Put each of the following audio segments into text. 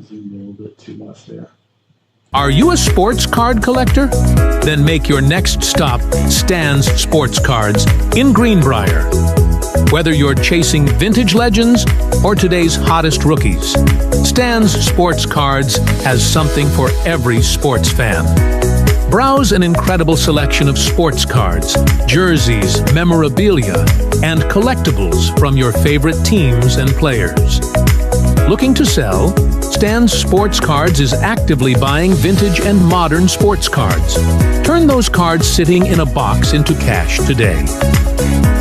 zoomed in a little bit too much there. Are you a sports card collector? Then make your next stop Stan's Sports Cards in Greenbrier. Whether you're chasing vintage legends or today's hottest rookies, Stan's Sports Cards has something for every sports fan. Browse an incredible selection of sports cards, jerseys, memorabilia, and collectibles from your favorite teams and players. Looking to sell? Stan's Sports Cards is actively buying vintage and modern sports cards. Turn those cards sitting in a box into cash today.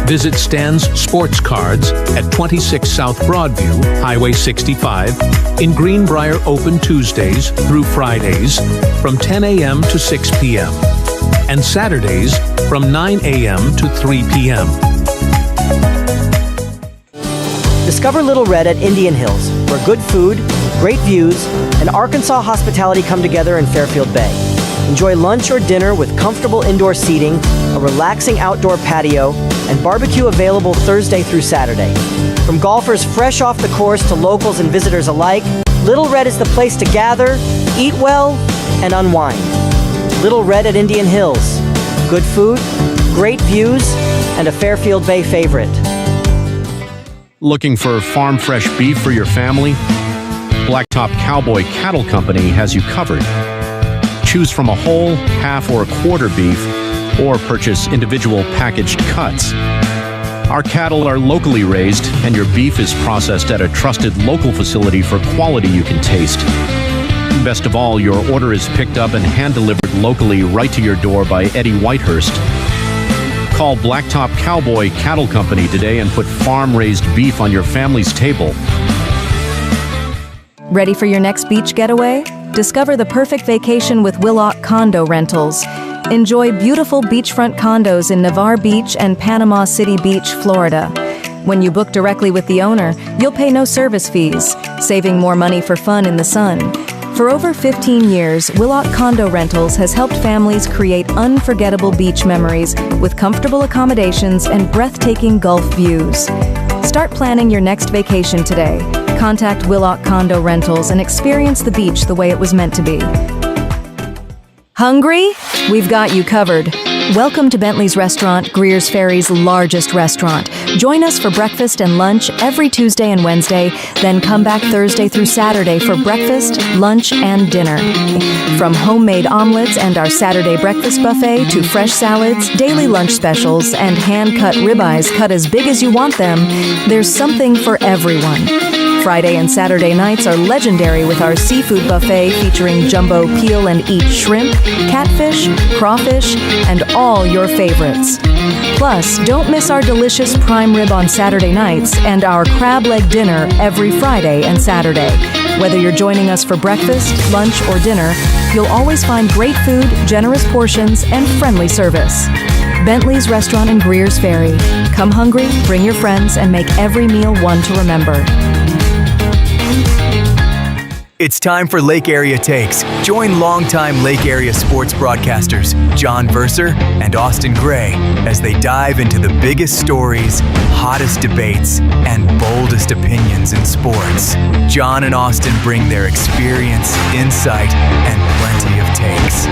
Visit Stan's Sports Cards at 26 South Broadview, Highway 65, in Greenbrier, open Tuesdays through Fridays from 10 a.m. to 6 p.m. and Saturdays from 9 a.m. to 3 p.m. Discover Little Red at Indian Hills, where good food, great views, and Arkansas hospitality come together in Fairfield Bay. Enjoy lunch or dinner with comfortable indoor seating, a relaxing outdoor patio, and barbecue available Thursday through Saturday. From golfers fresh off the course to locals and visitors alike, Little Red is the place to gather, eat well, and unwind. Little Red at Indian Hills. Good food, great views, and a Fairfield Bay favorite. Looking for farm fresh beef for your family? Blacktop Cowboy Cattle Company has you covered. Choose from a whole, half, or a quarter beef, or purchase individual packaged cuts. Our cattle are locally raised, and your beef is processed at a trusted local facility for quality you can taste. Best of all, your order is picked up and hand-delivered locally right to your door by Eddie Whitehurst. Call Blacktop Cowboy Cattle Company today and put farm-raised beef on your family's table. Ready for your next beach getaway? Discover the perfect vacation with Willock Condo Rentals. Enjoy beautiful beachfront condos in Navarre Beach and Panama City Beach, Florida. When you book directly with the owner, you'll pay no service fees, saving more money for fun in the sun. For over 15 years, Willock Condo Rentals has helped families create unforgettable beach memories with comfortable accommodations and breathtaking Gulf views. Start planning your next vacation today. Contact Willock Condo Rentals and experience the beach the way it was meant to be. Hungry? We've got you covered. Welcome to Bentley's Restaurant, Greer's Ferry's largest restaurant. Join us for breakfast and lunch every Tuesday and Wednesday, then come back Thursday through Saturday for breakfast, lunch, and dinner. From homemade omelets and our Saturday breakfast buffet to fresh salads, daily lunch specials, and hand-cut ribeyes cut as big as you want them, there's something for everyone. Friday and Saturday nights are legendary with our seafood buffet featuring jumbo peel and eat shrimp, catfish, crawfish, and all your favorites. Plus, don't miss our delicious prime rib on Saturday nights and our crab leg dinner every Friday and Saturday. Whether you're joining us for breakfast, lunch, or dinner, you'll always find great food, generous portions, and friendly service. Bentley's Restaurant in Greer's Ferry. Come hungry, bring your friends, and make every meal one to remember. It's time for Lake Area Takes. Join longtime Lake Area sports broadcasters John Verser and Austin Gray as they dive into the biggest stories, hottest debates, and boldest opinions in sports. John and Austin bring their experience, insight, and plenty of takes.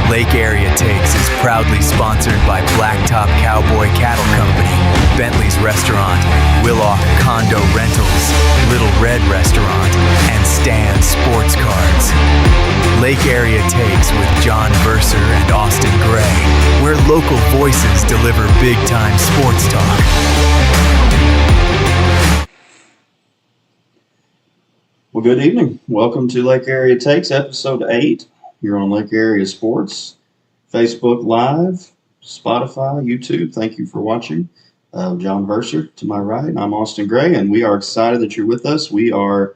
Lake Area Takes is proudly sponsored by Blacktop Cowboy Cattle Company, Bentley's Restaurant, Willock Condo Rentals, Little Red Restaurant, and Stan's Sports Cards. Lake Area Takes with John Verser and Austin Gray, where local voices deliver big-time sports talk. Well, good evening. Welcome to Lake Area Takes, episode 8. Here on Lake Area Sports, Facebook Live, Spotify, YouTube. Thank you for watching. John Verser to my right, and I'm Austin Gray, and we are excited that you're with us. We are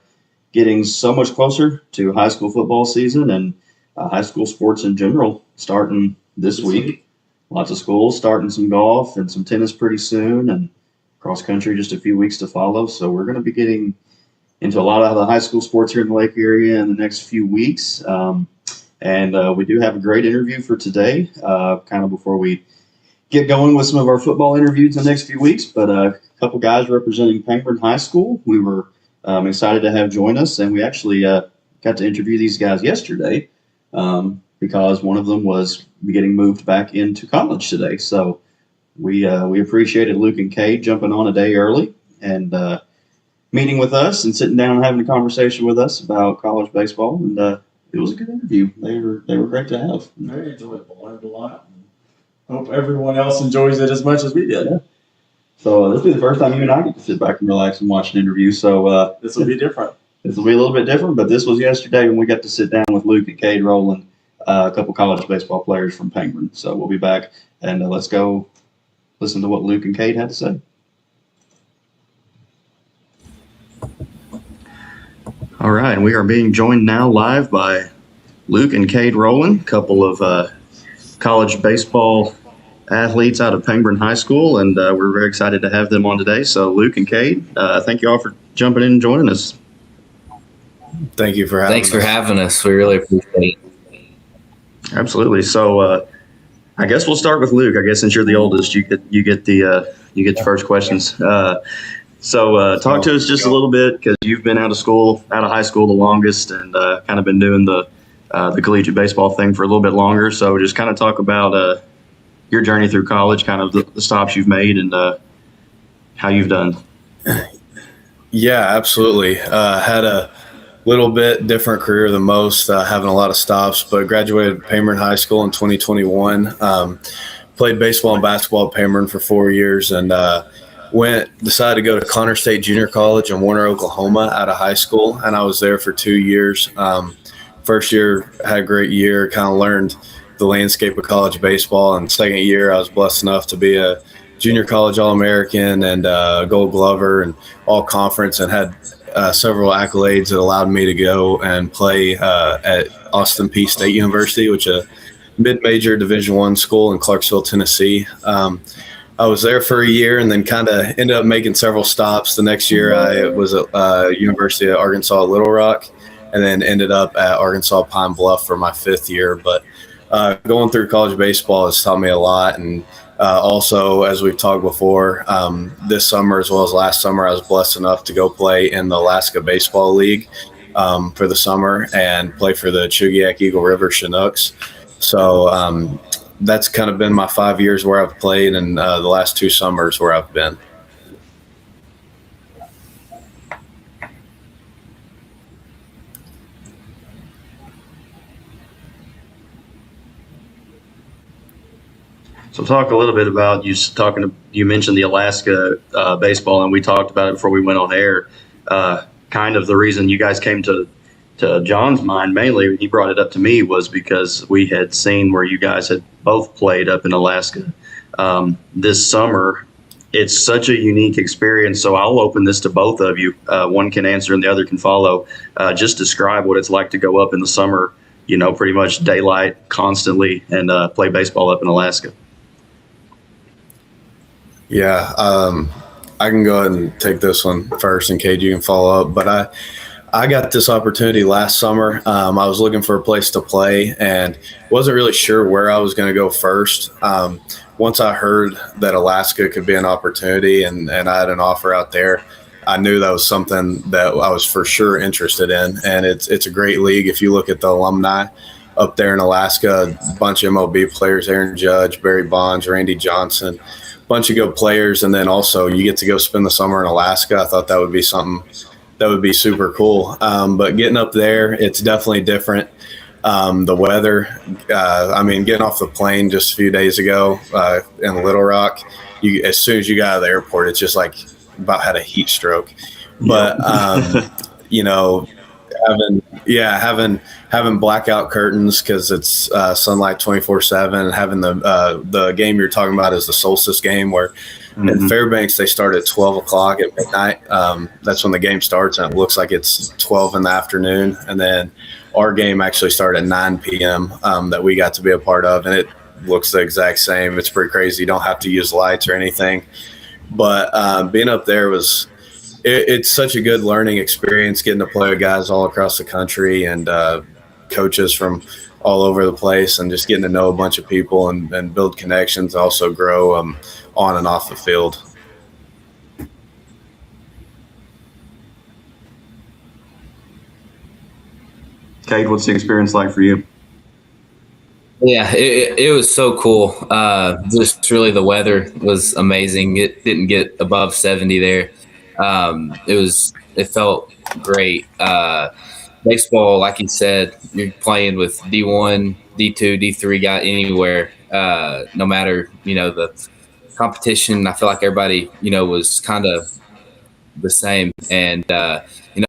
getting so much closer to high school football season and high school sports in general starting this week. Lots of schools starting some golf and some tennis pretty soon, and cross country just a few weeks to follow. So we're going to be getting into a lot of the high school sports here in the Lake area in the next few weeks. And we do have a great interview for today, kind of before we get going with some of our football interviews in the next few weeks. But a couple guys representing Pangburn High School. We were I'm excited to have join us, and we actually got to interview these guys yesterday because one of them was getting moved back into college today. So we appreciated Luke and Cade jumping on a day early and meeting with us and sitting down and having a conversation with us about college baseball. And it was a good interview. They were great to have. Very enjoyable. Learned a lot. Hope everyone else enjoys it as much as we did. Yeah. So this will be the first time you and I get to sit back and relax and watch an interview. So This will be different. This will be a little bit different, but this was yesterday when we got to sit down with Luke and Cade Rolland, a couple college baseball players from Pangburn. So we'll be back, and let's go listen to what Luke and Cade had to say. All right, and we are being joined now live by Luke and Cade Rolland, a couple of college baseball athletes out of Pangburn High School, and we're very excited to have them on today. So Luke and Cade, thank you all for jumping in and joining us. Thank you for having us. Thanks for having us. We really appreciate it. Absolutely. So I guess we'll start with Luke. I guess since you're the oldest, you get the first questions. So talk to us just a little bit, because you've been out of high school the longest, and kind of been doing the collegiate baseball thing for a little bit longer. So just kind of talk about your journey through college, kind of the stops you've made, and how you've done. Yeah, absolutely. Had a little bit different career than most, having a lot of stops, but graduated Pangburn High School in 2021. Played baseball and basketball at Pangburn for 4 years, and decided to go to Connor State Junior College in Warner, Oklahoma out of high school, and I was there for 2 years. First year, had a great year, kind of learned the landscape of college baseball, and second year I was blessed enough to be a junior college All-American and Gold Glover and All-Conference, and had several accolades that allowed me to go and play at Austin Peay State University, which is a mid-major Division I school in Clarksville, Tennessee. I was there for a year and then kind of ended up making several stops. The next year I was at University of Arkansas Little Rock, and then ended up at Arkansas Pine Bluff for my 5th year. But going through college baseball has taught me a lot. And also, as we've talked before, this summer as well as last summer, I was blessed enough to go play in the Alaska Baseball League for the summer and play for the Chugiak Eagle River Chinooks. So that's kind of been my 5 years where I've played, and the last 2 summers where I've been. So talk a little bit about you mentioned the Alaska baseball, and we talked about it before we went on air. Kind of the reason you guys came to John's mind, mainly, he brought it up to me, was because we had seen where you guys had both played up in Alaska this summer. It's such a unique experience. So I'll open this to both of you. One can answer and the other can follow. Just describe what it's like to go up in the summer, pretty much daylight constantly, and play baseball up in Alaska. Yeah, I can go ahead and take this one first, and Cade, you can follow up. But I got this opportunity last summer. I was looking for a place to play and wasn't really sure where I was going to go first. Once I heard that Alaska could be an opportunity and I had an offer out there, I knew that was something that I was for sure interested in. And it's a great league. If you look at the alumni up there in Alaska, a bunch of MLB players, Aaron Judge, Barry Bonds, Randy Johnson, bunch of good players. And then also you get to go spend the summer in Alaska. I thought that would be something that would be super cool. But getting up there, it's definitely different. The weather, getting off the plane just a few days ago in Little Rock, as soon as you got out of the airport, it's just like about had a heat stroke. But, having blackout curtains because it's sunlight 24/7, and having the game you're talking about is the solstice game where in Fairbanks they start at 12 o'clock at midnight. That's when the game starts, and it looks like it's 12 in the afternoon. And then our game actually started at 9 p.m. That we got to be a part of, and it looks the exact same. It's pretty crazy. You don't have to use lights or anything. But being up there it's such a good learning experience, getting to play with guys all across the country and coaches from all over the place, and just getting to know a bunch of people and build connections, also grow on and off the field. Cade, what's the experience like for you? Yeah, it was so cool. Just really the weather was amazing. It didn't get above 70 there. It felt great. Baseball, like you said, you're playing with D1, D2, D3 guy anywhere. No matter, the competition, I feel like everybody, was kind of the same. And,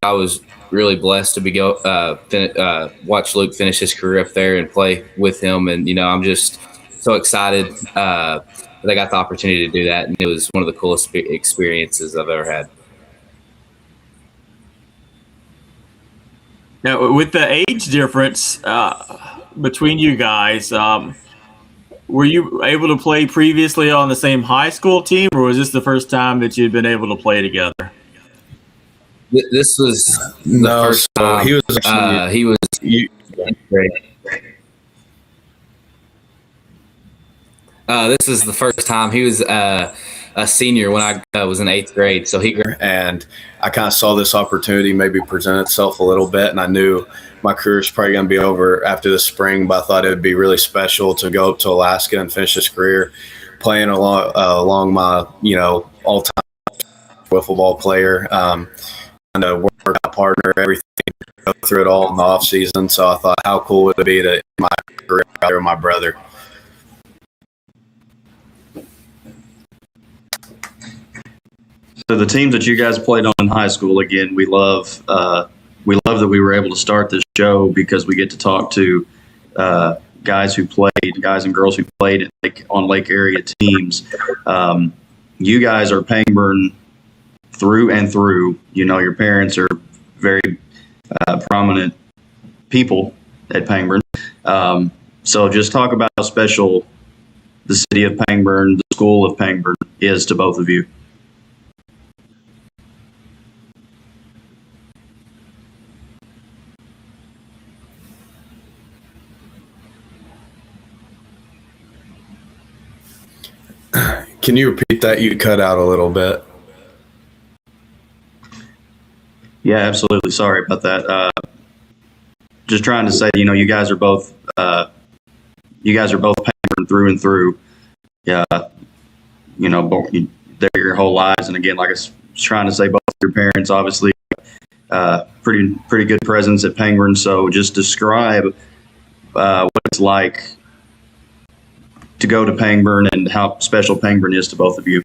I was really blessed to watch Luke finish his career up there and play with him. And, I'm just so excited that I got the opportunity to do that. And it was one of the coolest experiences I've ever had. Now, with the age difference between you guys, were you able to play previously on the same high school team, or was this the first time that you'd been able to play together? This was the first time. He was great. This is the first time he was a senior when I was in 8th grade. So and I kind of saw this opportunity maybe present itself a little bit, and I knew my career is probably going to be over after the spring, but I thought it would be really special to go up to Alaska and finish his career playing along my all-time wiffle ball player. And a workout partner, everything, go through it all in the off season. So I thought, how cool would it be to end my career out with my brother? So the teams that you guys played on in high school, again, we love that we were able to start this show because we get to talk to guys and girls who played on Lake area teams. You guys are Pangburn through and through. Your parents are very prominent people at Pangburn. So just talk about how special the city of Pangburn, the school of Pangburn, is to both of you. Can you repeat that? You cut out a little bit. Yeah, absolutely. Sorry about that. Just trying to say, you guys are both Pangburn through and through. Yeah, they're your whole lives. And again, like I was trying to say, both your parents obviously pretty good presence at Pangburn. So just describe what it's like to go to Pangburn and how special Pangburn is to both of you.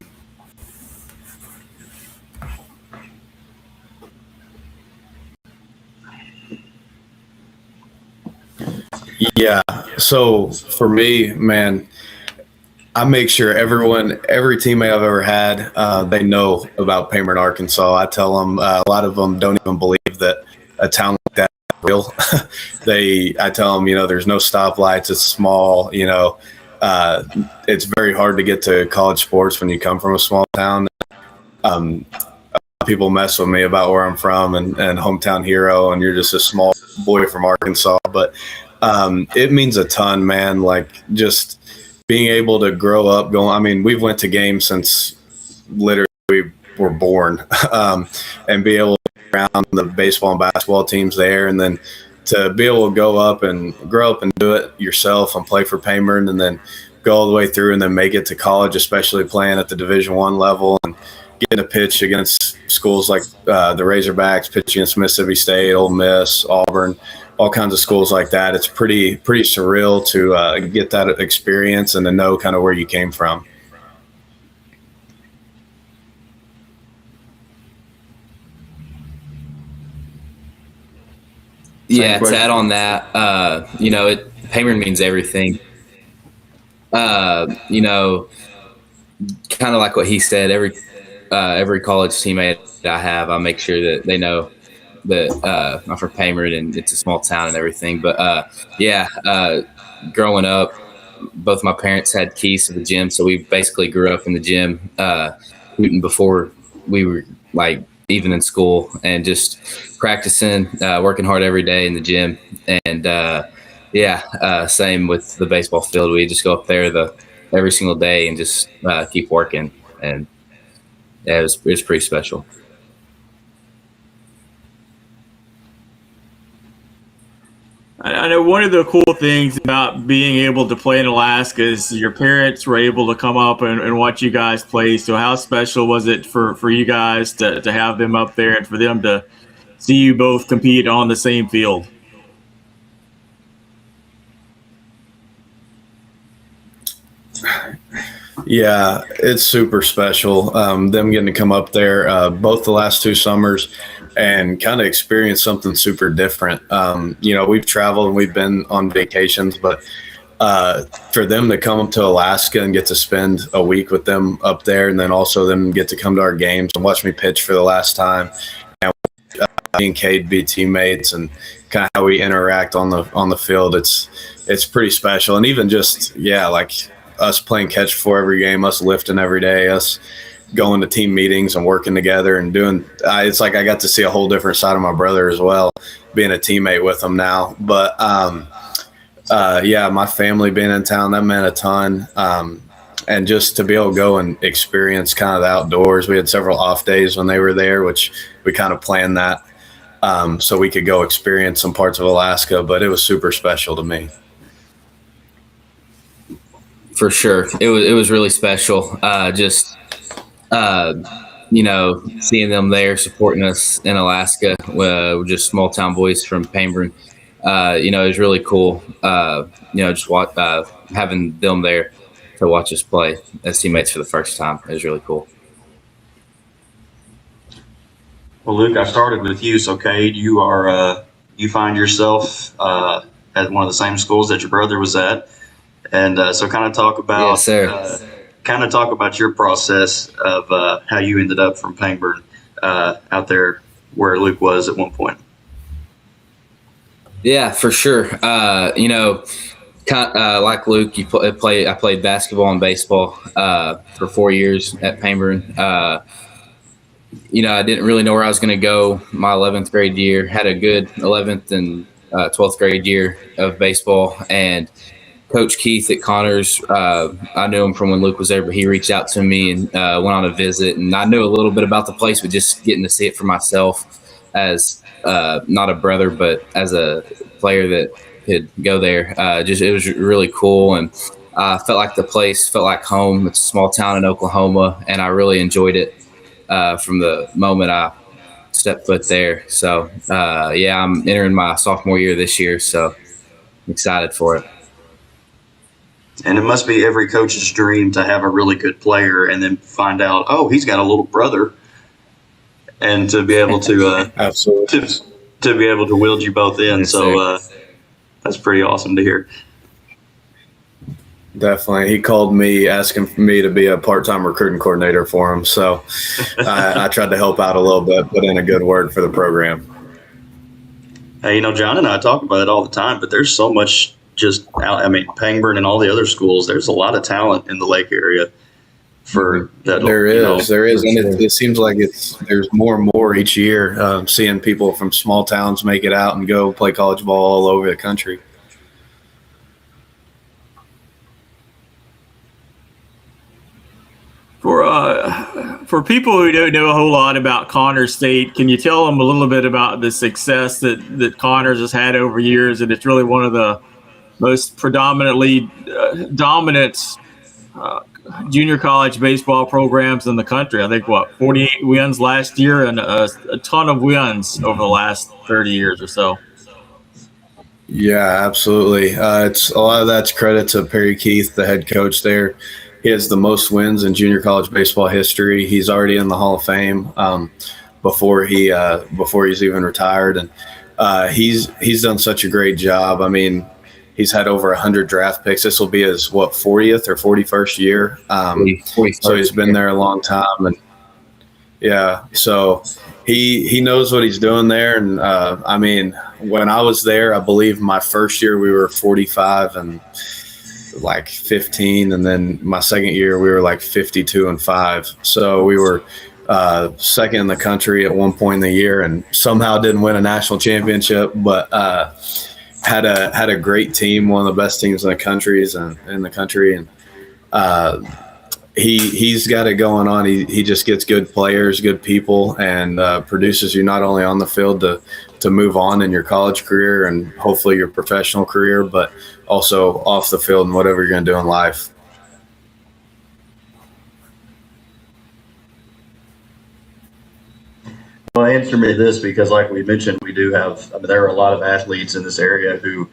Yeah. So for me, man, I make sure every teammate I've ever had, they know about Pangburn, Arkansas. I tell them, a lot of them don't even believe that a town like that is real. I tell them, there's no stoplights. It's small, it's very hard to get to college sports when you come from a small town. People mess with me about where I'm from and hometown hero, and you're just a small boy from Arkansas. But it means a ton, man. Like just being able to grow up we've went to games since literally we were born, and be able to be around the baseball and basketball teams there, and then to be able to grow up and do it yourself and play for Pangburn, and then go all the way through and then make it to college, especially playing at the Division I level and getting a pitch against schools like the Razorbacks, pitching against Mississippi State, Ole Miss, Auburn, all kinds of schools like that. It's pretty surreal to get that experience and to know kind of where you came from. Yeah, to add on that, Pangburn means everything. Kind of like what he said, every college teammate I have, I make sure that they know that I'm from Pangburn and it's a small town and everything. But growing up, both my parents had keys to the gym, so we basically grew up in the gym, shooting before we were even in school, and just practicing, working hard every day in the gym. And same with the baseball field. We just go up there every single day and just keep working. And it was pretty special. I know one of the cool things about being able to play in Alaska is your parents were able to come up and watch you guys play. So how special was it for you guys to have them up there and for them to see you both compete on the same field? Yeah, it's super special. Them getting to come up there both the last 2 summers and kind of experience something super different. We've traveled and we've been on vacations, but for them to come up to Alaska and get to spend a week with them up there, and then also them get to come to our games and watch me pitch for the last time, and me and Cade be teammates, and kind of how we interact on the field, it's pretty special. And even just like us playing catch before every game, us lifting every day, us going to team meetings and working together and doing it's like I got to see a whole different side of my brother as well, being a teammate with him now. But my family being in town, that meant a ton. And just to be able to go and experience kind of the outdoors. We had several off days when they were there, which we kind of planned that so we could go experience some parts of Alaska, but it was super special to me. For sure. It was really special. Seeing them there supporting us in Alaska, we're just small town boys from Pangburn. It was really cool. Having them there to watch us play as teammates for the first time. It was really cool. Well, Luke, I started with you. So, Cade, you are you find yourself at one of the same schools that your brother was at. And so kind of talk about yes, sir. Your process of how you ended up from Pangburn out there where Luke was at one point. Yeah, for sure. Like Luke, I played basketball and baseball for 4 years at Pangburn. I didn't really know where I was going to go my 11th grade year. Had a good 11th and 12th grade year of baseball, and Coach Keith at Connors, I knew him from when Luke was there, but he reached out to me and went on a visit. And I knew a little bit about the place, but just getting to see it for myself as not a brother, but as a player that could go there. It was really cool. And I felt like the place felt like home. It's a small town in Oklahoma, and I really enjoyed it from the moment I stepped foot there. So, I'm entering my sophomore year this year, so I'm excited for it. And it must be every coach's dream to have a really good player and then find out, oh, he's got a little brother, and to be able to absolutely to be able to wield you both in. Yes, so that's pretty awesome to hear. Definitely. He called me asking for me to be a part-time recruiting coordinator for him. So I tried to help out a little bit, put in a good word for the program. Hey, John and I talk about it all the time, but there's so much Pangburn and all the other schools, there's a lot of talent in the Lake area for that. There is. And it seems like there's more and more each year, seeing people from small towns make it out and go play college ball all over the country. For people who don't know a whole lot about Connors State, can you tell them a little bit about the success that Connors has had over years? And it's really one of the most predominantly dominant junior college baseball programs in the country. I think 48 wins last year and a ton of wins over the last 30 years or so. Yeah, absolutely. It's a lot of that's credit to Perry Keith, the head coach there. He has the most wins in junior college baseball history. He's already in the Hall of Fame before he's even retired, and he's done such a great job. I mean, he's had over 100 draft picks. This will be his 40th or 41st year. So he's been there a long time, and so he knows what he's doing there. And I mean, when I was there, I believe my first year we were 45 and like 15, and then my second year we were like 52-5. So we were second in the country at one point in the year, and somehow didn't win a national championship, but had a great team, one of the best teams in the country, and he's got it going on. He just gets good players, good people, and produces you not only on the field to move on in your college career and hopefully your professional career, but also off the field and whatever you're going to do in life. Well, answer me this, because like we mentioned, we do have, there are a lot of athletes in this area who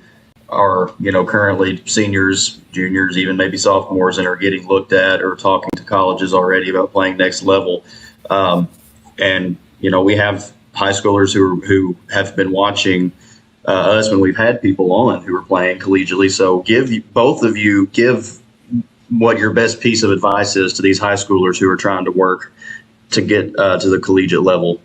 are, currently seniors, juniors, even maybe sophomores, and are getting looked at or talking to colleges already about playing next level. And we have high schoolers who have been watching us when we've had people on who are playing collegiately. So both of you give what your best piece of advice is to these high schoolers who are trying to work to get to the collegiate level.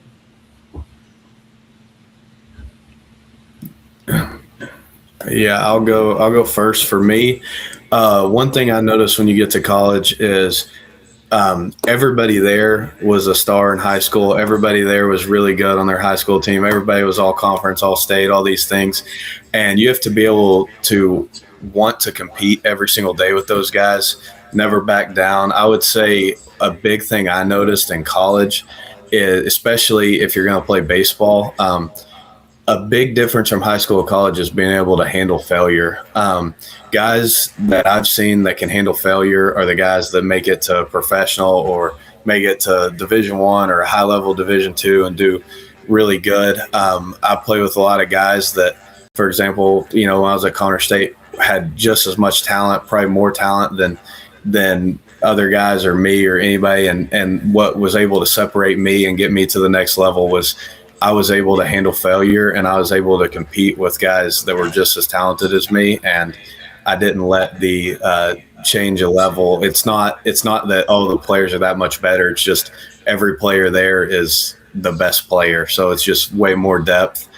Yeah, I'll go first. For me, one thing I noticed when you get to college is everybody there was a star in high school. Everybody there was really good on their high school team. Everybody was all conference, all state, all these things. And you have to be able to want to compete every single day with those guys, never back down. I would say a big thing I noticed in college is, especially if you're going to play baseball, a big difference from high school to college is being able to handle failure. Guys that I've seen that can handle failure are the guys that make it to professional or make it to Division I or a high level Division II and do really good. I play with a lot of guys that, for example, when I was at Connor State, had just as much talent, probably more talent than other guys or me or anybody. And what was able to separate me and get me to the next level was I was able to handle failure, and I was able to compete with guys that were just as talented as me. And I didn't let the change of level. It's not that, the players are that much better. It's just every player there is the best player. So it's just way more depth.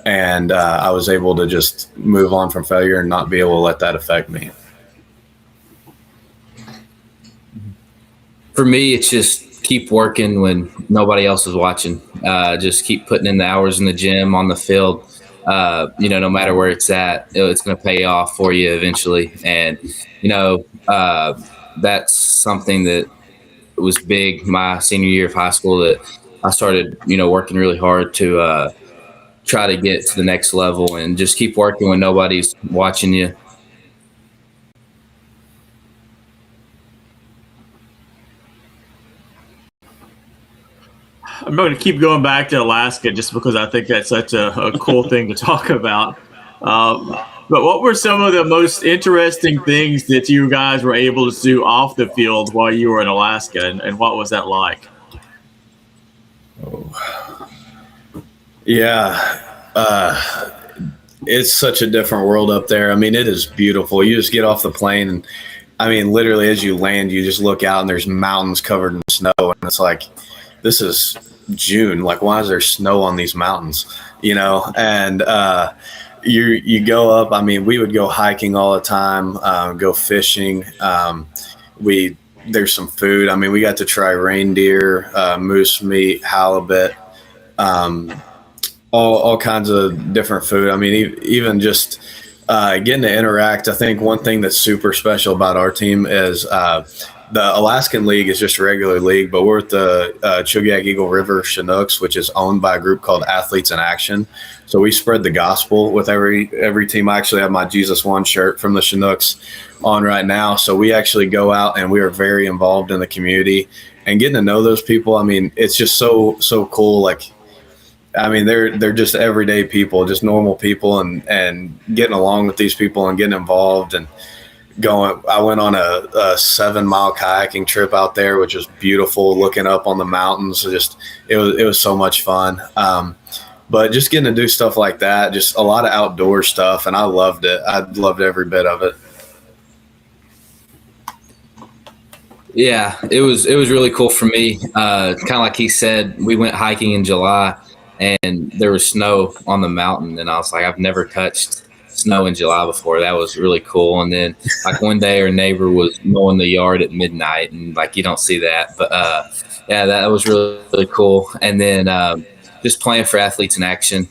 And I was able to just move on from failure and not be able to let that affect me. For me, it's just keep working when nobody else is watching. Just keep putting in the hours in the gym, on the field. No matter where it's at, it's going to pay off for you eventually. And, that's something that was big my senior year of high school, that I started, working really hard to try to get to the next level, and just keep working when nobody's watching you. I'm going to keep going back to Alaska just because I think that's such a cool thing to talk about. But what were some of the most interesting things that you guys were able to do off the field while you were in Alaska, and what was that like? Yeah. It's such a different world up there. I mean, it is beautiful. You just get off the plane and, literally as you land, you just look out and there's mountains covered in snow. And it's like, this is June. Like, why is there snow on these mountains? And you go up. We would go hiking all the time, go fishing. There's some food. We got to try reindeer, moose meat, halibut, all kinds of different food. Even just getting to interact. I think one thing that's super special about our team is the Alaskan League is just a regular league, but we're at the Chugach Eagle River Chinooks, which is owned by a group called Athletes in Action. So we spread the gospel with every team. I actually have my Jesus One shirt from the Chinooks on right now. So we actually go out and we are very involved in the community and getting to know those people. It's just so cool. Like, they're just everyday people, just normal people, and getting along with these people and getting involved and I went on a 7-mile kayaking trip out there, which was beautiful, looking up on the mountains. It was so much fun. But just getting to do stuff like that, just a lot of outdoor stuff. And I loved it. I loved every bit of it. Yeah, it was really cool for me. Kind of like he said, we went hiking in July and there was snow on the mountain. And I was like, I've never touched snow in July before. That was really cool. And then like one day our neighbor was mowing the yard at midnight, and like you don't see that, but yeah, that was really, really cool. And then just playing for Athletes in Action,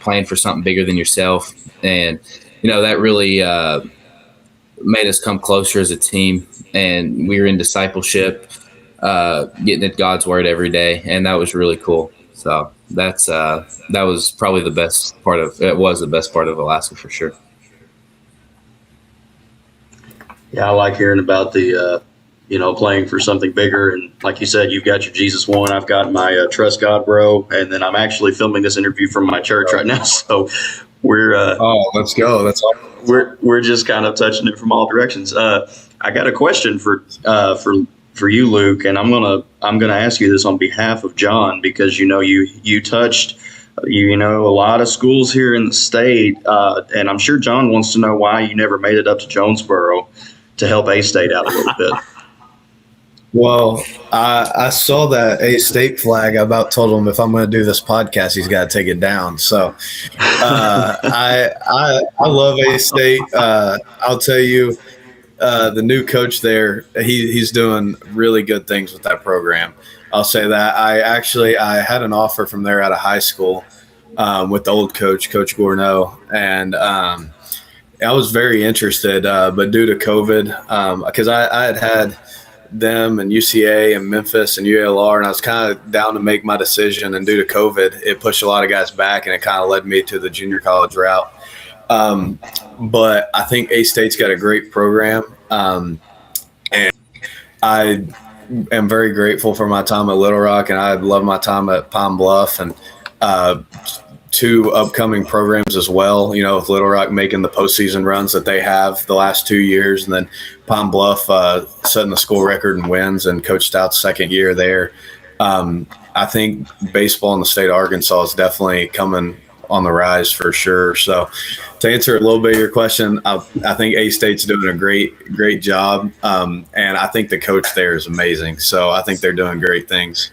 playing for something bigger than yourself, and that really made us come closer as a team. and we were in discipleship, getting at God's word every day, and that was really cool. So that was probably the best part of it. Was the best part of Alaska for sure. Yeah, I like hearing about the playing for something bigger. And like you said, you've got your Jesus one. I've got my Trust God Bro. And then I'm actually filming this interview from my church right now. So we're let's go. That's awesome. We're just kind of touching it from all directions. I got a question for you, Luke, and I'm gonna ask you this on behalf of John, because you touched a lot of schools here in the state, and I'm sure John wants to know why you never made it up to Jonesboro to help A-State out a little bit. Well, I saw that A-State flag. I about told him if I'm going to do this podcast, he's got to take it down. So I love A-State. I'll tell you, the new coach there, he's doing really good things with that program. I'll say that. I had an offer from there out of high school with the old coach, Coach Gourneau, and I was very interested, but due to COVID, because I had them and UCA and Memphis and ULR, and I was kind of down to make my decision, and due to COVID, it pushed a lot of guys back, and it kind of led me to the junior college route. But I think A-State's got a great program, and I am very grateful for my time at Little Rock, and I love my time at Pine Bluff, and two upcoming programs as well, with Little Rock making the postseason runs that they have the last 2 years, and then Pine Bluff setting the school record in wins, and Coach Stout's second year there. I think baseball in the state of Arkansas is definitely coming on the rise for sure. So to answer a little bit of your question, I think A-State's doing a great job, and I think the coach there is amazing. So I think they're doing great things.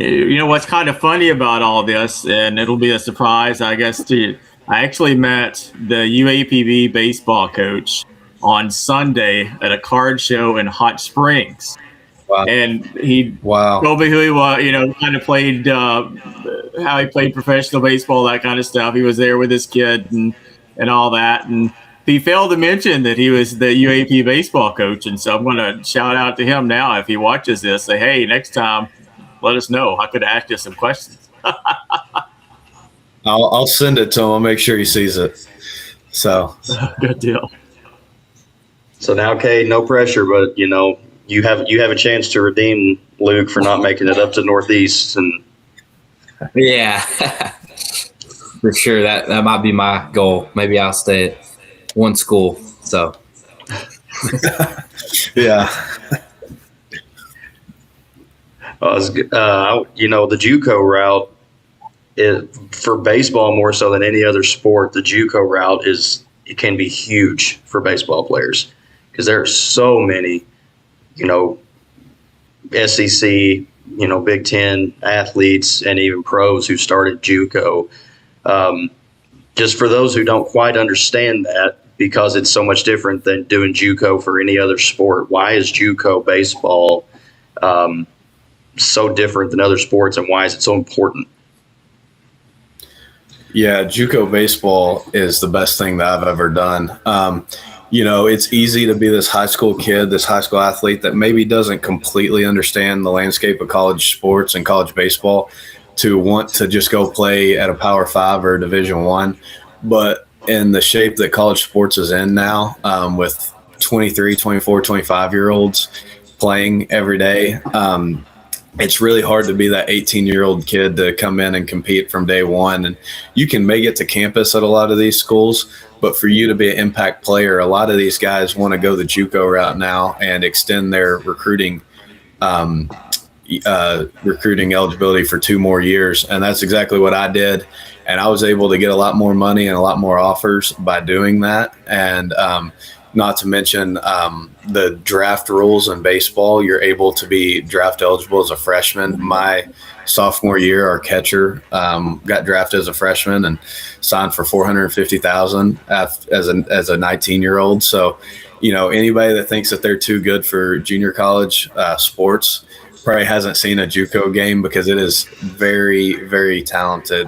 What's kind of funny about all this, and it'll be a surprise, I guess, to you. I actually met the UAPB baseball coach on Sunday at a card show in Hot Springs. Wow. And he told me who he was, kind of played, how he played professional baseball, that kind of stuff. He was there with his kid and all that. And he failed to mention that he was the UAP baseball coach. And so I'm going to shout out to him now if he watches this, say, hey, next time, let us know. I could ask you some questions. I'll send it to him. I'll make sure he sees it. So good deal. So now, Cade, no pressure, but you have a chance to redeem Luke for not making it up to Northeast, and yeah, for sure that might be my goal. Maybe I'll stay at one school. So yeah. The JUCO route, for baseball more so than any other sport, the JUCO route can be huge for baseball players, because there are so many, SEC, Big Ten athletes and even pros who started JUCO. Just for those who don't quite understand that, because it's so much different than doing JUCO for any other sport, why is JUCO baseball so different than other sports, and why is it so important? Yeah, JUCO baseball is the best thing that I've ever done. It's easy to be this high school kid, this high school athlete that maybe doesn't completely understand the landscape of college sports and college baseball, to want to just go play at a Power 5 or Division I. But in the shape that college sports is in now, with 23, 24, 25-year-olds playing every day, it's really hard to be that 18-year-old kid to come in and compete from day one. And you can make it to campus at a lot of these schools, but for you to be an impact player, a lot of these guys want to go the JUCO route now and extend their recruiting eligibility for 2 more years. And that's exactly what I did. And I was able to get a lot more money and a lot more offers by doing that. And not to mention the draft rules in baseball. You're able to be draft eligible as a freshman. My sophomore year, our catcher got drafted as a freshman and signed for $450,000 as a 19-year-old. So, anybody that thinks that they're too good for junior college sports probably hasn't seen a JUCO game, because it is very, very talented.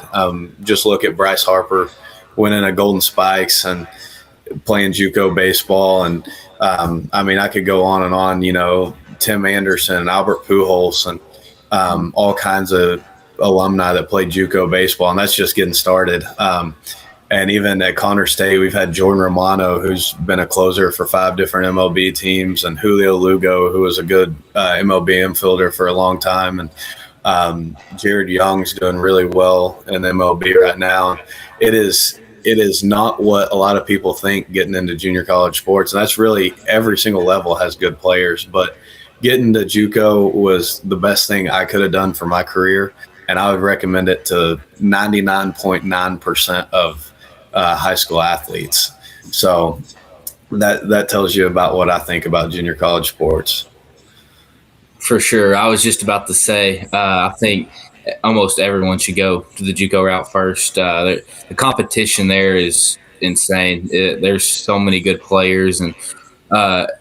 Just look at Bryce Harper winning a Golden Spikes, and playing JUCO baseball. And I mean, I could go on and on, Tim Anderson, Albert Pujols, and all kinds of alumni that played JUCO baseball, and that's just getting started. And even at Connor State, we've had Jordan Romano, who's been a closer for 5 different MLB teams, and Julio Lugo, who was a good MLB infielder for a long time. And Jared Young's doing really well in MLB right now. It is not what a lot of people think getting into junior college sports, and that's really every single level has good players. But getting to JUCO was the best thing I could have done for my career, and I would recommend it to 99.9% of high school athletes. So that tells you about what I think about junior college sports. For sure. I was just about to say, I think almost everyone should go to the JUCO route first. The competition there is insane. There's so many good players, and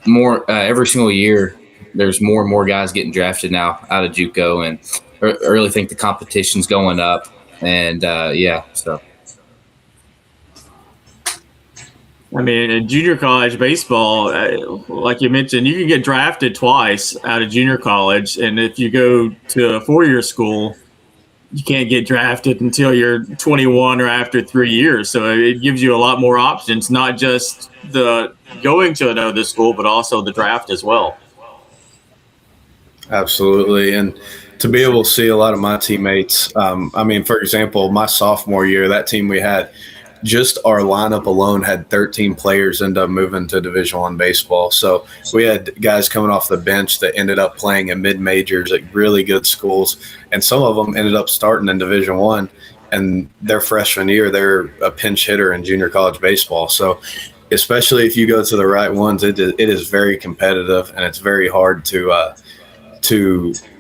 more every single year there's more and more guys getting drafted now out of JUCO, and I really think the competition's going up. And so. I mean, in junior college baseball, like you mentioned, you can get drafted twice out of junior college. And if you go to a 4-year school, you can't get drafted until you're 21 or after 3 years. So it gives you a lot more options, not just the going to another school, but also the draft as well. Absolutely. And to be able to see a lot of my teammates, for example, my sophomore year, that team we had, just our lineup alone had 13 players end up moving to Division I baseball. So we had guys coming off the bench that ended up playing in mid-majors at really good schools, and some of them ended up starting in Division I, and their freshman year, they're a pinch hitter in junior college baseball. So especially if you go to the right ones, it is very competitive, and it's very hard to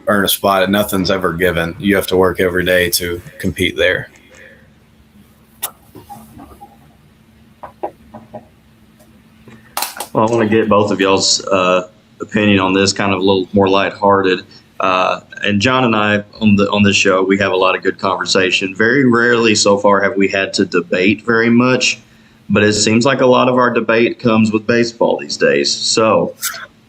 earn a spot, and nothing's ever given. You have to work every day to compete there. Well, I want to get both of y'all's opinion on this, kind of a little more lighthearted. And John and I on this show, we have a lot of good conversation. Very rarely so far have we had to debate very much, but it seems like a lot of our debate comes with baseball these days. So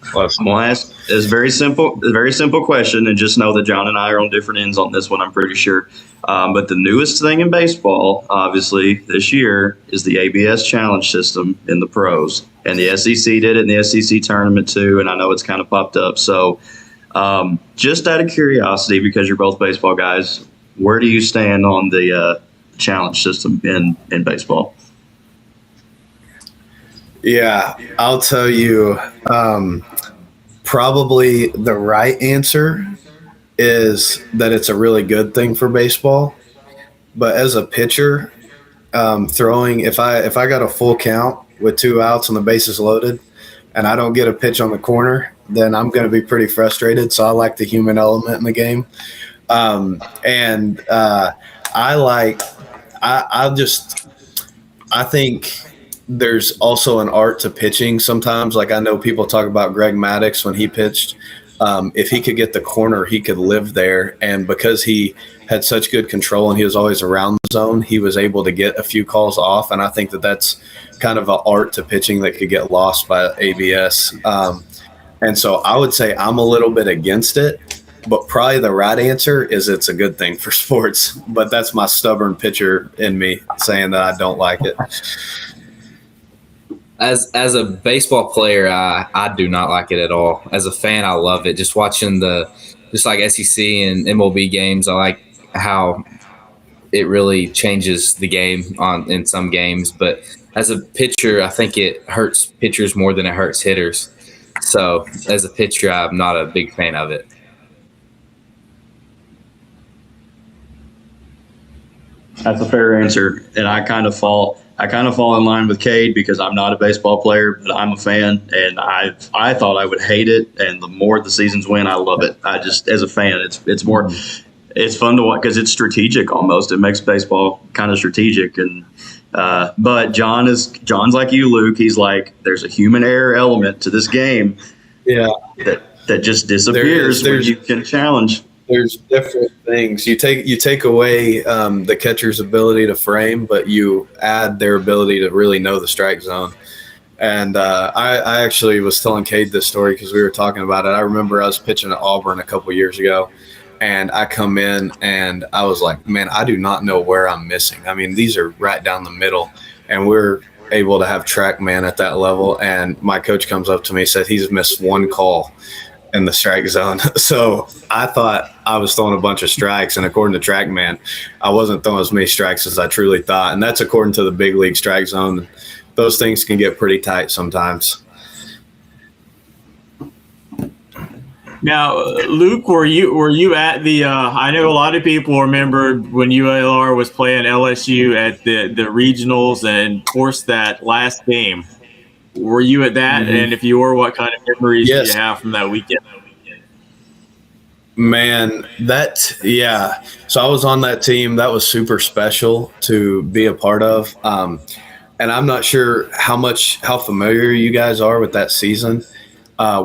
I'm going to ask a very simple question, and just know that John and I are on different ends on this one, I'm pretty sure. But the newest thing in baseball, obviously, this year is the ABS challenge system in the pros. And the SEC did it in the SEC tournament too, and I know it's kind of popped up. So just out of curiosity, because you're both baseball guys, where do you stand on the challenge system in baseball? Yeah, I'll tell you, probably the right answer is that it's a really good thing for baseball. But as a pitcher, throwing, if I got a full count with 2 outs and the bases loaded and I don't get a pitch on the corner, then I'm going to be pretty frustrated. So I like the human element in the game. I think there's also an art to pitching sometimes. Like I know people talk about Greg Maddux when he pitched. If he could get the corner, he could live there. And because he had such good control and he was always around the zone, he was able to get a few calls off. And I think that's kind of an art to pitching that could get lost by ABS. And so I would say I'm a little bit against it, but probably the right answer is it's a good thing for sports. But that's my stubborn pitcher in me saying that I don't like it. As a baseball player, I do not like it at all. As a fan, I love it. Just watching just like SEC and MLB games, I like how it really changes the game in some games. But as a pitcher, I think it hurts pitchers more than it hurts hitters. So as a pitcher, I'm not a big fan of it. That's a fair answer, and I kind of fall in line with Cade because I'm not a baseball player, but I'm a fan, and I thought I would hate it, and the more the seasons win, I love it. I just, as a fan, it's more, it's fun to watch because it's strategic almost. It makes baseball kind of strategic, and but John's like you, Luke. He's like, there's a human error element to this game, yeah, that just disappears when you can challenge. there's different things. You take away the catcher's ability to frame, but you add their ability to really know the strike zone. And I actually was telling Cade this story because we were talking about it. I remember I was pitching at Auburn a couple years ago, and I come in and I was like, man, I do not know where I'm missing. I mean, these are right down the middle, and we're able to have TrackMan at that level. And my coach comes up to me and said he's missed one call in the strike zone. So I thought I was throwing a bunch of strikes, and according to TrackMan, I wasn't throwing as many strikes as I truly thought. And that's according to the big league strike zone. Those things can get pretty tight sometimes. Now, Luke, were you at the? I know a lot of people remembered when UALR was playing LSU at the regionals, and of course that last game. Were you at that? Mm-hmm. And if you were, what kind of memories do you have from that weekend? Man, yeah. So I was on that team. That was super special to be a part of. And I'm not sure how familiar you guys are with that season.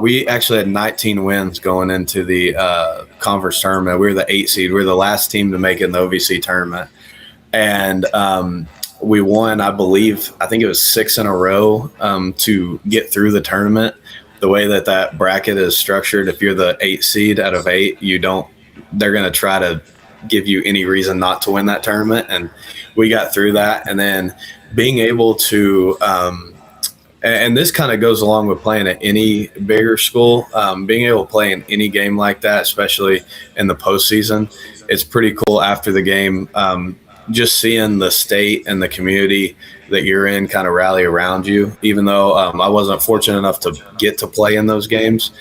We actually had 19 wins going into the conference tournament. We were the 8 seed. We were the last team to make it in the OVC tournament. And we won, I think it was 6 in a row to get through the tournament. The way that bracket is structured, if you're the 8 seed out of 8, they're going to try to give you any reason not to win that tournament. And we got through that. And then being able to and this kind of goes along with playing at any bigger school, being able to play in any game like that, especially in the postseason, it's pretty cool after the game. Just seeing the state and the community that you're in kind of rally around you, even though I wasn't fortunate enough to get to play in those games.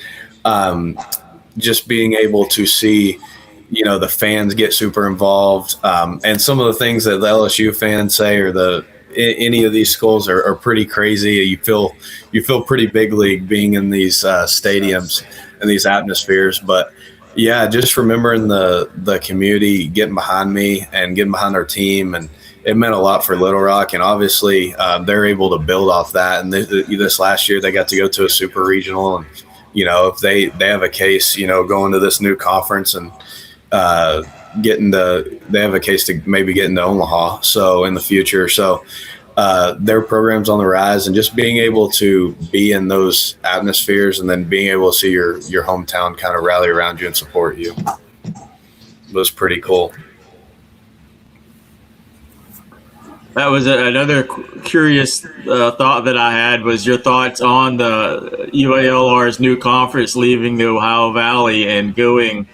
Just being able to see, the fans get super involved. And some of the things that the LSU fans say or any of these schools are pretty crazy. You feel pretty big league being in these stadiums and these atmospheres. But yeah, just remembering the community getting behind me and getting behind our team, and it meant a lot for Little Rock. And obviously they're able to build off that. And this last year they got to go to a super regional, and if they have a case, going to this new conference and they have a case to maybe get into Omaha. So in the future, their program's on the rise, and just being able to be in those atmospheres and then being able to see your hometown kind of rally around you and support you was pretty cool. That was another curious thought that I had, was your thoughts on the UALR's new conference leaving the Ohio Valley and going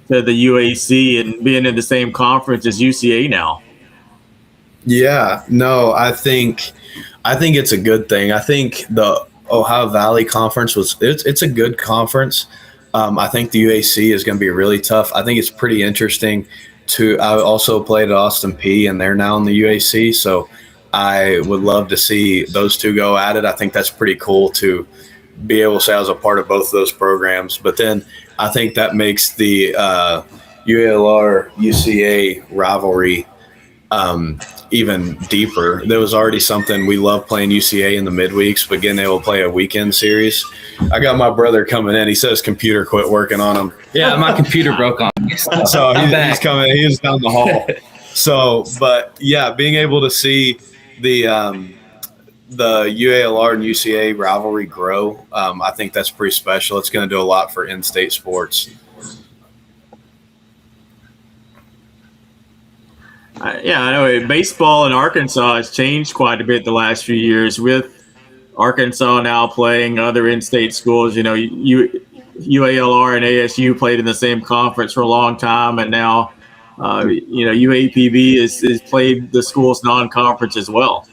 to the UAC and being in the same conference as UCA now. Yeah, no, I think it's a good thing. I think the Ohio Valley Conference it's a good conference. I think the UAC is going to be really tough. I think it's pretty interesting. I also played at Austin P, and they're now in the UAC, so I would love to see those two go at it. I think that's pretty cool to be able to say I was a part of both of those programs. But then I think that makes the UALR UCA rivalry even deeper. There was already something. We love playing UCA in the midweeks, but getting able to play a weekend series. I got my brother coming in. He says computer quit working on him. Yeah, my computer broke on me. So he's coming. He's down the hall. So, but yeah, being able to see the UALR and UCA rivalry grow, I think that's pretty special. It's going to do a lot for in-state sports. Yeah, I know baseball in Arkansas has changed quite a bit the last few years, with Arkansas now playing other in-state schools. UALR and ASU played in the same conference for a long time, and now UAPB is played the school's non-conference as well.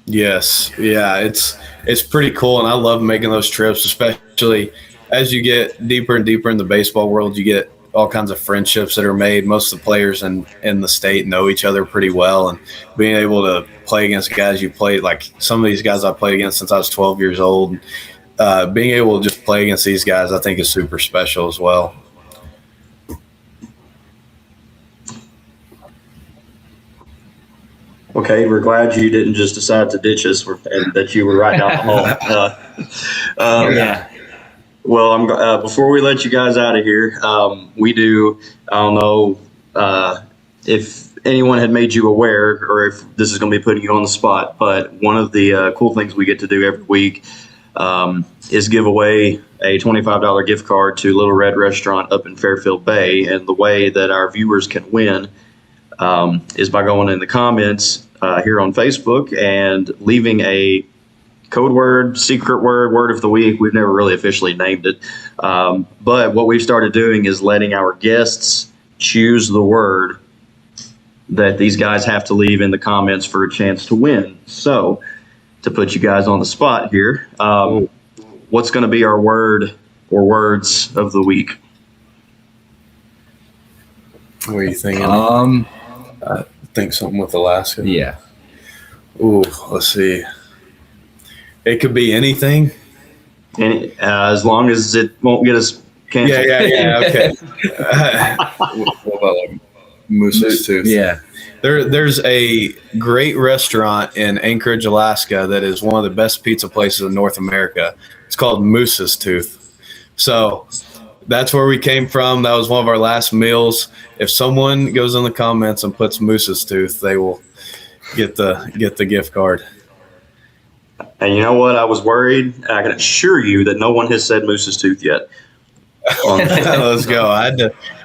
Yes, yeah, it's pretty cool, and I love making those trips, especially as you get deeper and deeper in the baseball world. You get all kinds of friendships that are made. Most of the players in the state know each other pretty well, and being able to play against guys you played, like some of these guys I played against since I was 12 years old, being able to just play against these guys, I think is super special as well. Okay, we're glad you didn't just decide to ditch us and that you were right down the hall. Yeah. Well, before we let you guys out of here, we do. I don't know if anyone had made you aware, or if this is going to be putting you on the spot, but one of the cool things we get to do every week is give away a $25 gift card to Little Red Restaurant up in Fairfield Bay. And the way that our viewers can win is by going in the comments here on Facebook and leaving a code word, secret word, word of the week. We've never really officially named it. But what we've started doing is letting our guests choose the word that these guys have to leave in the comments for a chance to win. So to put you guys on the spot here, what's going to be our word or words of the week? What are you thinking? I think something with Alaska. Yeah. Ooh, let's see. It could be anything. As long as it won't get us canceled. Yeah. Okay. What about like Moose's Tooth? Yeah. There's a great restaurant in Anchorage, Alaska that is one of the best pizza places in North America. It's called Moose's Tooth. So that's where we came from. That was one of our last meals. If someone goes in the comments and puts Moose's Tooth, they will get the gift card. And you know what? I was worried. I can assure you that no one has said Moose's Tooth yet. Let's go. I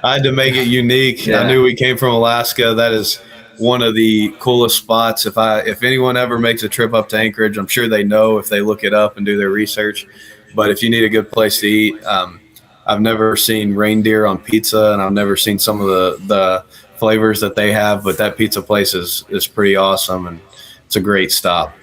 had to make it unique. Yeah. I knew we came from Alaska. That is one of the coolest spots. If anyone ever makes a trip up to Anchorage, I'm sure they know if they look it up and do their research. But if you need a good place to eat, I've never seen reindeer on pizza, and I've never seen some of the flavors that they have. But that pizza place is pretty awesome, and it's a great stop.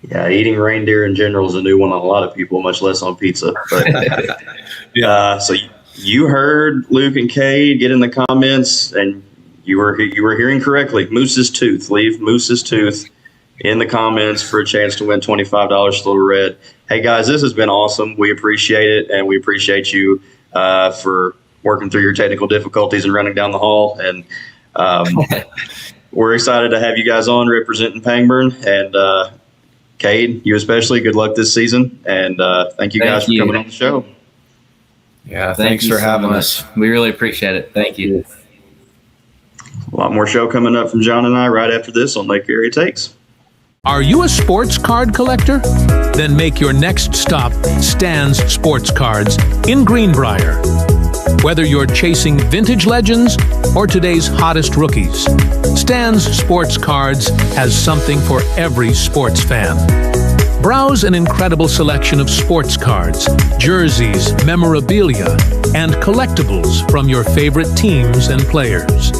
Yeah, eating reindeer in general is a new one on a lot of people, much less on pizza. But so you heard Luke and Cade get in the comments, and you were hearing correctly. Moose's Tooth. Leave Moose's Tooth in the comments for a chance to win $25 to Little Red. Hey guys, this has been awesome. We appreciate it, and we appreciate you for working through your technical difficulties and running down the hall. And we're excited to have you guys on representing Pangburn. And Cade, you especially, good luck this season. And thank you guys for coming on the show. Yeah, thanks for having us. We really appreciate it. Thank you. A lot more show coming up from John and I right after this on Lake Area Takes. Are you a sports card collector? Then make your next stop Stan's Sports Cards in Greenbrier. Whether you're chasing vintage legends or today's hottest rookies, Stan's Sports Cards has something for every sports fan. Browse an incredible selection of sports cards, jerseys, memorabilia, and collectibles from your favorite teams and players.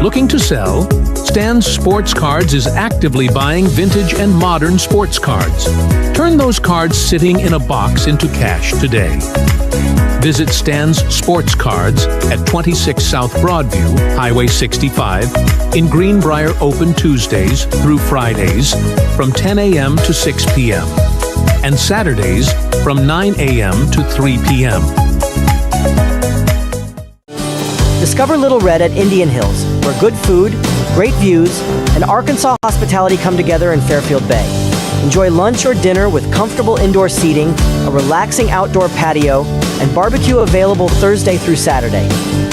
Looking to sell? Stan's Sports Cards is actively buying vintage and modern sports cards. Turn those cards sitting in a box into cash today. Visit Stan's Sports Cards at 26 South Broadview, Highway 65, in Greenbrier, open Tuesdays through Fridays from 10 a.m. to 6 p.m. and Saturdays from 9 a.m. to 3 p.m. Discover Little Red at Indian Hills, where good food, great views, and Arkansas hospitality come together in Fairfield Bay. Enjoy lunch or dinner with comfortable indoor seating, a relaxing outdoor patio, and barbecue available Thursday through Saturday.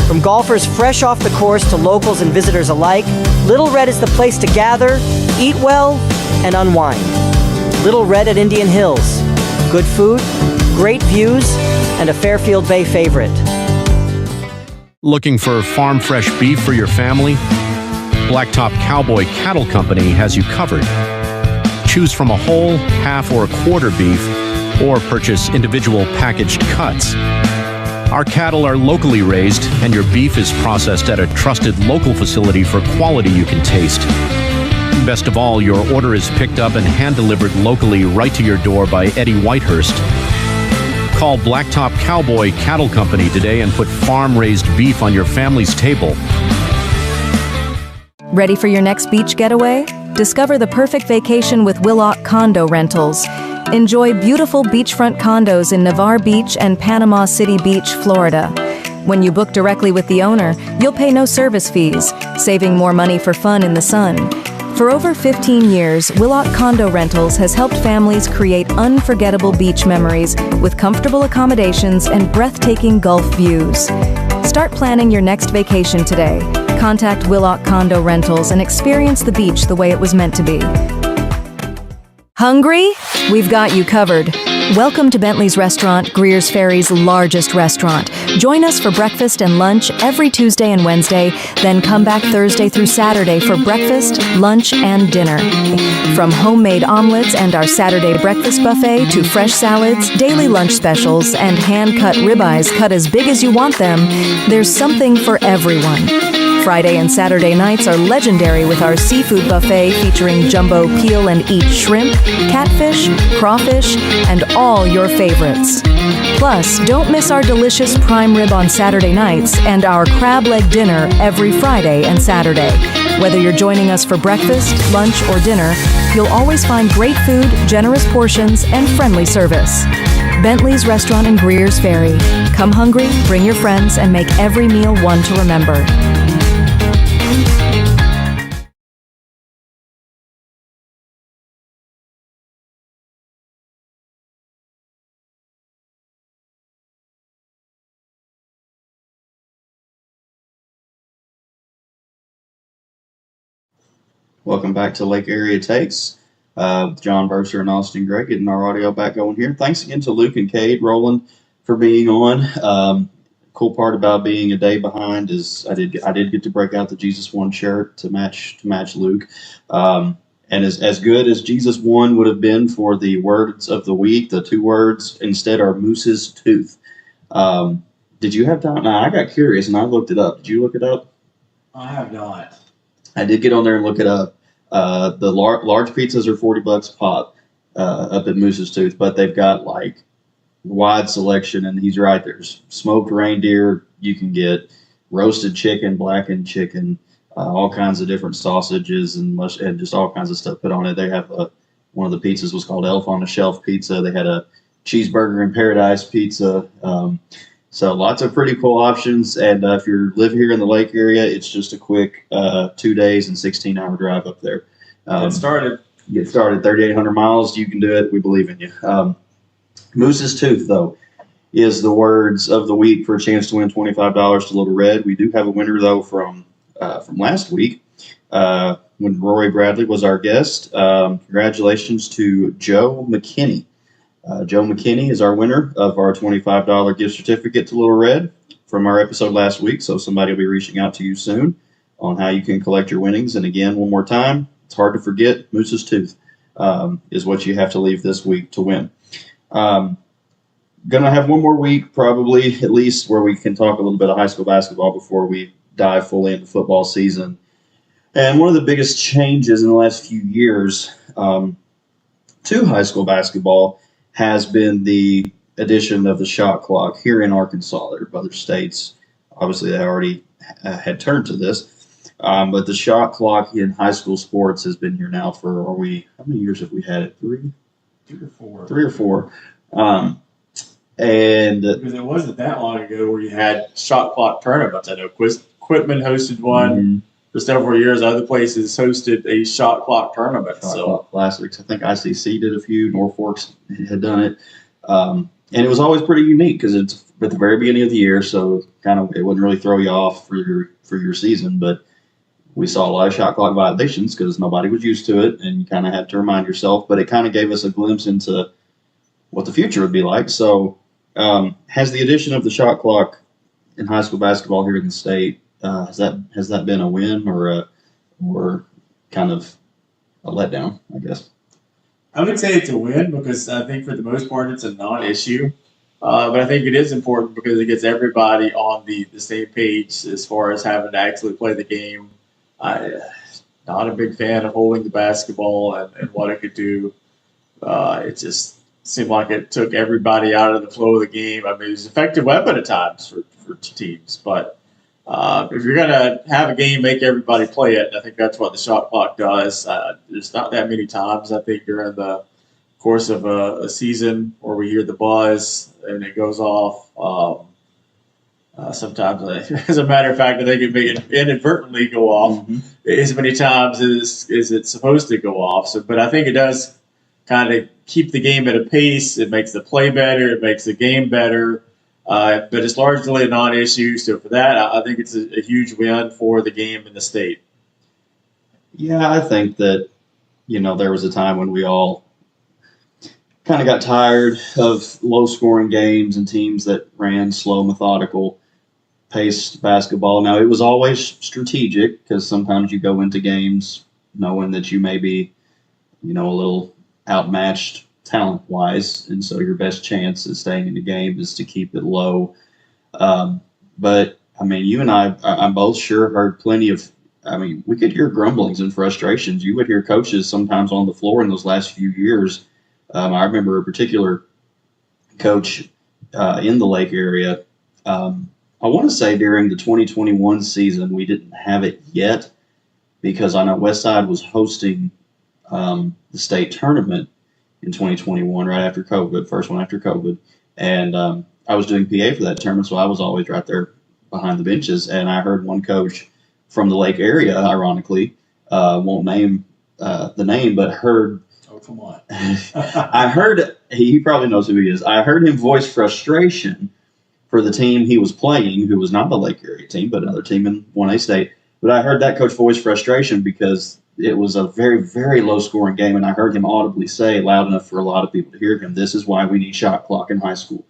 From golfers fresh off the course to locals and visitors alike, Little Red is the place to gather, eat well, and unwind. Little Red at Indian Hills. Good food, great views, and a Fairfield Bay favorite. Looking for farm fresh beef for your family? Blacktop Cowboy Cattle Company has you covered. Choose from a whole, half, or a quarter beef, or purchase individual packaged cuts. Our cattle are locally raised, and your beef is processed at a trusted local facility for quality you can taste. Best of all, your order is picked up and hand-delivered locally right to your door by Eddie Whitehurst. Call Blacktop Cowboy Cattle Company today and put farm-raised beef on your family's table. Ready for your next beach getaway? Discover the perfect vacation with Willock Condo Rentals. Enjoy beautiful beachfront condos in Navarre Beach and Panama City Beach, Florida. When you book directly with the owner, you'll pay no service fees, saving more money for fun in the sun. For over 15 years, Willock Condo Rentals has helped families create unforgettable beach memories with comfortable accommodations and breathtaking Gulf views. Start planning your next vacation today. Contact Willock Condo Rentals and experience the beach the way it was meant to be. Hungry? We've got you covered. Welcome to Bentley's Restaurant, Greer's Ferry's largest restaurant. Join us for breakfast and lunch every Tuesday and Wednesday, then come back Thursday through Saturday for breakfast, lunch, and dinner. From homemade omelets and our Saturday breakfast buffet to fresh salads, daily lunch specials, and hand-cut ribeyes cut as big as you want them, there's something for everyone. Friday and Saturday nights are legendary with our seafood buffet featuring jumbo peel and eat shrimp, catfish, crawfish, and all your favorites. Plus, don't miss our delicious prime rib on Saturday nights and our crab leg dinner every Friday and Saturday. Whether you're joining us for breakfast, lunch, or dinner, you'll always find great food, generous portions, and friendly service. Bentley's Restaurant in Greer's Ferry. Come hungry, bring your friends, and make every meal one to remember. Welcome back to Lake Area Takes. John Verser and Austin Gray getting our audio back going here. Thanks again to Luke and Cade Rolland for being on. Cool part about being a day behind is I did get to break out the Jesus One shirt to match Luke. And as good as Jesus One would have been for the words of the week, the two words instead are Moose's Tooth. Did you have time? Now, I got curious and I looked it up. Did you look it up? I have not. I did get on there and look it up. The large pizzas are $40 a pop up at Moose's Tooth, but they've got like wide selection, and he's right. There's smoked reindeer. You can get roasted chicken, blackened chicken, all kinds of different sausages and just all kinds of stuff put on it. They have one of the pizzas was called Elf on the Shelf pizza. They had a cheeseburger in paradise pizza. So lots of pretty cool options. And if you live here in the Lake area, it's just a quick 2 days and 16-hour drive up there. Get started. 3,800 miles. You can do it. We believe in you. Moose's Tooth, though, is the words of the week for a chance to win $25 to Little Red. We do have a winner, though, from last week when Rory Bradley was our guest. Congratulations to Joe McKinney. Joe McKinney is our winner of our $25 gift certificate to Little Red from our episode last week. So somebody will be reaching out to you soon on how you can collect your winnings. And again, one more time, it's hard to forget, Moose's Tooth is what you have to leave this week to win. Going to have one more week, probably at least, where we can talk a little bit of high school basketball before we dive fully into football season. And one of the biggest changes in the last few years to high school basketball has been the addition of the shot clock here in Arkansas. There are other states, obviously, they already had turned to this. But the shot clock in high school sports has been here now for, how many years have we had it? Three or four. And because it wasn't that long ago where you had shot clock tournaments. I know Quitman hosted one for several years. Other places hosted a shot clock tournament. Classics. I think ICC did a few. Norfolk had done it. And it was always pretty unique because it's at the very beginning of the year, so it wouldn't really throw you off for your season. But we saw a lot of shot clock violations because nobody was used to it, and you kind of had to remind yourself. But it kind of gave us a glimpse into what the future would be like. So has the addition of the shot clock in high school basketball here in the state, has that been a win or kind of a letdown, I guess? I would say it's a win because I think for the most part it's a non-issue. But I think it is important because it gets everybody on the same page as far as having to actually play the game. I'm not a big fan of holding the basketball and what it could do. It just seemed like it took everybody out of the flow of the game. I mean, it was an effective weapon at times for teams. But if you're going to have a game, make everybody play it. I think that's what the shot clock does. There's not that many times, I think, during the course of a season where we hear the buzz and it goes off. Sometimes, as a matter of fact, I think it may inadvertently go off as many times as it's supposed to go off. So, but I think it does kind of keep the game at a pace. It makes the play better. It makes the game better. But it's largely a non-issue. So for that, I think it's a huge win for the game in the state. Yeah, I think that, there was a time when we all kind of got tired of low-scoring games and teams that ran slow, methodical, paced basketball. Now, it was always strategic because sometimes you go into games knowing that you may be, a little outmatched talent-wise, and so your best chance at staying in the game is to keep it low. But, you and I'm both sure heard plenty of we could hear grumblings and frustrations. You would hear coaches sometimes on the floor in those last few years. I remember a particular coach in the Lake area. I want to say during the 2021 season, we didn't have it yet because I know Westside was hosting the state tournament in 2021 right after COVID, first one after COVID. And I was doing PA for that tournament, so I was always right there behind the benches. And I heard one coach from the Lake area, ironically, won't name the name, but heard. Oh, come on. I heard, he probably knows who he is. I heard him voice frustration for the team he was playing, who was not the Lake area team, but another team in 1A state. But I heard that coach voice frustration because it was a very, very low-scoring game, and I heard him audibly say, loud enough for a lot of people to hear him, this is why we need shot clock in high school.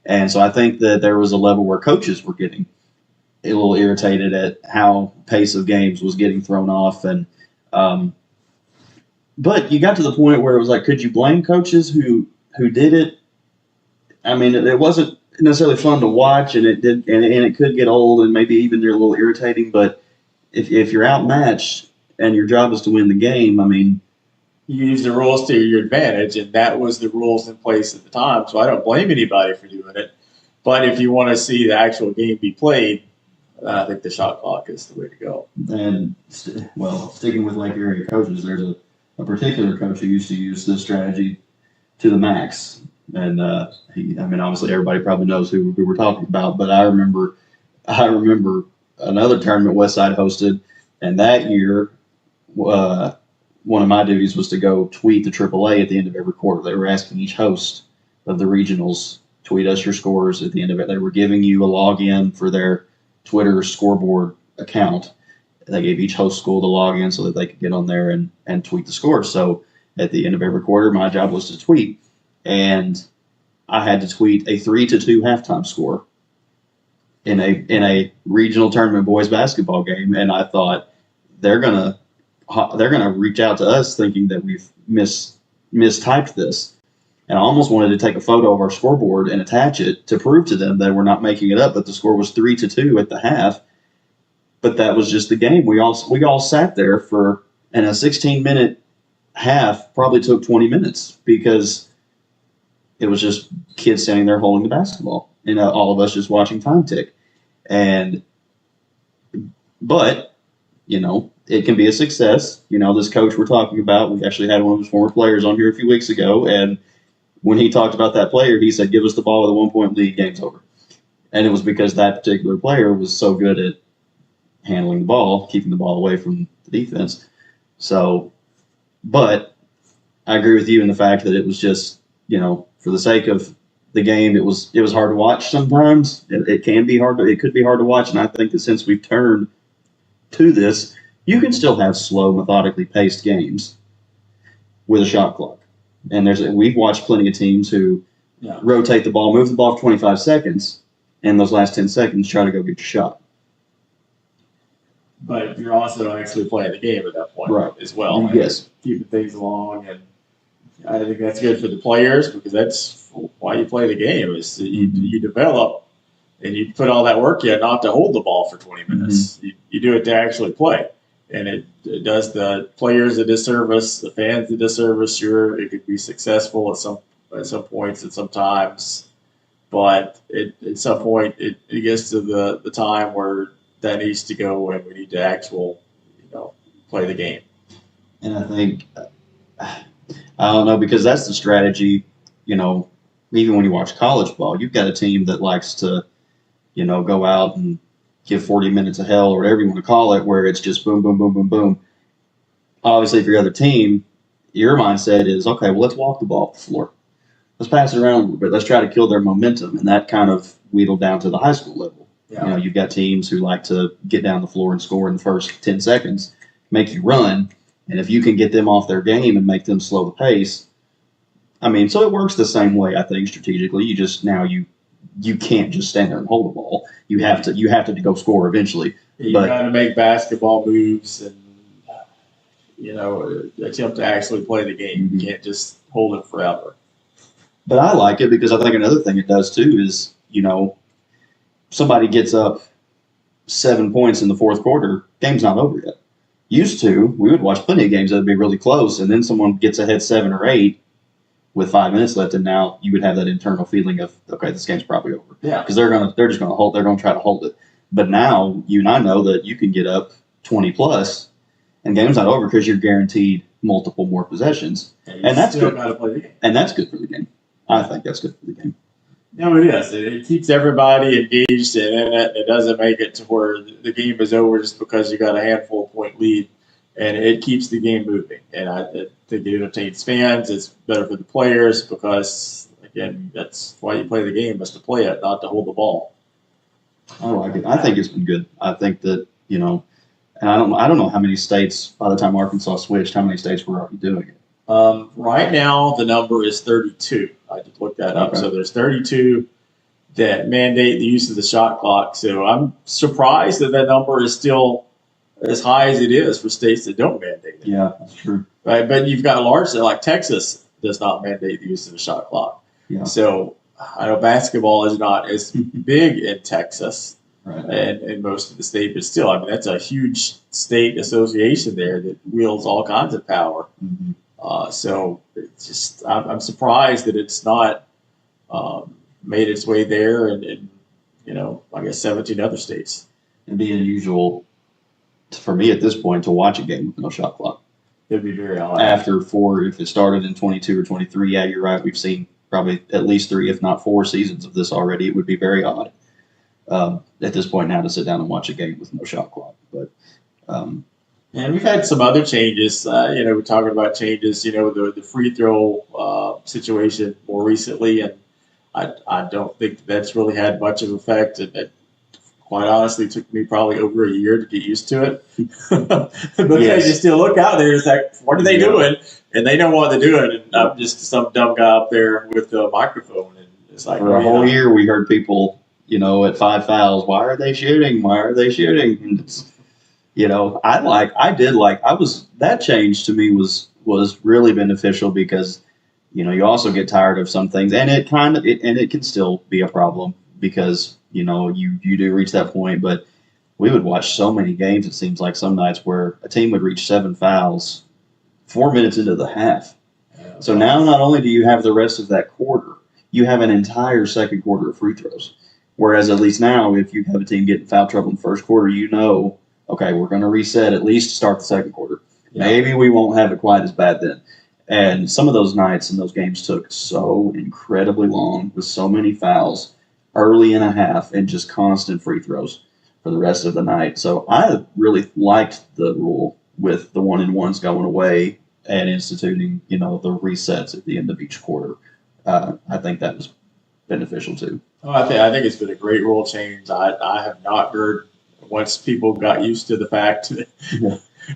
And so I think that there was a level where coaches were getting a little irritated at how pace of games was getting thrown off. And but you got to the point where it was like, could you blame coaches who did it? It wasn't necessarily fun to watch, and it could get old and maybe even they're a little irritating. But if you're outmatched and your job is to win the game, you use the rules to your advantage, and that was the rules in place at the time. So I don't blame anybody for doing it. But if you want to see the actual game be played, I think the shot clock is the way to go. And, sticking with Lake area coaches, there's a particular coach who used to use this strategy to the max. And obviously everybody probably knows who we're talking about, but I remember another tournament Westside hosted, and that year, one of my duties was to go tweet the AAA at the end of every quarter. They were asking each host of the regionals, tweet us your scores at the end of it. They were giving you a login for their Twitter scoreboard account. They gave each host school the login so that they could get on there and tweet the scores. So at the end of every quarter, my job was to tweet. And I had to tweet a 3-2 halftime score in a regional tournament boys basketball game. And I thought they're gonna reach out to us thinking that we've mistyped this. And I almost wanted to take a photo of our scoreboard and attach it to prove to them that we're not making it up, but the score was 3-2 at the half. But that was just the game. We all sat there and a 16-minute half probably took 20 minutes because it was just kids standing there holding the basketball and all of us just watching time tick. But it can be a success. This coach we're talking about, we actually had one of his former players on here a few weeks ago, and when he talked about that player, he said, give us the ball with a 1-point lead, game's over. And it was because that particular player was so good at handling the ball, keeping the ball away from the defense. So, but I agree with you in the fact that it was just, for the sake of the game, it was hard to watch sometimes. It could be hard to watch. And I think that since we've turned to this, you can still have slow, methodically paced games with a shot clock. And we've watched plenty of teams who rotate the ball, move the ball for 25 seconds, and those last 10 seconds try to go get your shot. But you're also actually playing the game at that point, right, as well. Yes. Keeping things along, and I think that's good for the players because that's why you play the game is you develop and you put all that work in not to hold the ball for 20 minutes. Mm-hmm. You do it to actually play. And it does the players a disservice, the fans a disservice. Sure, it could be successful at some points and sometimes, but at some point it gets to the time where that needs to go and we need to play the game. And I think I don't know, because that's the strategy. Even when you watch college ball, you've got a team that likes to go out and give 40 minutes of hell or whatever you want to call it, where it's just boom, boom, boom, boom, boom. Obviously, for your other team, your mindset is, okay, well, let's walk the ball off the floor. Let's pass it around a little bit. Let's try to kill their momentum. And that kind of wheedled down to the high school level. Yeah. You've got teams who like to get down the floor and score in the first 10 seconds, make you run. And if you can get them off their game and make them slow the pace, so it works the same way, I think, strategically. You just you can't just stand there and hold the ball. You have to go score eventually. You got to make basketball moves and attempt to actually play the game. You can't just hold it forever. But I like it because I think another thing it does too is somebody gets up 7 points in the fourth quarter, game's not over yet. Used to, we would watch plenty of games that would be really close, and then someone gets ahead 7 or 8 with 5 minutes left, and now you would have that internal feeling of, okay, this game's probably over. Yeah. Because they're just going to hold. They're going to try to hold it. But now you and I know that you can get up 20 plus, and game's not over because you're guaranteed multiple more possessions, and that's good. Gotta play the game. And that's good for the game. I think that's good for the game. No, it is. It keeps everybody engaged in it. It doesn't make it to where the game is over just because you got a handful of point lead, and it keeps the game moving. And I think it entertains fans. It's better for the players because, again, that's why you play the game, is to play it, not to hold the ball. I like it. I think it's been good. I think that, and I don't know how many states, by the time Arkansas switched, how many states were already doing it. Right now, the number is 32. I just looked that up. Okay. So there's 32 that mandate the use of the shot clock. So I'm surprised that number is still as high as it is for states that don't mandate it. Yeah, that's true. Right, but you've got large states like Texas does not mandate the use of the shot clock. Yeah. So I know basketball is not as big in Texas Right. and most of the state, but still, that's a huge state association there that wields all kinds of power. Mm-hmm. So it's just, I'm surprised that it's not made its way there and I guess 17 other states. It'd be unusual for me at this point to watch a game with no shot clock. It'd be very odd. After 4, if it started in 22 or 23, yeah, you're right. We've seen probably at least 3, if not 4 seasons of this already. It would be very odd at this point now to sit down and watch a game with no shot clock. But and we've had some other changes. We're talking about changes, the free throw situation more recently, and I don't think that's really had much of an effect. It quite honestly took me probably over a year to get used to it. Because you still look out there, it's like, what are they doing? And they know what they're doing, and I'm just some dumb guy up there with a microphone. And it's like, for a whole year, we heard people, at 5 fouls, why are they shooting? Why are they shooting? And it's, that change to me was really beneficial because, you also get tired of some things, and it can still be a problem because, you do reach that point, but we would watch so many games, it seems like some nights where a team would reach 7 fouls 4 minutes into the half. So now not only do you have the rest of that quarter, you have an entire second quarter of free throws. Whereas at least now, if you have a team getting foul trouble in the first quarter, okay, we're going to reset, at least start the second quarter. Yeah. Maybe we won't have it quite as bad then. And some of those nights and those games took so incredibly long with so many fouls early in a half and just constant free throws for the rest of the night. So I really liked the rule with the 1-and-1s going away and instituting, the resets at the end of each quarter. I think that was beneficial too. Oh, I think it's been a great rule change. I have not heard, once people got used to the fact that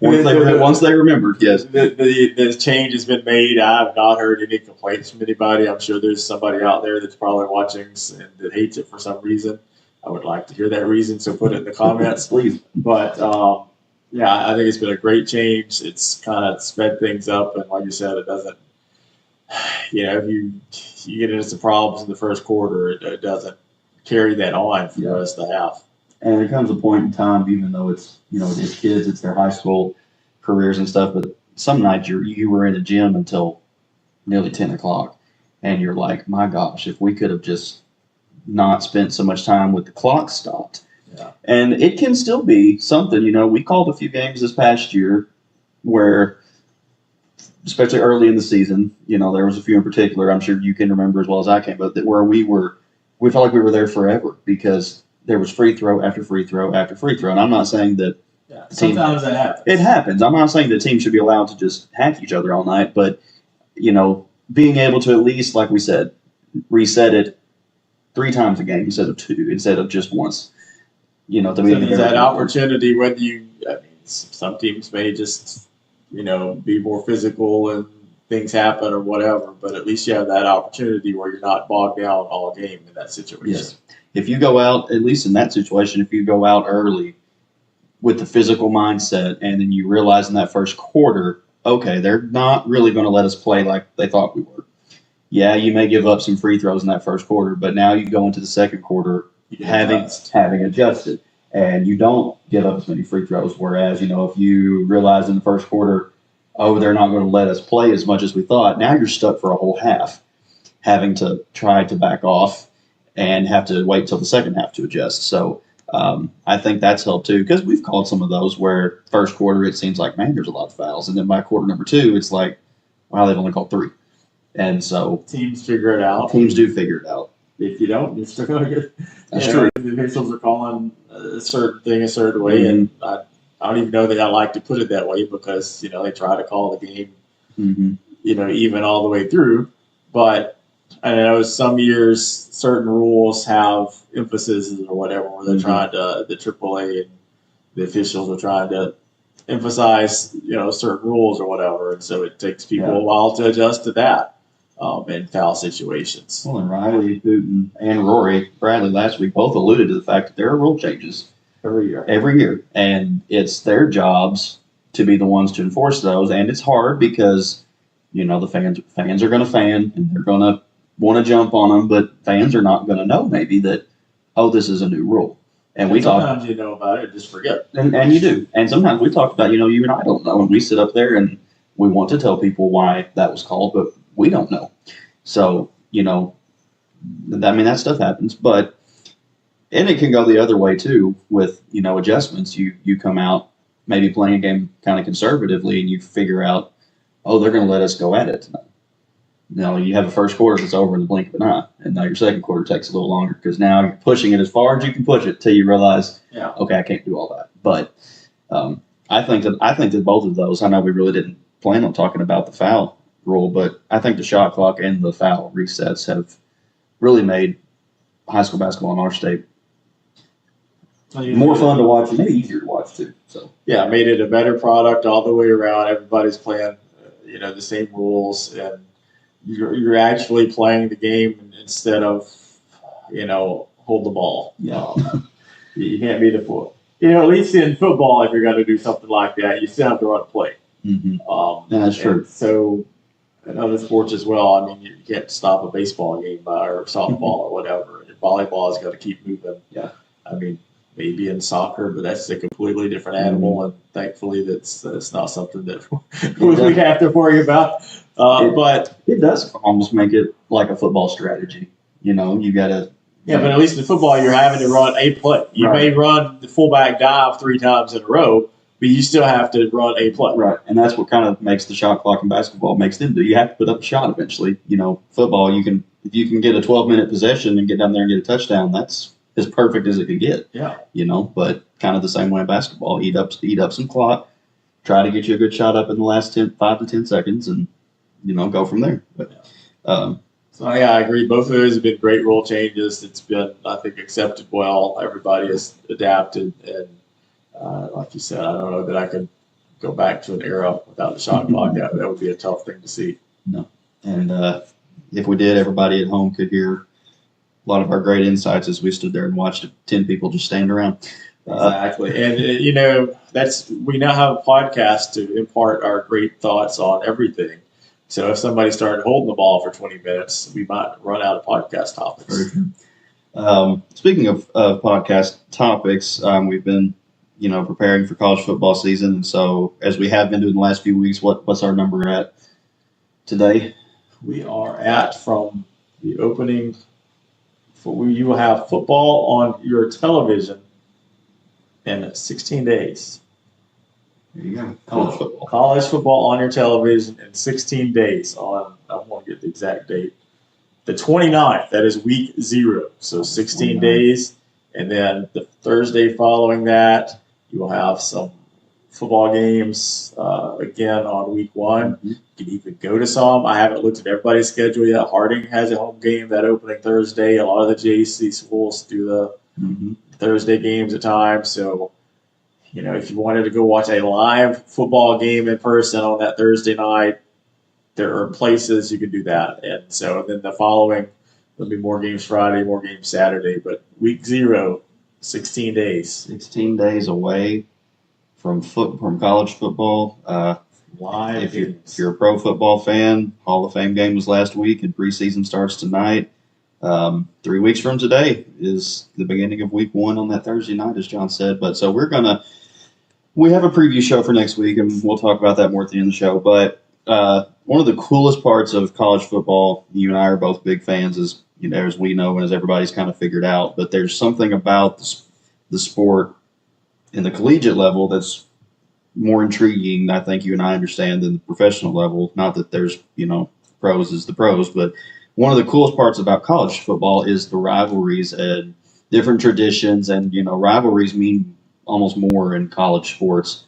once they remembered, yes, the change has been made. I have not heard any complaints from anybody. I'm sure there's somebody out there that's probably watching and that hates it for some reason. I would like to hear that reason, so put it in the comments, please. But I think it's been a great change. It's kind of sped things up, and like you said, it doesn't. If you get into some problems in the first quarter, it doesn't carry that on for the rest of the half. And there comes a point in time, even though it's it's kids, it's their high school careers and stuff. But some nights you were in the gym until nearly 10 o'clock, and you're like, my gosh, if we could have just not spent so much time with the clock stopped. Yeah. And it can still be something. We called a few games this past year where, especially early in the season, there was a few in particular. I'm sure you can remember as well as I can, but where we felt like we were there forever because there was free throw after free throw after free throw. And I'm not saying that sometimes that happens. It happens. I'm not saying the team should be allowed to just hack each other all night, but, being able to at least, like we said, reset it 3 times a game instead of 2, instead of just once. So there's that opportunity, whether some teams may just, be more physical and things happen or whatever, but at least you have that opportunity where you're not bogged down all game in that situation. Yes. If you go out, at least in that situation, if you go out early with the physical mindset and then you realize in that first quarter, okay, they're not really going to let us play like they thought we were. Yeah, you may give up some free throws in that first quarter, but now you go into the second quarter having adjusted, and you don't give up as many free throws. Whereas, if you realize in the first quarter, they're not going to let us play as much as we thought, now you're stuck for a whole half, having to try to back off and have to wait till the second half to adjust. So I think that's helped too, because we've called some of those where first quarter it seems like, man, there's a lot of fouls, and then by quarter number 2, it's like, wow, they've only called 3. And so teams figure it out. Teams do figure it out. If you don't, you're still going to get. That's true. The officials are calling a certain thing a certain way, and I don't even know that I like to put it that way because they try to call the game, even all the way through. But I know some years certain rules have emphasis or whatever, where they're trying to, the AAA and the officials are trying to emphasize certain rules or whatever, and so it takes people a while to adjust to that. In foul situations. Well, and Riley, Putin, and Rory Bradley last week both alluded to the fact that there are rule changes every year. And it's their jobs to be the ones to enforce those. And it's hard because, the fans are going to fan and they're going to want to jump on them, but fans are not going to know maybe that, this is a new rule. And sometimes you know about it and just forget. And you do. And sometimes we talk about, you and I don't know, and we sit up there and we want to tell people why that was called, but we don't know. So, that stuff happens, and it can go the other way too with, adjustments. You come out maybe playing a game kind of conservatively and you figure out, they're going to let us go at it tonight. You have a first quarter that's over in the blink of an eye, and now your second quarter takes a little longer because now you're pushing it as far as you can push it till you realize, okay, I can't do all that. But I think that both of those, I know we really didn't plan on talking about the foul rule, but I think the shot clock and the foul resets have really made high school basketball in our state more fun to watch and maybe easier to watch too. So made it a better product all the way around. Everybody's playing, the same rules, and you're actually playing the game instead of, hold the ball. You can't be the foot. At least in football, if you're going to do something like that, you still have to run a play. That's true. So in other sports as well, you can't stop a baseball game or softball or whatever. And volleyball has got to keep moving. Maybe in soccer, but that's a completely different animal, and thankfully that's not something that we have to worry about. But it does almost make it like a football strategy. You got to. Yeah, but at least in football, you're having to run a play. You may run the fullback dive 3 times in a row, but you still have to run a play. Right, and that's what kind of makes the shot clock in basketball makes them do. You have to put up a shot eventually. Football, if you can get a 12-minute possession and get down there and get a touchdown, that's as perfect as it can get. Yeah. But kind of the same way in basketball. Eat up some clock, try to get you a good shot up in the last 5 to 10 seconds, and go from there. But I agree. Both of those have been great rule changes. It's been, I think, accepted well. Everybody has adapted, and like you said, I don't know that I could go back to an era without the shot clock. That would be a tough thing to see. No. And if we did, everybody at home could hear a lot of our great insights as we stood there and watched 10 people just stand around. Exactly. And, we now have a podcast to impart our great thoughts on everything. So if somebody started holding the ball for 20 minutes, we might run out of podcast topics. Very true. Speaking of podcast topics, we've been, preparing for college football season. And so as we have been doing the last few weeks, what's our number at today? We are at, from the opening, you will have football on your television in 16 days. There you go. College football. College football on your television in 16 days on, I want to get the exact date, the 29th. That is week 0. So 16 days And then the Thursday following that, you will have some football games again on week one. Mm-hmm. You can even go to some. I haven't looked at everybody's schedule yet. Harding has a home game that opening Thursday. A lot of the JC schools do the Thursday games at times. So, if you wanted to go watch a live football game in person on that Thursday night, there are places you can do that. And so then the following, there'll be more games Friday, more games Saturday. But week 0, 16 days. 16 days away from college football. Live if you're a pro football fan, Hall of Fame game was last week and preseason starts tonight. 3 weeks from today is the beginning of week 1 on that Thursday night, as John said. But so we have a preview show for next week, and we'll talk about that more at the end of the show. But one of the coolest parts of college football, you and I are both big fans, is, as we know and as everybody's kind of figured out, but there's something about the sport in the collegiate level that's more intriguing, I think you and I understand, than the professional level. Not that there's, pros is the pros, but one of the coolest parts about college football is the rivalries and different traditions. And, rivalries mean almost more in college sports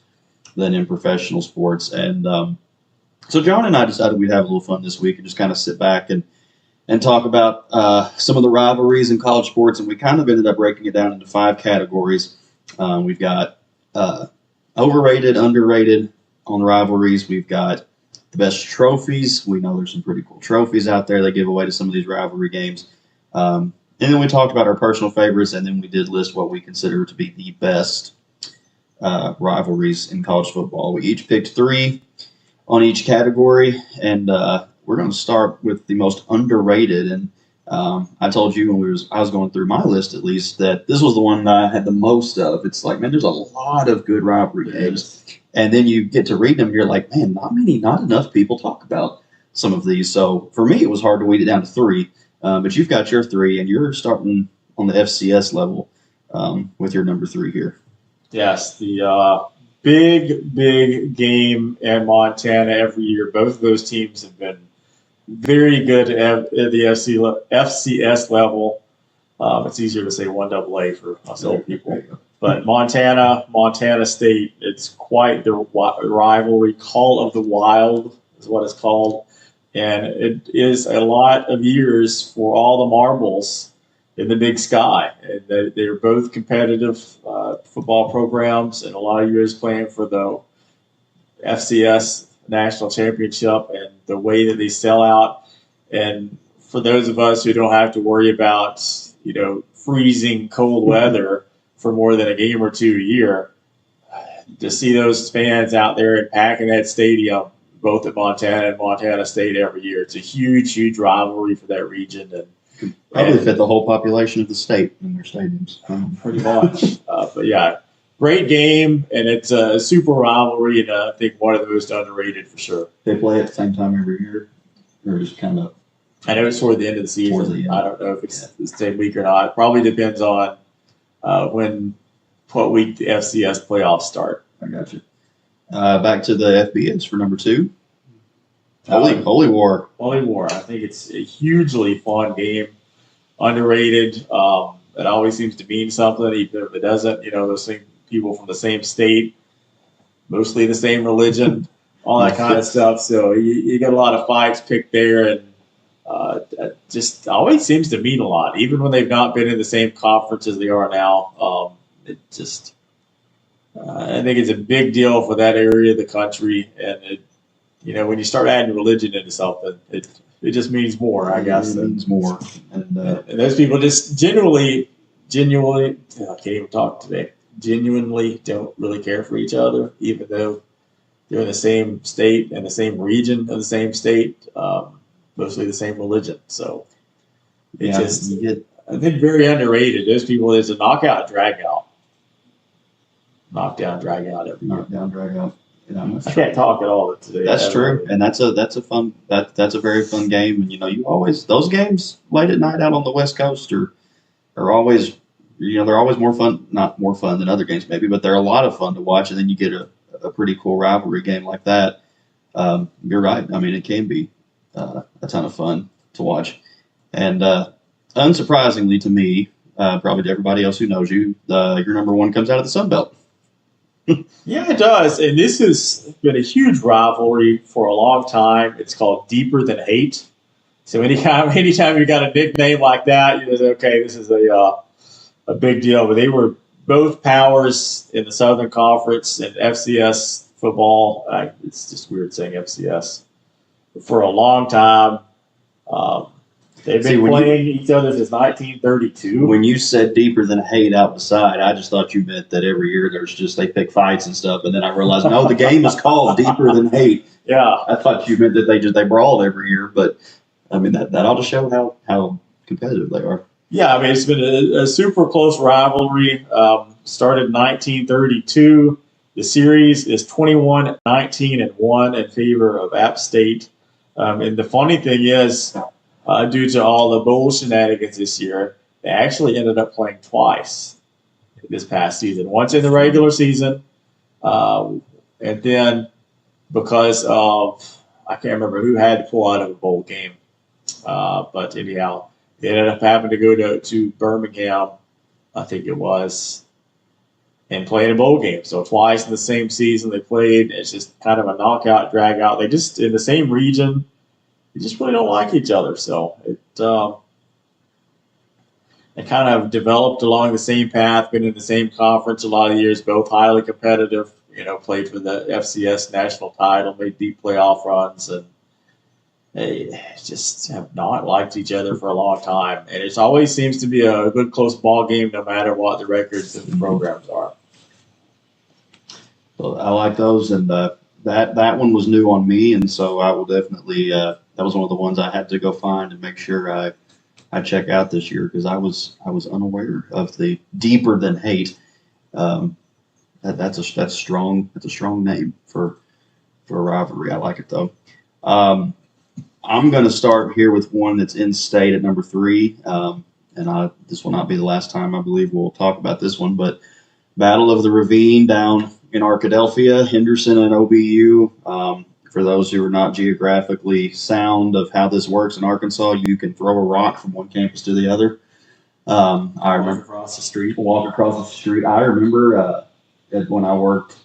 than in professional sports. And so John and I decided we'd have a little fun this week and just kind of sit back and talk about some of the rivalries in college sports. And we kind of ended up breaking it down into 5 categories. We've got overrated, underrated on rivalries. We've got the best trophies. We know there's some pretty cool trophies out there they give away to some of these rivalry games. And then we talked about our personal favorites, and then we did list what we consider to be the best rivalries in college football. We each picked 3 on each category, and we're going to start with the most underrated. And I told you when I was going through my list, at least, that this was the one that I had the most of. It's like, man, there's a lot of good rivalry games. And then you get to read them, you're like, man, not enough people talk about some of these. So for me, it was hard to weed it down to 3. But you've got your 3, and you're starting on the FCS level with your number 3 here. Yes, the big game in Montana every year. Both of those teams have been very good at the FCS level. It's easier to say 1AA for us old people. But Montana State, it's quite the rivalry. Call of the Wild is what it's called. And it is a lot of years for all the marbles in the Big Sky. And they're both competitive football programs, and a lot of years playing for the FCS National Championship, and the way that they sell out. And for those of us who don't have to worry about, freezing cold weather for more than a game or 2 a year, to see those fans out there and packing that stadium, both at Montana and Montana State every year, it's a huge rivalry for that region. And probably fit the whole population of the state in their stadiums. Pretty much. But yeah, great game, and it's a super rivalry, and I think one of the most underrated for sure. They play at the same time every year, or just kind of? I know it's toward the end of the season. I don't know if it's the same week or not. It probably depends on what week the FCS playoffs start. I got you. Back to the FBS for number 2. Holy War. Holy War. I think it's a hugely fun game. Underrated. It always seems to mean something, even if it doesn't. Those same people from the same state, mostly the same religion, all that kind of stuff. So you get a lot of fights picked there, and it just always seems to mean a lot, even when they've not been in the same conference as they are now. I think it's a big deal for that area of the country, and when you start adding religion into something, it just means more, I guess. It means more. And those people just genuinely, I can't even talk today, genuinely don't really care for each other, even though they're in the same state and the same region of the same state, mostly the same religion. So I think very underrated. Those people, it's a knockout, drag out. Knockdown, drag out every year. Knockdown, drag out. I can't talk at all today. That's true, and that's a very fun game. And you always, those games late at night out on the West Coast are always, they're always more fun. Not more fun than other games maybe, but they're a lot of fun to watch. And then you get a pretty cool rivalry game like that. You're right. I mean, it can be a ton of fun to watch. And unsurprisingly to me, probably to everybody else who knows you, your number one comes out of the Sun Belt. Yeah, it does. And this has been a huge rivalry for a long time. It's called Deeper Than Hate. So anytime you got a nickname like that, you know, okay, this is a big deal. But they were both powers in the Southern Conference and FCS football. It's just weird saying FCS for a long time. They've been playing each other since 1932. When you said Deeper Than Hate out the side, I just thought you meant that every year they pick fights and stuff, and then I realized no, the game is called Deeper Than Hate. Yeah, I thought you meant that they brawled every year, but I mean that ought to show how competitive they are. Yeah, I mean it's been a super close rivalry. Started in 1932. The series is 21-19-1 in favor of App State. And the funny thing is, due to all the bowl shenanigans this year, they actually ended up playing twice this past season. Once in the regular season, and then because of, I can't remember who had to pull out of a bowl game. But anyhow, they ended up having to go to Birmingham, I think it was, and play in a bowl game. So twice in the same season they played. It's just kind of a knockout, drag out. They just, in the same region, they just really don't like each other. So they kind of developed along the same path, been in the same conference a lot of years, both highly competitive, you know, played for the FCS national title, made deep playoff runs, and they just have not liked each other for a long time. And it always seems to be a good, close ball game no matter what the records of the programs are. Well, I like those, and that one was new on me, and so I will definitely that was one of the ones I had to go find and make sure I check out this year because I was unaware of the Deeper Than Hate. That's a strong name for a rivalry. I like it though. I'm going to start here with one that's in state at number 3, and this will not be the last time I believe we'll talk about this one, but Battle of the Ravine down in Arkadelphia, Henderson and OBU. For those who are not geographically sound of how this works in Arkansas, you can throw a rock from one campus to the other. I remember walk across the street. I remember when I worked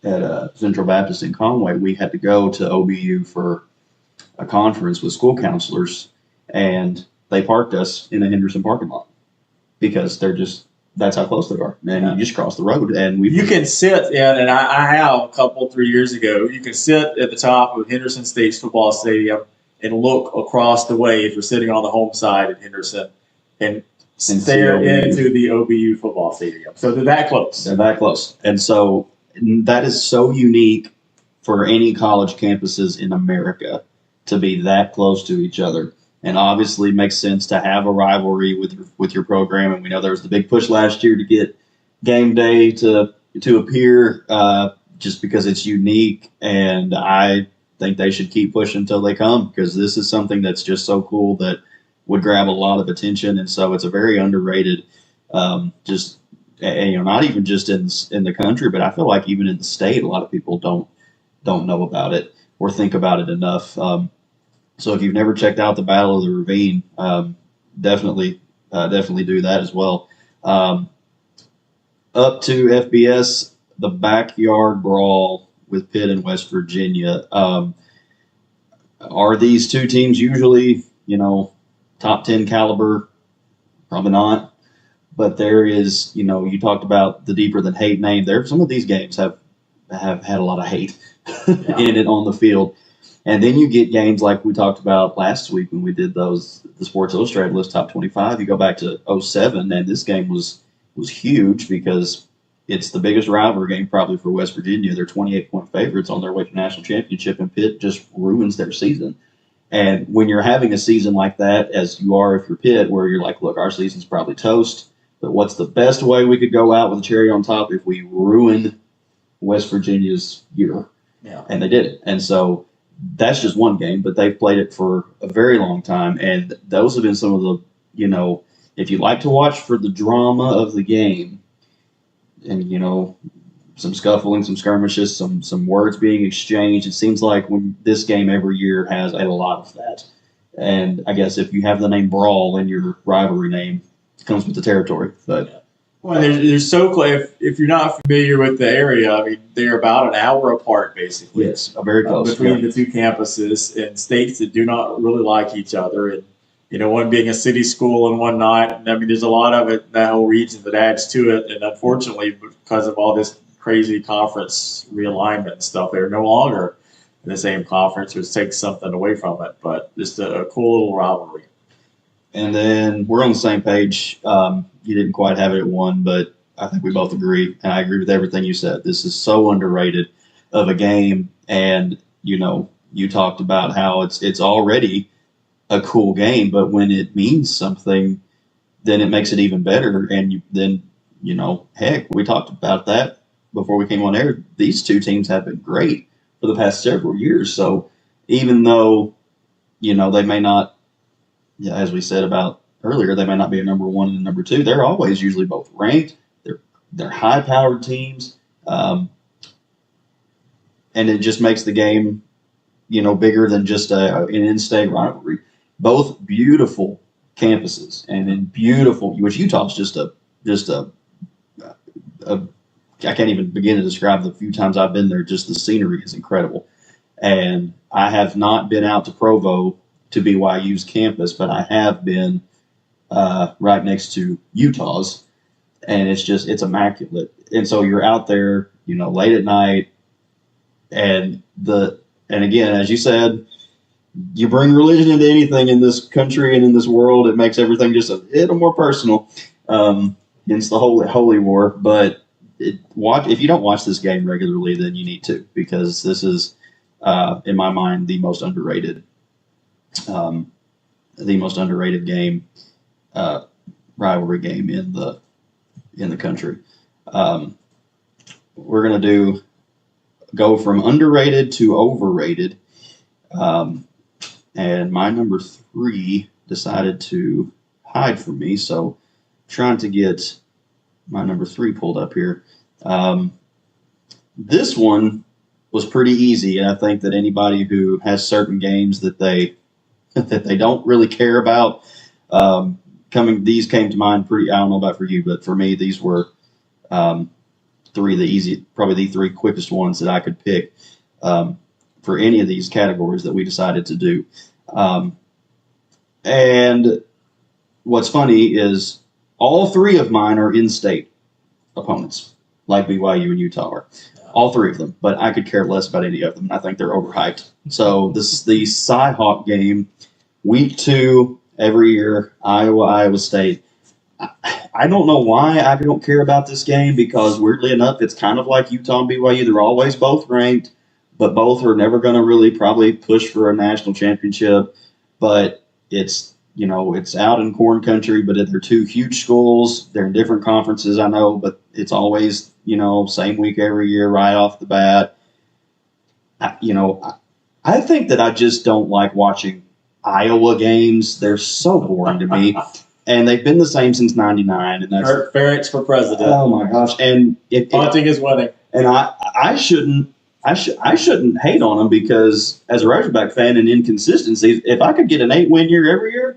at Central Baptist in Conway, we had to go to OBU for a conference with school counselors, and they parked us in a Henderson parking lot because that's how close they are. And you just cross the road, and you can sit in, and I have a 3 years ago, you can sit at the top of Henderson State's football stadium and look across the way if you're sitting on the home side at Henderson and stare into the OBU football stadium. So they're that close. They're that close. And so that is so unique for any college campuses in America to be that close to each other. And obviously makes sense to have a rivalry with your program. And we know there was the big push last year to get game day to appear just because it's unique. And I think they should keep pushing until they come because this is something that's just so cool that would grab a lot of attention. And so it's a very underrated, not even just in the country, but I feel like even in the state, a lot of people don't know about it or think about it enough. So if you've never checked out the Battle of the Ravine, definitely do that as well. Up to FBS, the Backyard Brawl with Pitt and West Virginia. Are these two teams usually, top 10 caliber? Probably not. But there is, you talked about the Deeper Than Hate name. Some of these games have had a lot of hate in it on the field. And then you get games like we talked about last week when we did the Sports Illustrated list top 25. You go back to 2007, and this game was huge because it's the biggest rivalry game probably for West Virginia. They're 28-point favorites on their way to national championship, and Pitt just ruins their season. And when you're having a season like that, as you are if you're Pitt, where you're like, look, our season's probably toast, but what's the best way we could go out with a cherry on top if we ruin West Virginia's year? Yeah. And they did it. And so that's just one game, but they've played it for a very long time. And those have been some of the, if you like to watch for the drama of the game and, some scuffling, some skirmishes, some words being exchanged, it seems like when this game every year has a lot of that. And I guess if you have the name Brawl in your rivalry name, comes with the territory. But well, they're so close. If you're not familiar with the area, I mean, they're about an hour apart, basically. yes, very close Between the two campuses in states that do not really like each other, and one being a city school and one not. And I mean, there's a lot of it, that whole region that adds to it. And unfortunately, because of all this crazy conference realignment and stuff, they're no longer in the same conference, which takes something away from it. But just a cool little rivalry. And then we're on the same page. You didn't quite have it at 1, but I think we both agree, and I agree with everything you said. This is so underrated of a game, and you talked about how it's already a cool game, but when it means something, then it makes it even better. And heck, we talked about that before we came on air. These two teams have been great for the past several years. So even though they may not, as we said about earlier, they may not be a number 1 and a number 2, they're always usually both ranked. They're high-powered teams, and it just makes the game bigger than just an in-state rivalry. Both beautiful campuses, and in beautiful, which Utah's just a I can't even begin to describe the few times I've been there. Just the scenery is incredible. And I have not been out to Provo to BYU's campus, but I have been right next to Utah's, and it's immaculate. And so you're out there, late at night, and again, as you said, you bring religion into anything in this country and in this world, it makes everything just a little more personal. It's the holy war. But if you don't watch this game regularly, then you need to, because this is, in my mind, the most underrated game, rivalry game in the country. We're gonna go from underrated to overrated. And my number 3 decided to hide from me, so trying to get my number 3 pulled up here. This one was pretty easy, and I think that anybody who has certain games that they don't really care about, these came to mind pretty. I don't know about for you, but for me, these were probably the 3 quickest ones that I could pick. For any of these categories that we decided to do. And what's funny is all 3 of mine are in-state opponents, like BYU and Utah are. All 3 of them, but I could care less about any of them. I think they're overhyped. So this is the Cy-Hawk game, week 2 every year, Iowa State. I don't know why I don't care about this game, because weirdly enough, it's kind of like Utah and BYU. They're always both ranked, but both are never going to really probably push for a national championship. But it's out in corn country, but they're 2 huge schools. They're in different conferences, I know, but it's always, same week every year right off the bat. I think that I just don't like watching Iowa games. They're so boring to me. And they've been the same since '99. And that's Kirk Ferentz for president. Oh my gosh! And Ponting is winning. And I shouldn't hate on them, because as a Razorback fan and inconsistencies, if I could get an 8-win year every year,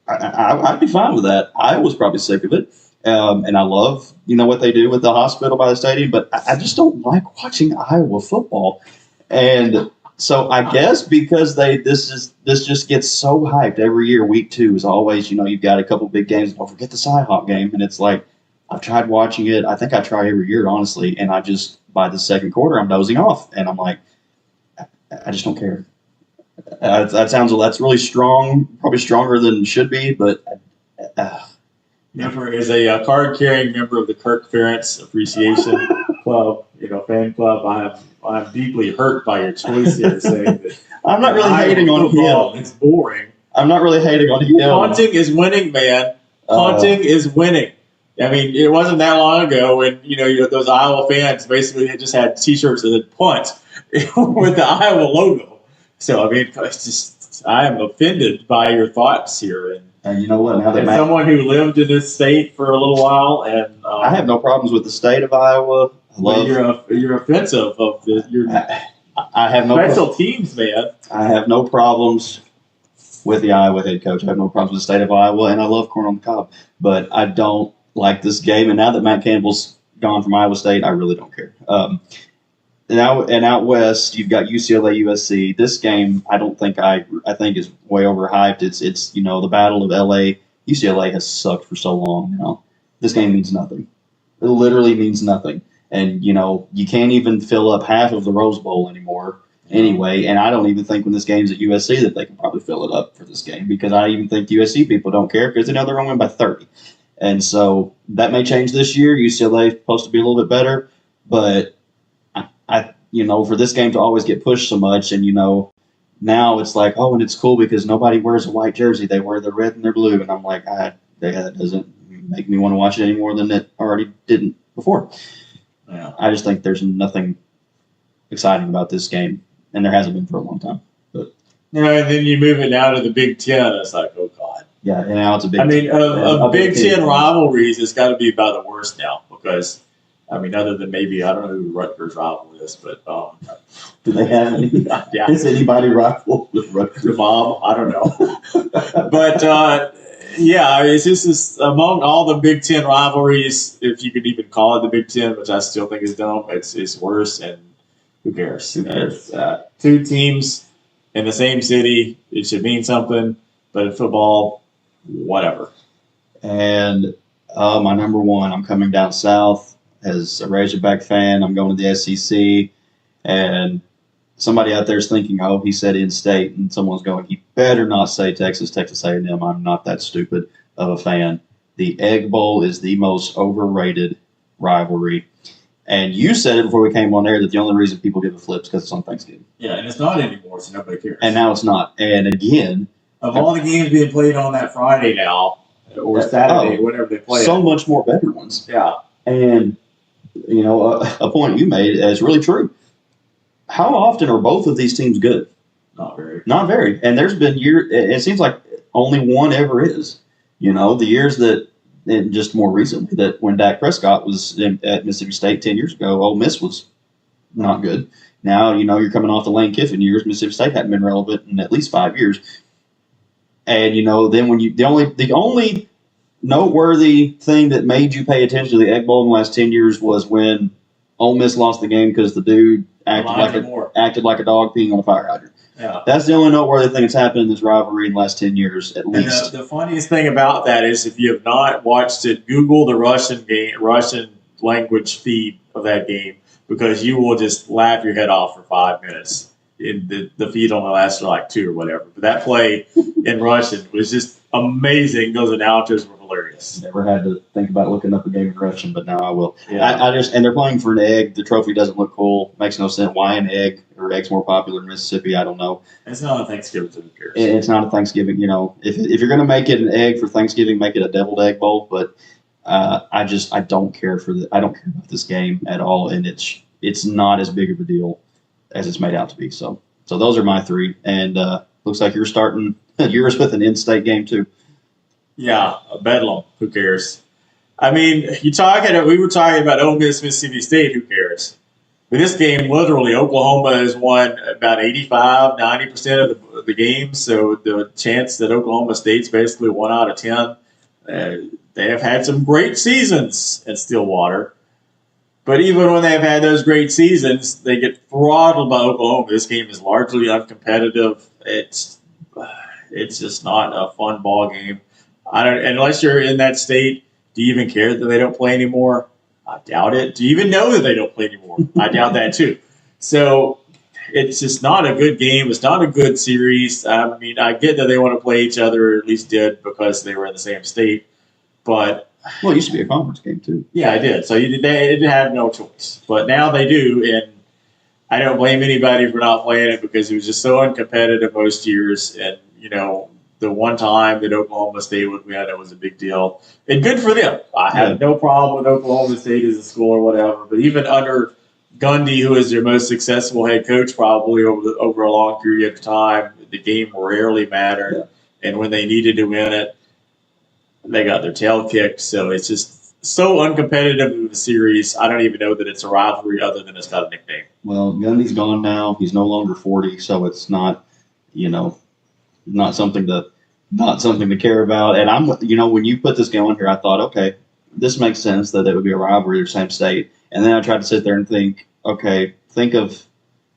I'd be fine with that. I was probably sick of it, and I love what they do with the hospital by the stadium, but I just don't like watching Iowa football. And so I guess because this just gets so hyped every year. Week 2 is always you've got a couple big games. Don't forget the Cy-Hawk game, and it's like I've tried watching it. I think I try every year, honestly, and I just by the second quarter I'm dozing off, and I'm like, I just don't care. That's really strong, probably stronger than it should be, but. As a card-carrying member of the Kirk Ferentz Appreciation Club, fan club, I'm deeply hurt by your choice here, saying that I'm not really hating on him. It's boring. I'm not really hating on him. Ponting is winning, man. Ponting is winning. I mean, it wasn't that long ago when those Iowa fans basically just had T-shirts that said "punt" with the Iowa logo. So I mean, it's just I am offended by your thoughts here. And you know what? Now as someone who lived in this state for a little while, and I have no problems with the state of Iowa. You're offensive of your I have no special teams, man. I have no problems with the Iowa head coach. I have no problems with the state of Iowa, and I love corn on the cob. But I don't like this game. And now that Matt Campbell's gone from Iowa State, I really don't care. And out west, you've got UCLA, USC. This game, I think is way overhyped. It's the battle of LA. UCLA has sucked for so long now. This game means nothing. It literally means nothing. And you can't even fill up half of the Rose Bowl anymore. Anyway, and I don't even think when this game's at USC that they can probably fill it up for this game, because I even think USC people don't care because they know they're going to win by 30. And so that may change this year. UCLA is supposed to be a little bit better, but I for this game to always get pushed so much, and now it's like, oh, and it's cool because nobody wears a white jersey. They wear their red and their blue, and I'm like, that doesn't make me want to watch it any more than it already didn't before. Yeah. I just think there's nothing exciting about this game, and there hasn't been for a long time. But and then you move it now to the Big Ten. It's like, oh God. Yeah, and now it's a Big. Of Big Ten rivalries, it's got to be about the worst now because, other than maybe I don't know who Rutgers rival is, but do they have any? Yeah. Is anybody rival with Rutgers? The Bob, I don't know, but. It's just among all the Big Ten rivalries, if you could even call it the Big Ten, which I still think is dumb, it's worse, and who cares? It's two teams in the same city. It should mean something, but in football, whatever. And my number one, I'm coming down south as a Razorback fan. I'm going to the SEC, and somebody out there is thinking, oh, he said in-state, and someone's going, he better not say Texas A&M. I'm not that stupid of a fan. The Egg Bowl is the most overrated rivalry. And you said it before we came on air that the only reason people give a flip is because it's on Thanksgiving. Yeah, and it's not anymore, so nobody cares. And now it's not. And again, of all the games being played on that Friday now, or Saturday, whatever they play. So much more better ones. Yeah. And, a point you made is really true. How often are both of these teams good? Not very. Not very. And there's been years, it seems like only one ever is. The years that, and just more recently, that when Dak Prescott was at Mississippi State 10 years ago, Ole Miss was not good. Now, you're coming off the Lane Kiffin years. Mississippi State hadn't been relevant in at least 5 years. And, then when the only noteworthy thing that made you pay attention to the Egg Bowl in the last 10 years was when Ole Miss lost the game because the dude acted like a dog peeing on a fire hydrant. Yeah. That's the only noteworthy thing that's happened in this rivalry in the last 10 years, at least. The funniest thing about that is if you have not watched it, Google the Russian language feed of that game, because you will just laugh your head off for 5 minutes. The feed only lasted like 2 or whatever. But that play in Russian was just amazing. Those announcers were hilarious. Never had to think about looking up a game in Russian, but now I will. Yeah. And they're playing for an egg. The trophy doesn't look cool. Makes no sense. Why an egg? Or egg's more popular in Mississippi? I don't know. It's not a Thanksgiving, so who cares? It's not a Thanksgiving. If you're going to make it an egg for Thanksgiving, make it a deviled egg bowl. But I don't care I don't care about this game at all, and it's not as big of a deal as it's made out to be. So those are my 3, and looks like you're starting yours with an in-state game too. Yeah, a Bedlam. Who cares? We were talking about Ole Miss, Mississippi State. Who cares? In this game, literally, Oklahoma has won about 85-90% of the games. So the chance that Oklahoma State's basically 1 out of 10, they have had some great seasons at Stillwater. But even when they've had those great seasons, they get throttled by Oklahoma. This game is largely uncompetitive. It's just not a fun ball game. Unless you're in that state, do you even care that they don't play anymore? I doubt it. Do you even know that they don't play anymore? I doubt that too. So it's just not a good game. It's not a good series. I get that they want to play each other, or at least did, because they were in the same state. But it used to be a conference game too. Yeah, I did. So they didn't have no choice. But now they do, and I don't blame anybody for not playing it because it was just so uncompetitive most years. And, the one time that Oklahoma State would win, it was a big deal. And good for them. I had no problem with Oklahoma State as a school or whatever. But even under Gundy, who is their most successful head coach probably over a long period of time, the game rarely mattered. Yeah. And when they needed to win it, they got their tail kicked. So it's just so uncompetitive in the series. I don't even know that it's a rivalry other than it's got a nickname. Well, Gundy's gone now. He's no longer 40, so it's not, not something to care about. And I'm, when you put this game on here, I thought, okay, this makes sense that it would be a rivalry of the same state. And then I tried to sit there and think, okay, think of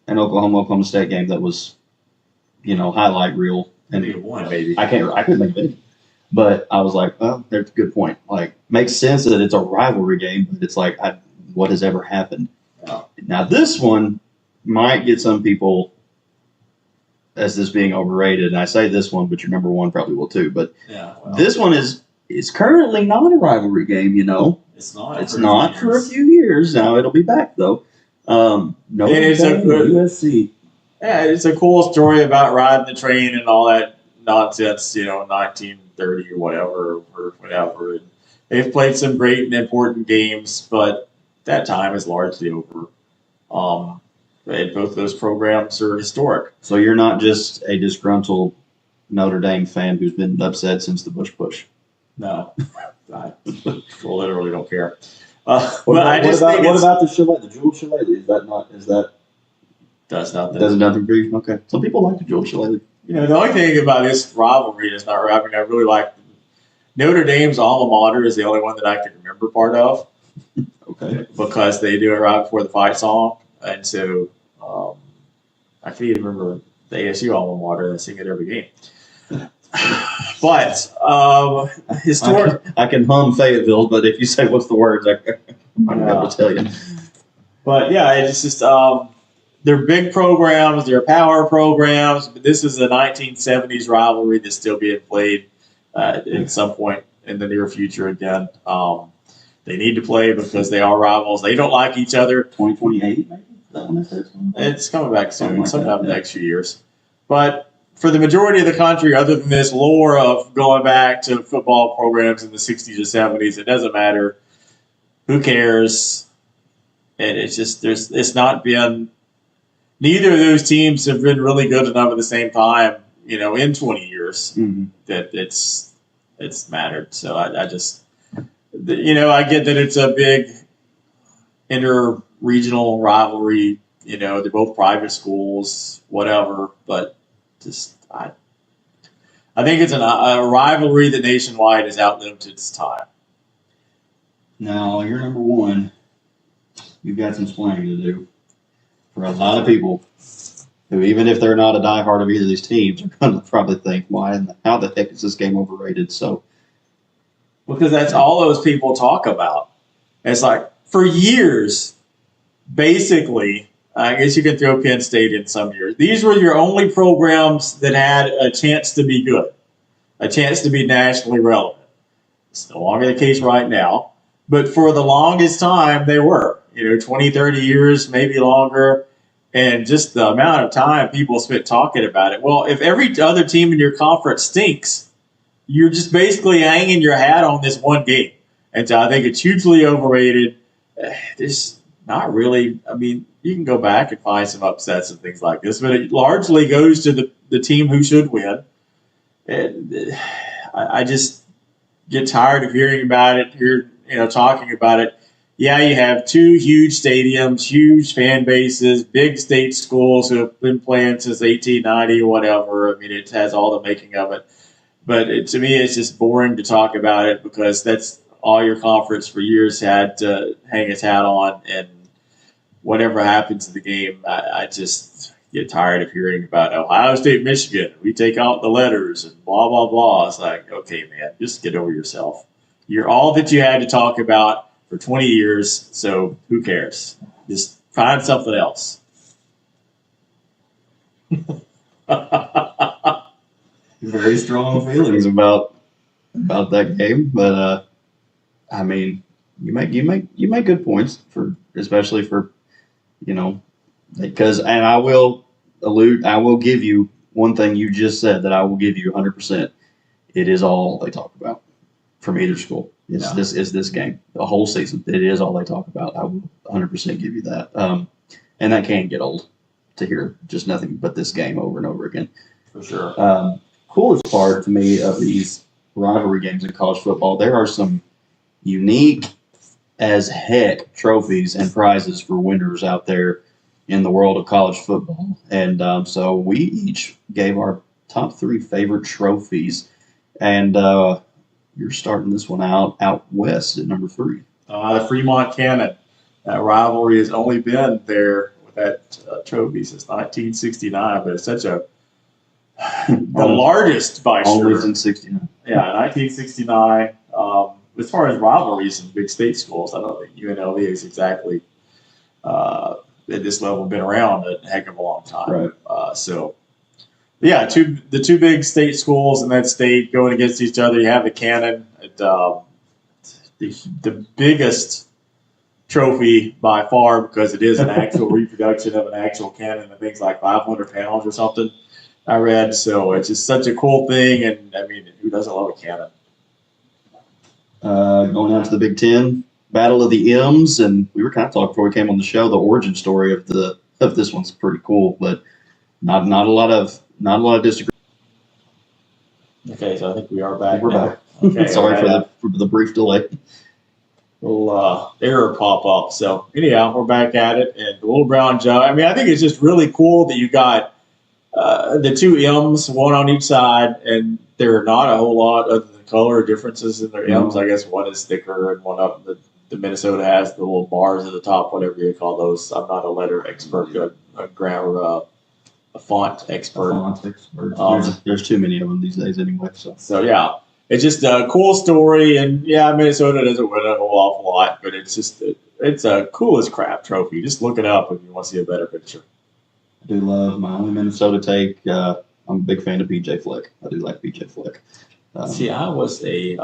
an Oklahoma State game that was, highlight reel. And one, maybe. I couldn't think of any. But I was like, well, there's a good point. Like, makes sense that it's a rivalry game, but it's like, what has ever happened? Now, this one might get some people as this being overrated. And I say this one, but your number one probably will too. But this one is currently not a rivalry game, It's not. It's not for a few years. Now, it'll be back, though. It's a good USC. Yeah, it's a cool story about riding the train and all that nonsense, 1930 or whatever. And they've played some great and important games, but that time is largely over. And both of those programs are historic. So you're not just a disgruntled Notre Dame fan who's been upset since the Bush push. No, I literally don't care. What about the shillelagh, the jewel shillelagh? Does nothing for you? Okay. Some people like the jewel shillelagh. The only thing about this rivalry is not. I really like Notre Dame's alma mater is the only one that I can remember part of. Okay. Because they do it right before the fight song, and so I can't even remember the ASU alma mater. They sing it every game. But historic. I can hum Fayetteville, but if you say what's the words, I might not be able to tell you. But yeah, it's just they're big programs, they're power programs. But this is a 1970s rivalry that's still being played at some point in the near future again. They need to play because they are rivals. They don't like each other. 2028, maybe? It's coming back soon, sometime in the next few years. But for the majority of the country, other than this lore of going back to football programs in the 60s or 70s, it doesn't matter. Who cares? And it's just it's not been. Neither of those teams have been really good enough at the same time, in 20 years that it's mattered. So I just, I get that it's a big inter-regional rivalry. They're both private schools, whatever. But just I think it's a rivalry that nationwide has outlived its time. Now, you're number one. You've got some explaining to do. For a lot of people who, even if they're not a diehard of either of these teams, are going to probably think, how the heck is this game overrated? So, because that's all those people talk about. It's like, for years, basically, I guess you can throw Penn State in some years. These were your only programs that had a chance to be good, a chance to be nationally relevant. It's no longer the case right now. But for the longest time, they were. 20, 30 years, maybe longer, and just the amount of time people spent talking about it. Well, if every other team in your conference stinks, you're just basically hanging your hat on this one game. And so I think it's hugely overrated. There's not really, you can go back and find some upsets and things like this, but it largely goes to the team who should win. And I just get tired of hearing about it, talking about it. Yeah, you have two huge stadiums, huge fan bases, big state schools who have been playing since 1890 or whatever. It has all the making of it. But to me, it's just boring to talk about it because that's all your conference for years had to hang its hat on. And whatever happens to the game, I just get tired of hearing about Ohio State, Michigan. We take out the letters and blah, blah, blah. It's like, okay, man, just get over yourself. You're all that you had to talk about for 20 years, so who cares? Just find something else. Very strong feelings about that game, but you make good points especially for because, and I will give you one thing you just said that I will give you 100%. It is all they talk about from either school. This game, the whole season. It is all they talk about. I will 100% give you that. And that can get old to hear just nothing but this game over and over again. For sure. Coolest part to me of these rivalry games in college football, there are some unique as heck trophies and prizes for winners out there in the world of college football. And so we each gave our top 3 favorite trophies. And you're starting this one out west at number 3. The Fremont Cannon. That rivalry has only been there with that trophy since 1969, but it's such the largest by sure. Always in 69. Yeah, 1969. As far as rivalries in big state schools, I don't think UNLV is exactly at this level been around a heck of a long time. Right. Yeah, the two big state schools in that state going against each other. You have the Cannon, the biggest trophy by far because it is an actual reproduction of an actual cannon. I think it's like 500 pounds or something. I read, so it's just such a cool thing, and I mean, who doesn't love a cannon? Going on to the Big Ten, Battle of the M's, and we were kind of talking before we came on the show. The origin story of this one's pretty cool, but not a lot of disagreement. Okay, so I think we are back. We're back. Okay, sorry for the brief delay. Little error pop up. So anyhow, we're back at it, and the little brown jug. I mean, I think it's just really cool that you got the 2 M's, one on each side, and there are not a whole lot other than color differences in their M's. I guess one is thicker and one up. The Minnesota has the little bars at the top, whatever you call those. I'm not a letter expert, a grammar, a font expert. There's too many of them these days anyway. So yeah. It's just a cool story, and yeah, Minnesota doesn't win a whole awful lot, but it's a cool as crap trophy. Just look it up if you want to see a better picture. I do love my only Minnesota take. I'm a big fan of PJ Fleck. I do like PJ Fleck. See, I was a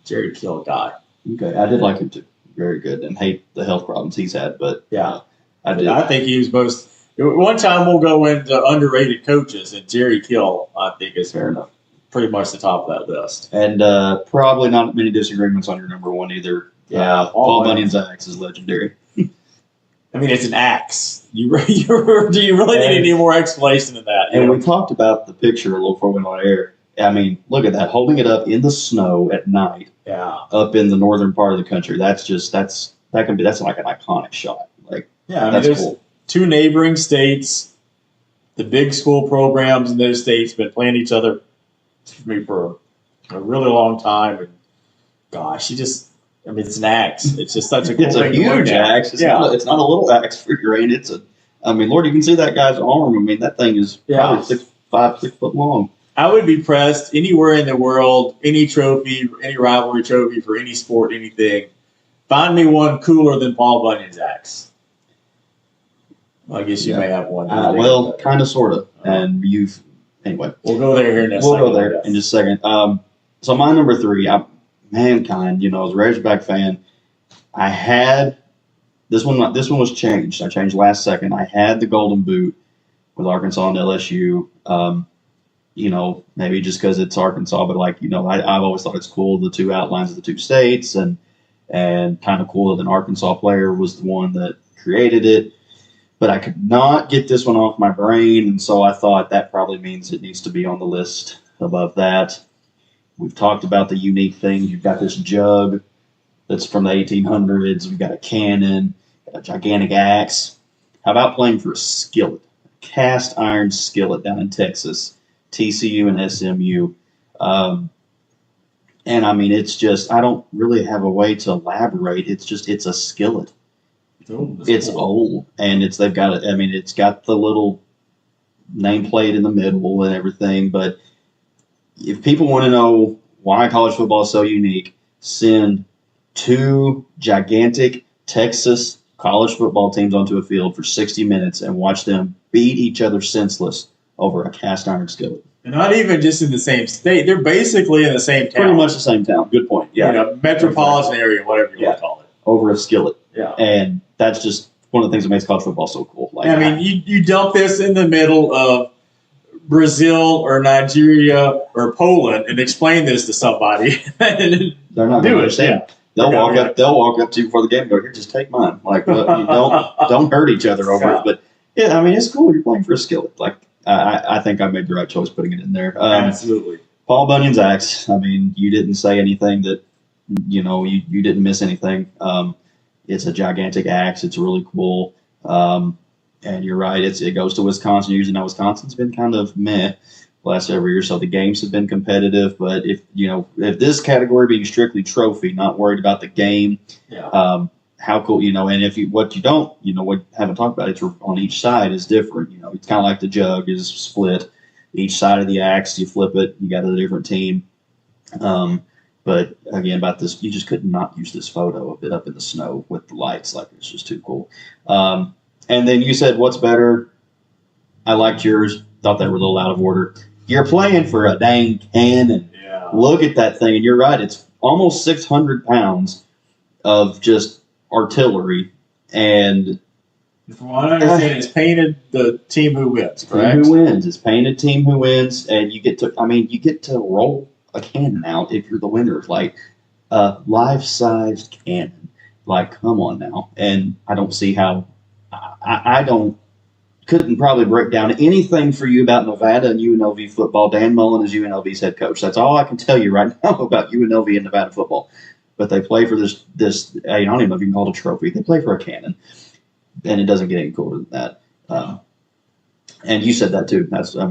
Jerry Kill guy. Okay, I did like him too. Very good, and hate the health problems he's had, but yeah, I did. I think he was most. One time we'll go into underrated coaches, and Jerry Kill, I think, is fair enough. Pretty much the top of that list. And probably not many disagreements on your number 1 either. Yeah, Paul Bunyan's axe is legendary. I mean, it's an axe. Do you really need any more explanation than that? And we talked about the picture a little before we went on air. I mean, look at that, holding it up in the snow at night. Yeah. Up in the northern part of the country. That's like an iconic shot. Like, yeah, I mean, there's cool. 2 neighboring states. The big school programs in those states been playing each other for a really long time, and gosh, it's an axe. It's just such a cool it's thing. It's a huge axe. It's not a little axe for your aim. Lord, you can see that guy's arm. I mean, that thing is probably 6 foot long. I would be pressed anywhere in the world, any trophy, any rivalry trophy for any sport, anything. Find me one cooler than Paul Bunyan's axe. Well, I guess you may have one. Kind of, sort of. And anyway, we'll go there here in a second. We'll go there in just a second. So my number 3, Mankind. As a Razorback fan, I had this one. This one was changed. I changed last second. I had the Golden Boot with Arkansas and LSU. Maybe just because it's Arkansas, but I've always thought it's cool, the 2 outlines of the 2 states, and kind of cool that an Arkansas player was the one that created it. But I could not get this one off my brain, and so I thought that probably means it needs to be on the list above that. We've talked about the unique things. You've got this jug that's from the 1800s. We've got a cannon, a gigantic axe. How about playing for a skillet, a cast iron skillet down in Texas, TCU and SMU? And I mean, it's just, I don't really have a way to elaborate. It's a skillet. It's old, and it's got the little nameplate in the middle and everything. But if people want to know why college football is so unique, send 2 gigantic Texas college football teams onto a field for 60 minutes and watch them beat each other senseless over a cast iron skillet. And not even just in the same state; they're basically in the same town. Pretty much the same town. Good point. Yeah, metropolitan area, whatever you want to call it. Over a skillet. Yeah, and that's just one of the things that makes college football so cool. You dump this in the middle of Brazil or Nigeria or Poland and explain this to somebody. They're not going to understand. They'll walk up to you before the game and go, "Here, just take mine." Like, you don't hurt each other over it. But yeah, I mean, it's cool. You're playing for a skillet. Like, I think I made the right choice putting it in there. Absolutely. Paul Bunyan's axe. I mean, you didn't say anything that you didn't miss anything. It's a gigantic axe. It's really cool. And you're right. It goes to Wisconsin. Usually now Wisconsin's been kind of meh, last several years. So the games have been competitive. But if this category being strictly trophy, not worried about the game, how cool, and if what haven't talked about, it's on each side is different. It's kind of like the jug is split. Each side of the axe, you flip it, you got a different team. But again, about this, you just could not use this photo of it up in the snow with the lights. Like, it's just too cool. And then you said, what's better? I liked yours. Thought they were a little out of order. You're playing for a dang cannon. Yeah. Look at that thing. And you're right. It's almost 600 pounds of just artillery. And from what I understand, it's painted the team who wins, correct? Team who wins. It's painted team who wins. And you get to roll a cannon out if you're the winner. Like a life-sized cannon. Like, come on now. And I don't see how couldn't probably break down anything for you about Nevada and UNLV football. Dan Mullen is UNLV's head coach. That's all I can tell you right now about UNLV and Nevada football. But they play for this I don't even know if you can call it a trophy. They play for a cannon. And it doesn't get any cooler than that. And you said that too.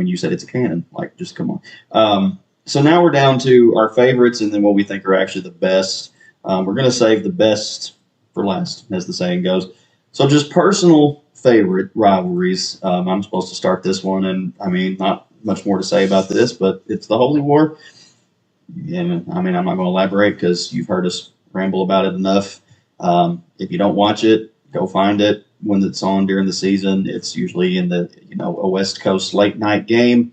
You said it's a cannon. Like, just come on. So now we're down to our favorites and then what we think are actually the best. We're going to save the best for last, as the saying goes. So just personal favorite rivalries. I'm supposed to start this one, and not much more to say about this, but it's the Holy War. And I'm not going to elaborate because you've heard us ramble about it enough. If you don't watch it, go find it when it's on during the season. It's usually in the a West Coast late night game,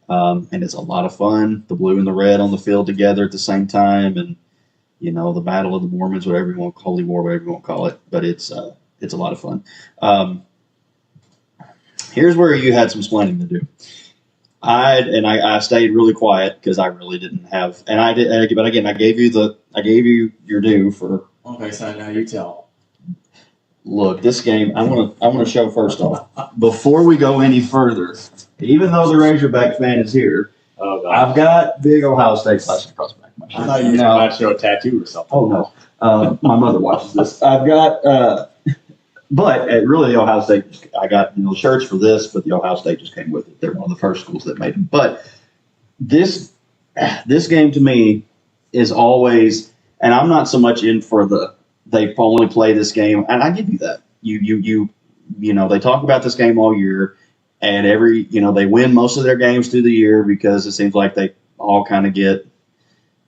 and it's a lot of fun. The blue and the red on the field together at the same time, and the Battle of the Mormons, whatever you want, Holy War, whatever you want to call it. But it's a lot of fun. Here's where you had some explaining to do. I stayed really quiet because I really didn't have, and I did. But again, I gave you your due for. Okay, so now you tell. Look, this game. I want to show first off before we go any further. Even though the Razorback fan is here, I've got big Ohio State flashing across the back of my shirt. I thought you were about to show a tattoo or something. Oh no, my mother watches this. I've got. But really, the Ohio State, I got shirts for this, but the Ohio State just came with it. They're one of the first schools that made them. But this game to me is always, and I'm not so much in for they only play this game, and I give you that. They talk about this game all year, and they win most of their games through the year because it seems like they all kind of get,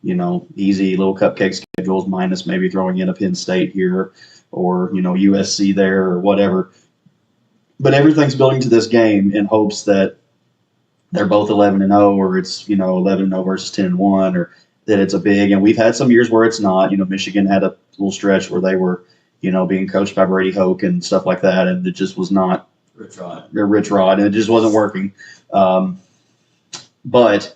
easy little cupcake schedules, minus maybe throwing in a Penn State here. Or USC there or whatever, but everything's building to this game in hopes that they're both 11-0, or it's 11-0 versus 10-1, or that it's a big. And we've had some years where it's not. Michigan had a little stretch where they were being coached by Brady Hoke and stuff like that, and it just was not Rich Rod, and it just wasn't working. But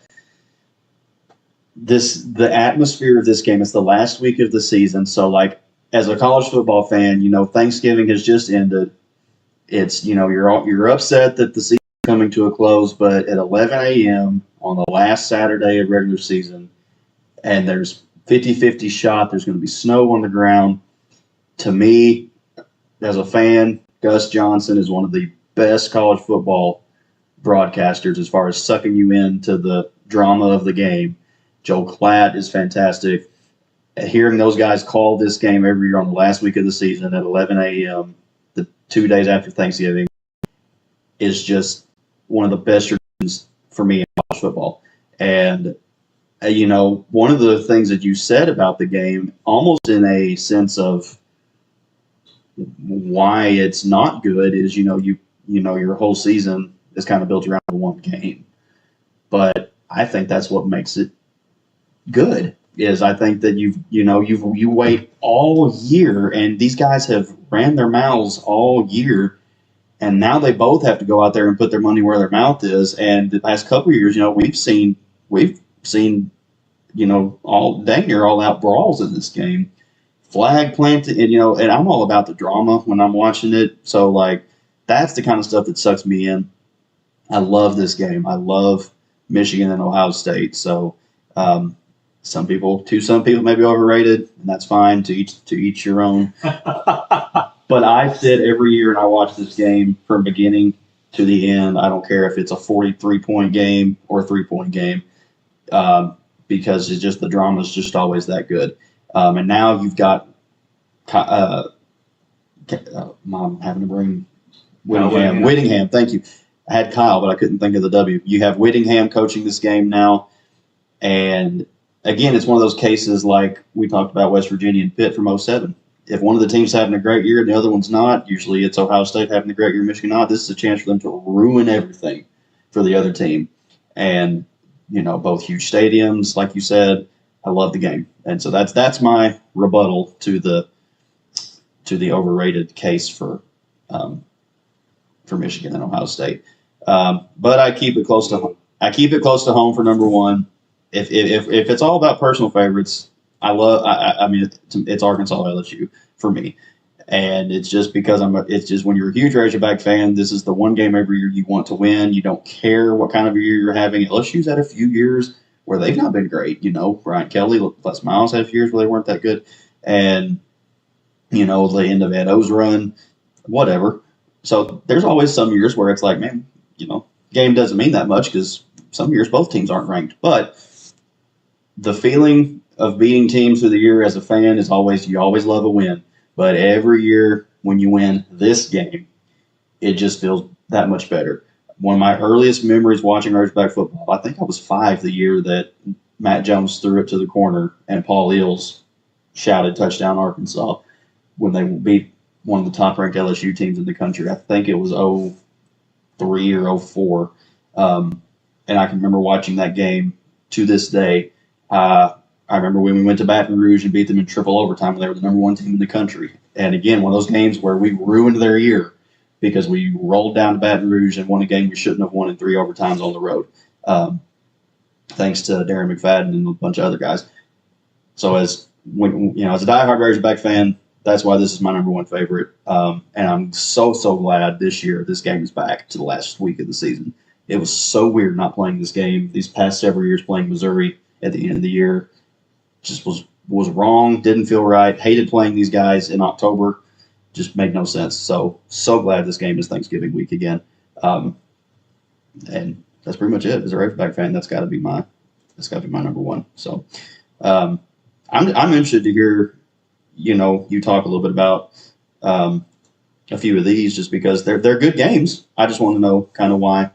the atmosphere of this game is the last week of the season, so like. As a college football fan, Thanksgiving has just ended. It's, you're upset that the season is coming to a close, but at 11 a.m. on the last Saturday of regular season, and there's 50-50 shot, there's going to be snow on the ground. To me, as a fan, Gus Johnson is one of the best college football broadcasters as far as sucking you into the drama of the game. Joel Klatt is fantastic. Hearing those guys call this game every year on the last week of the season at 11 a.m., the 2 days after Thanksgiving, is just one of the best traditions for me in college football. And, one of the things that you said about the game, almost in a sense of why it's not good, is, your whole season is kind of built around one game. But I think that's what makes it good. Is I think that you wait all year, and these guys have ran their mouths all year, and now they both have to go out there and put their money where their mouth is. And the past couple of years, we've seen all dang near all out brawls in this game, flag planted, and I'm all about the drama when I'm watching it. So like that's the kind of stuff that sucks me in. I love this game. I love Michigan and Ohio State. So. Some people may be overrated, and that's fine. To each your own. But I sit every year and I watch this game from beginning to the end. I don't care if it's a 43-point game or a 3-point game, because it's just the drama is just always that good. And now you've got Mom having to bring Whittingham. Thank you. I had Kyle, but I couldn't think of the W. You have Whittingham coaching this game now, and again, it's one of those cases like we talked about West Virginia and Pitt from 07. If one of the teams having a great year and the other one's not, usually it's Ohio State having a great year, Michigan not. This is a chance for them to ruin everything for the other team. And, both huge stadiums, like you said. I love the game. And so that's my rebuttal to the overrated case for Michigan and Ohio State. But I keep it close to home. For number one. If it's all about personal favorites, it's Arkansas LSU for me, and it's just because it's just when you're a huge Razorback fan, this is the one game every year you want to win. You don't care what kind of a year you're having. LSU's had a few years where they've not been great. Brian Kelly, Les Miles had a few years where they weren't that good, and the end of Ed O's run, whatever. So there's always some years where it's like, man, game doesn't mean that much because some years both teams aren't ranked, but the feeling of beating teams through the year as a fan is you always love a win. But every year when you win this game, it just feels that much better. One of my earliest memories watching Razorback football, I think I was 5 the year that Matt Jones threw it to the corner and Paul Eels shouted touchdown Arkansas when they beat one of the top-ranked LSU teams in the country. I think it was 03 or 04. And I can remember watching that game to this day. I remember when we went to Baton Rouge and beat them in triple overtime when they were the number one team in the country. And again, one of those games where we ruined their year because we rolled down to Baton Rouge and won a game we shouldn't have won in 3 overtimes on the road, thanks to Darren McFadden and a bunch of other guys. So as a diehard Razorback fan, that's why this is my number one favorite. And I'm so glad this year this game is back to the last week of the season. It was so weird not playing this game these past several years, playing Missouri at the end of the year. Just was wrong, didn't feel right, hated playing these guys in October, just made no sense. So glad this game is Thanksgiving week again. And that's pretty much it. As a Razorback fan, that's got to be my number one. So I'm interested to hear, you talk a little bit about a few of these just because they're good games. I just want to know kind of why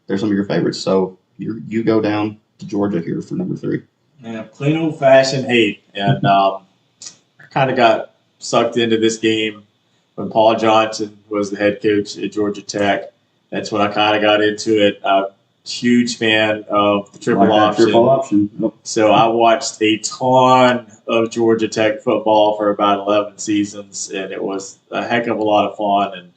they're some of your favorites. So you go down to Georgia here for number 3. Yeah, plain old-fashioned hate. And I kind of got sucked into this game when Paul Johnson was the head coach at Georgia Tech. That's when I kind of got into it. I'm a huge fan of the triple option. Yep. So I watched a ton of Georgia Tech football for about 11 seasons, and it was a heck of a lot of fun. And,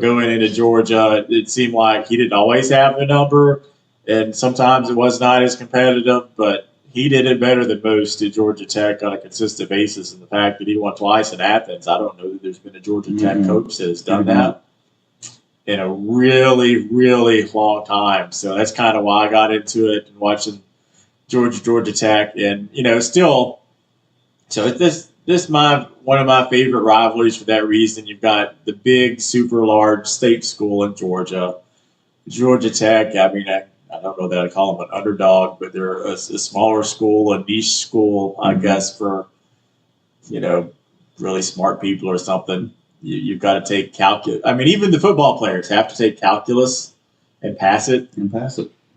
going into Georgia, it seemed like he didn't always have the number, and sometimes it was not as competitive, but he did it better than most at Georgia Tech on a consistent basis. And the fact that he won twice in Athens, I don't know that there's been a Georgia Tech coach that has done that in a really, really long time. So that's kind of why I got into it and watching Georgia Tech. And, still, so it's one of my favorite rivalries for that reason. You've got the big, super large state school in Georgia, Georgia Tech. I mean, I don't know that I call them an underdog, but they're a smaller school, a niche school, I guess, for, really smart people or something. You've got to take calculus. I mean, even the football players have to take calculus and pass it.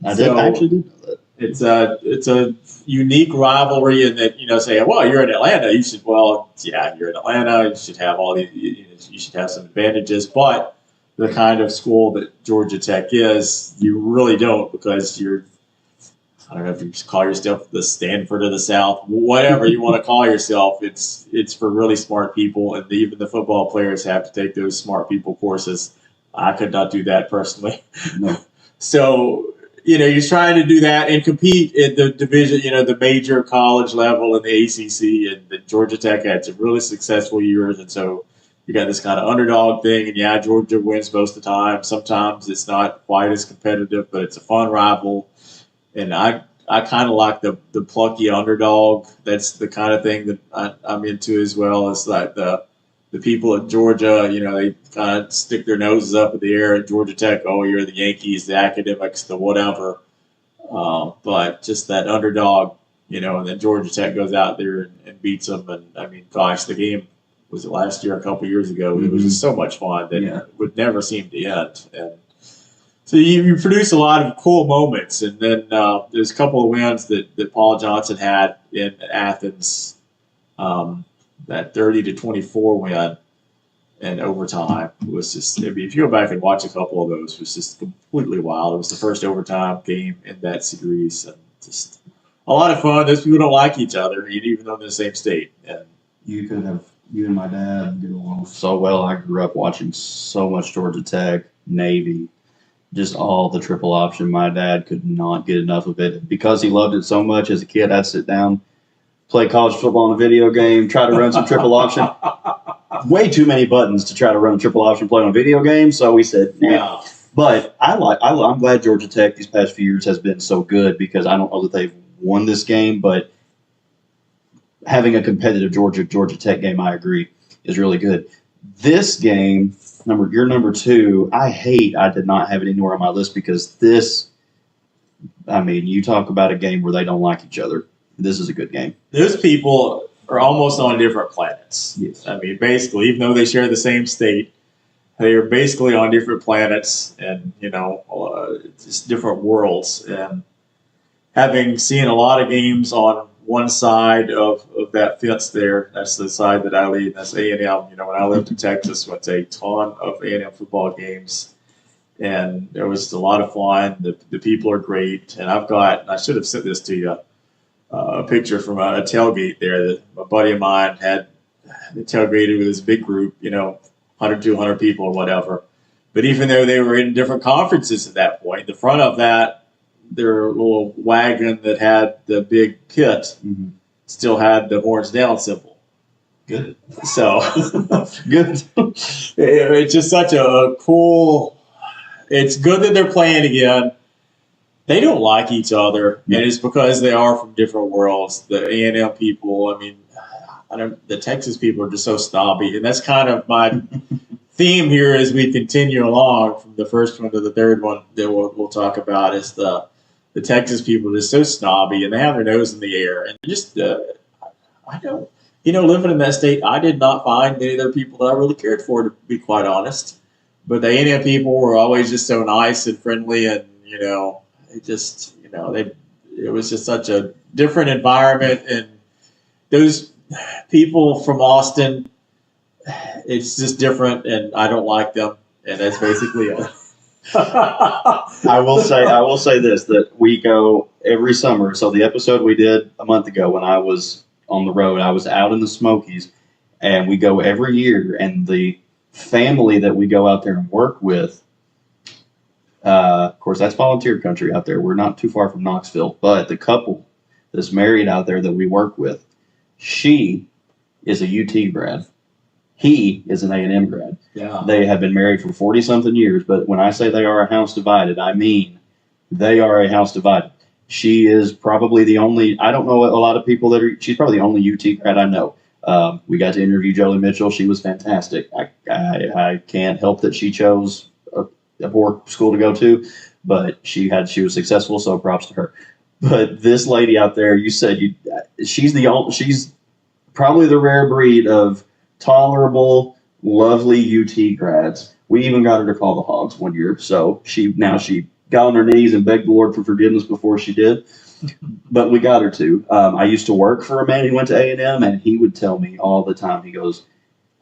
I actually did know that. It's a unique rivalry in that, say, well, you're in Atlanta. You're in Atlanta. You should have you should have some advantages, but the kind of school that Georgia Tech is, you really don't, because I don't know if you call yourself the Stanford of the South, whatever you want to call yourself. It's for really smart people, and even the football players have to take those smart people courses. I could not do that personally. No. So, you're trying to do that and compete at the division, the major college level in the ACC, and the Georgia Tech had some really successful years, and so you got this kind of underdog thing, and Georgia wins most of the time. Sometimes it's not quite as competitive, but it's a fun rival. And I kind of like the plucky underdog. That's the kind of thing that I'm into as well. It's like the the people at Georgia, they kind of stick their noses up in the air at Georgia Tech. Oh, you're the Yankees, the academics, the whatever. But just that underdog, and then Georgia Tech goes out there and beats them. And I mean, gosh, the game was it last year, a couple years ago. It was just so much fun that it would never seem to end. And so you produce a lot of cool moments. And then there's a couple of wins that Paul Johnson had in Athens, that 30-24 win in overtime was just, if you go back and watch a couple of those, it was just completely wild. It was the first overtime game in that series, and just a lot of fun. Those people don't like each other, even though they're in the same state. And you and my dad get along so well. I grew up watching so much Georgia Tech, Navy, just all the triple option. My dad could not get enough of it. Because he loved it so much as a kid, I'd sit down, play college football in a video game, try to run some triple option. Way too many buttons to try to run a triple option play on a video game, so we said, yeah. But I'm glad Georgia Tech these past few years has been so good, because I don't know that they've won this game, but having a competitive Georgia Tech game, I agree, is really good. This game, your number 2, I did not have it anywhere on my list, because you talk about a game where they don't like each other. This is a good game. Those people are almost on different planets. Yes. I mean, basically, even though they share the same state, they are basically on different planets and, just different worlds. And having seen a lot of games on one side of that fence there, that's the side that I lead, that's A&M. When I lived in Texas, went to a ton of A&M football games. And there was a lot of fun. The people are great. And I should have sent this to you, a picture from a tailgate there that a buddy of mine had tailgated with his big group, 100, 200 people or whatever. But even though they were in different conferences at that point, the front of that, their little wagon that had the big pit still had the horns down symbol. Good. So good. It's just such a cool. It's good that they're playing again. They don't like each other, and it's because they are from different worlds. The A&M people, the Texas people are just so snobby, and that's kind of my theme here as we continue along from the first one to the third one that we'll talk about is the Texas people are just so snobby, and they have their nose in the air, and just I don't, living in that state, I did not find many of their people that I really cared for, to be quite honest. But the A&M people were always just so nice and friendly, and it just, it was just such a different environment. And those people from Austin, it's just different, and I don't like them. And that's basically it. I will say this, that we go every summer. So the episode we did a month ago when I was on the road, I was out in the Smokies, and we go every year. And the family that we go out there and work with, of course, that's volunteer country out there. We're not too far from Knoxville, but the couple that's married out there that we work with, she is a UT grad. He is an A&M grad. Yeah. They have been married for 40-something years, but when I say they are a house divided, I mean they are a house divided. She is probably the only, I don't know a lot of people she's probably the only UT grad I know. We got to interview Jolie Mitchell. She was fantastic. I can't help that she chose a poor school to go to, but she was successful, so props to her. But this lady out there, you said she's probably the rare breed of tolerable, lovely UT grads. We even got her to call the Hogs one year, so she got on her knees and begged the Lord for forgiveness before she did. But we got her to. I used to work for a man who went to A&M, and he would tell me all the time. He goes,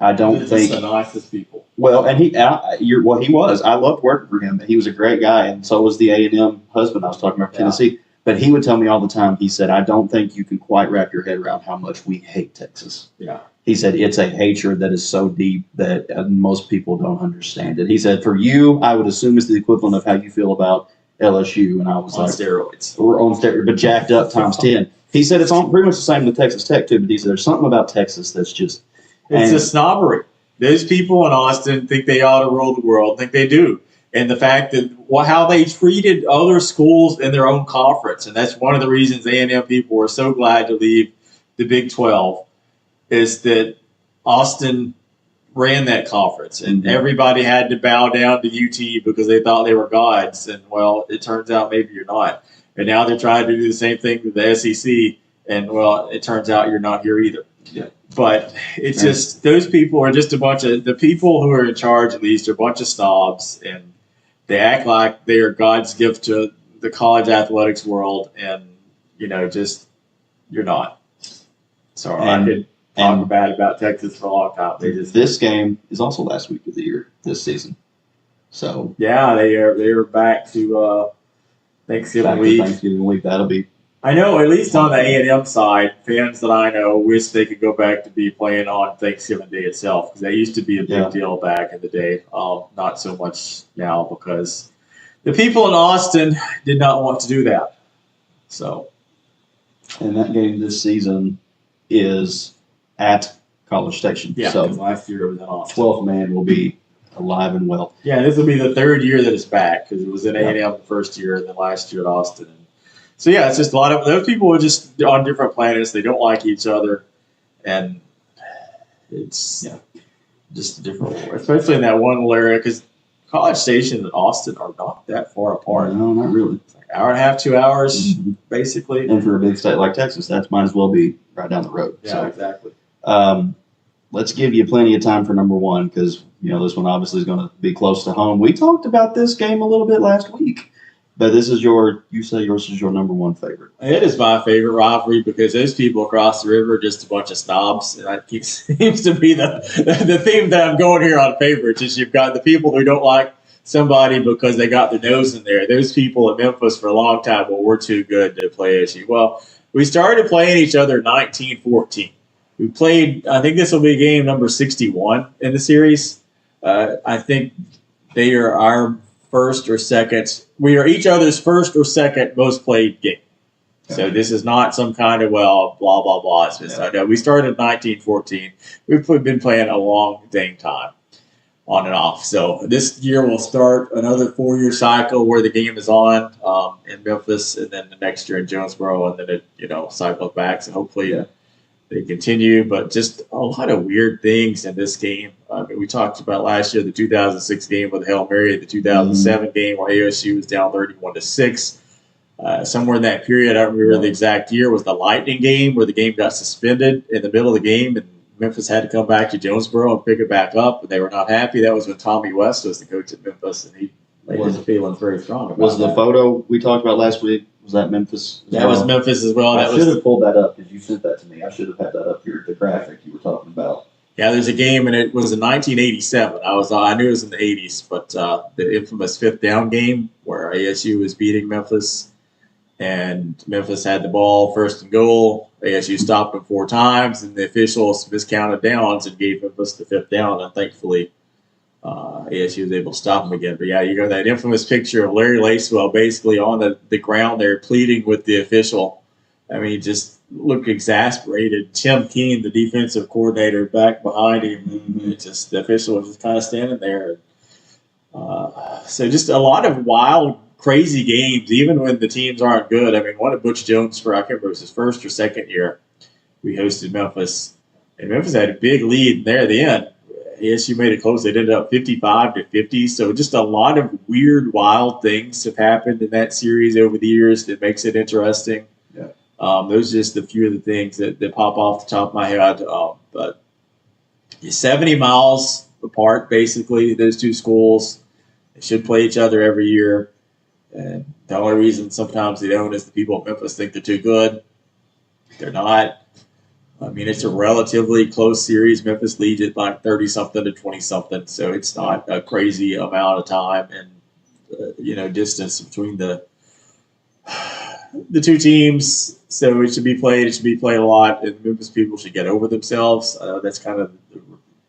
"I don't think the nicest people." Well, and he was. I loved working for him. He was a great guy, and so was the A&M husband I was talking about, Tennessee. But he would tell me all the time. He said, "I don't think you can quite wrap your head around how much we hate Texas." Yeah. He said, "It's a hatred that is so deep that most people don't understand it." He said, "For you, I would assume it's the equivalent of how you feel about LSU." And I was like, steroids. We're on steroids, but jacked up times 10. He said it's pretty much the same with Texas Tech too, but he said there's something about Texas that's just... It's a snobbery. Those people in Austin think they ought to rule the world, think they do. And the fact that how they treated other schools in their own conference, and that's one of the reasons A&M people were so glad to leave the Big 12, is that Austin ran that conference, and everybody had to bow down to UT because they thought they were gods. And well, it turns out maybe you're not. And now they're trying to do the same thing with the SEC, and well, it turns out you're not here either. Yeah. But it's just those people are just a bunch of the people who are in charge. At least are a bunch of snobs, and they act like they are God's gift to the college athletics world, and just you're not. So I could talk bad about Texas for a long time. This game is also last week of the year this season. So yeah, they are back to Thanksgiving week. That'll be. I know, at least on the A&M side, fans that I know wish they could go back to be playing on Thanksgiving Day itself, because that used to be a big deal back in the day. Not so much now, because the people in Austin did not want to do that. So, and that game this season is at College Station. Yeah, so because last year it was in Austin. 12th man will be alive and well. Yeah, this will be the third year that it's back, because it was in A&M the first year, and then last year at Austin. So yeah, it's just a lot of those people are just on different planets. They don't like each other, and it's just a different war, especially in that one little area, because College Station and Austin are not that far apart. No, not really. It's like an hour and a half, 2 hours, basically. And for a big state like Texas, that might as well be right down the road. Yeah, so, exactly. Let's give you plenty of time for number one, because this one obviously is going to be close to home. We talked about this game a little bit last week. But you say yours is your number one favorite. It is my favorite rivalry, because those people across the river are just a bunch of snobs. And that seems to be the theme that I'm going here on favorites, is you've got the people who don't like somebody because they got their nose in there. Those people at Memphis for a long time, well, we're too good to play ASU. Well, we started playing each other in 1914. We played, I think this will be game number 61 in the series. I think they are our first or second. We are each other's first or second most played game. So this is not some kind of, blah, blah, blah. It's just, I know we started in 1914. We've been playing a long dang time on and off. So this year we'll start another 4-year cycle where the game is on in Memphis, and then the next year in Jonesboro, and then it, cycles back. So hopefully they continue, but just a lot of weird things in this game. I mean, we talked about last year, the 2006 game with Hail Mary, the 2007 game where ASU was down 31-6. Somewhere in that period, I don't remember the exact year, was the Lightning game where the game got suspended in the middle of the game, and Memphis had to come back to Jonesboro and pick it back up, and they were not happy. That was when Tommy West was the coach at Memphis, and he made his feelings very strong about Was the that. photo we talked about last week, was that Memphis? That was Memphis as well. I should have pulled that up because you sent that to me. I should have had that up here, the graphic you were talking about. Yeah, there's a game, and it was in 1987. I knew it was in the 80s, but the infamous fifth down game where ASU was beating Memphis, and Memphis had the ball first and goal. ASU stopped them 4 times, and the officials miscounted downs and gave Memphis the fifth down, and thankfully ASU was able to stop them again. But yeah, you got that infamous picture of Larry Lacewell basically on the ground there pleading with the official. I mean, he just looked exasperated. Tim Keene, the defensive coordinator, back behind him. It just, the official was just kind of standing there. So just a lot of wild, crazy games, even when the teams aren't good. I mean, one of Butch Jones, I can't remember, it was his first or second year, we hosted Memphis. And Memphis had a big lead there at the end. ASU made it close. They ended up 55-50. So just a lot of weird, wild things have happened in that series over the years that makes it interesting. Yeah. Those are just a few of the things that pop off the top of my head. But 70 miles apart, basically, those two schools. They should play each other every year. And the only reason sometimes they don't is the people at Memphis think they're too good. They're not. I mean, it's a relatively close series. Memphis leads it like 30-something to 20-something, so it's not a crazy amount of time and distance between the two teams. So it should be played. It should be played a lot, and Memphis people should get over themselves. That's kind of the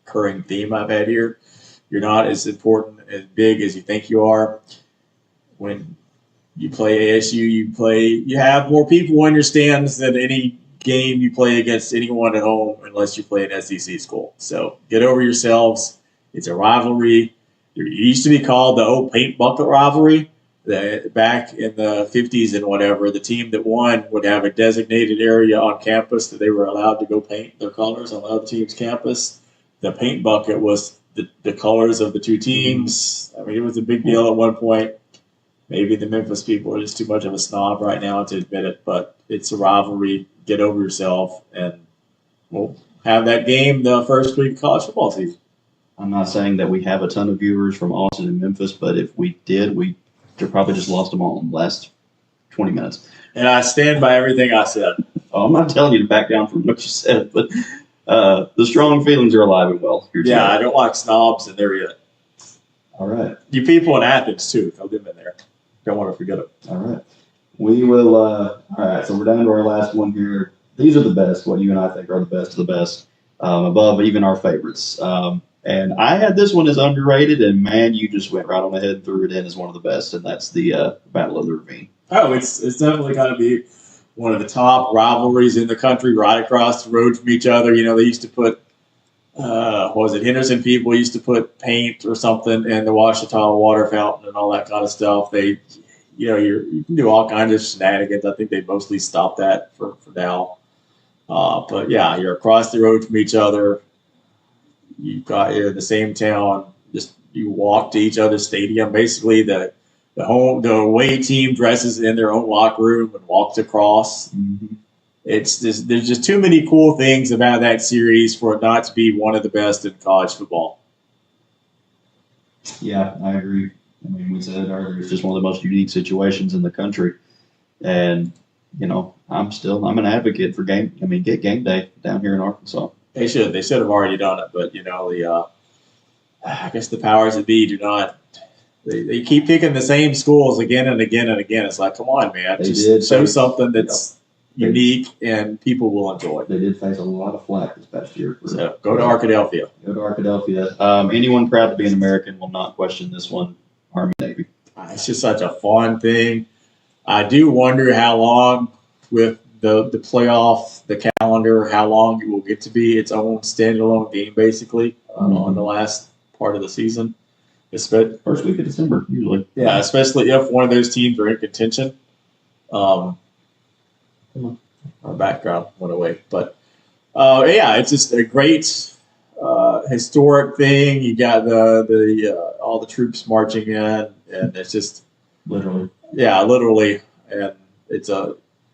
recurring theme I've had here. You're not as important, as big as you think you are. When you play ASU, you have more people in your stands than any game you play against anyone at home unless you play an SEC school. So get over yourselves. It's a rivalry. It used to be called the old paint bucket rivalry. Back in the 50s and whatever, the team that won would have a designated area on campus that they were allowed to go paint their colors on the other team's campus. the paint bucket was the colors of the two teams. I mean, it was a big deal at one point. Maybe the Memphis people are just too much of a snob right now to admit it, but it's a rivalry. Get over yourself, and we'll have that game the first week of college football season. I'm not saying that we have a ton of viewers from Austin and Memphis, but if we did, we probably just lost them all in the last 20 minutes. And I stand by everything I said. Oh, I'm not telling you to back down from what you said, but the strong feelings are alive and well. Yeah, I don't like snobs, and they're it. All right. You people in Athens, too. Throw them in there. Don't want to forget them. All right. We will, all right, so we're down to our last one here. These are the best, what you and I think are the best of the best, above even our favorites. And I had this one as underrated, and man, you just went right on ahead and threw it in as one of the best, and that's the Battle of the Ravine. Oh, it's definitely going to be one of the top rivalries in the country, right across the road from each other. You know, they used to put, Henderson people used to put paint or something in the Ouachita water fountain and all that kind of stuff. You can do all kinds of shenanigans. I think they mostly stopped that for now. But yeah, you're across the road from each other. You're in the same town. Just you walk to each other's stadium. Basically, the away team dresses in their own locker room and walks across. Mm-hmm. There's just too many cool things about that series for it not to be one of the best in college football. Yeah, I agree. I mean, we said it earlier, it's just one of the most unique situations in the country. And, I'm an advocate for get game day down here in Arkansas. They should have already done it, but I guess the powers that be do not. They keep picking the same schools again and again and again. It's like, come on, man, just show something that's unique and people will enjoy. They did face a lot of flack this past year. So go to Arkadelphia. Go to Arkadelphia. Anyone proud to be an American will not question this one. Army Navy. It's just such a fun thing. I do wonder how long with the playoff, the calendar, how long it will get to be its own standalone game, basically, on the last part of the season. First week of December, usually. Yeah, especially if one of those teams are in contention. Our background went away. But, it's just a great historic thing. You got the all the troops marching in, and it's just literally. Yeah, literally. And it's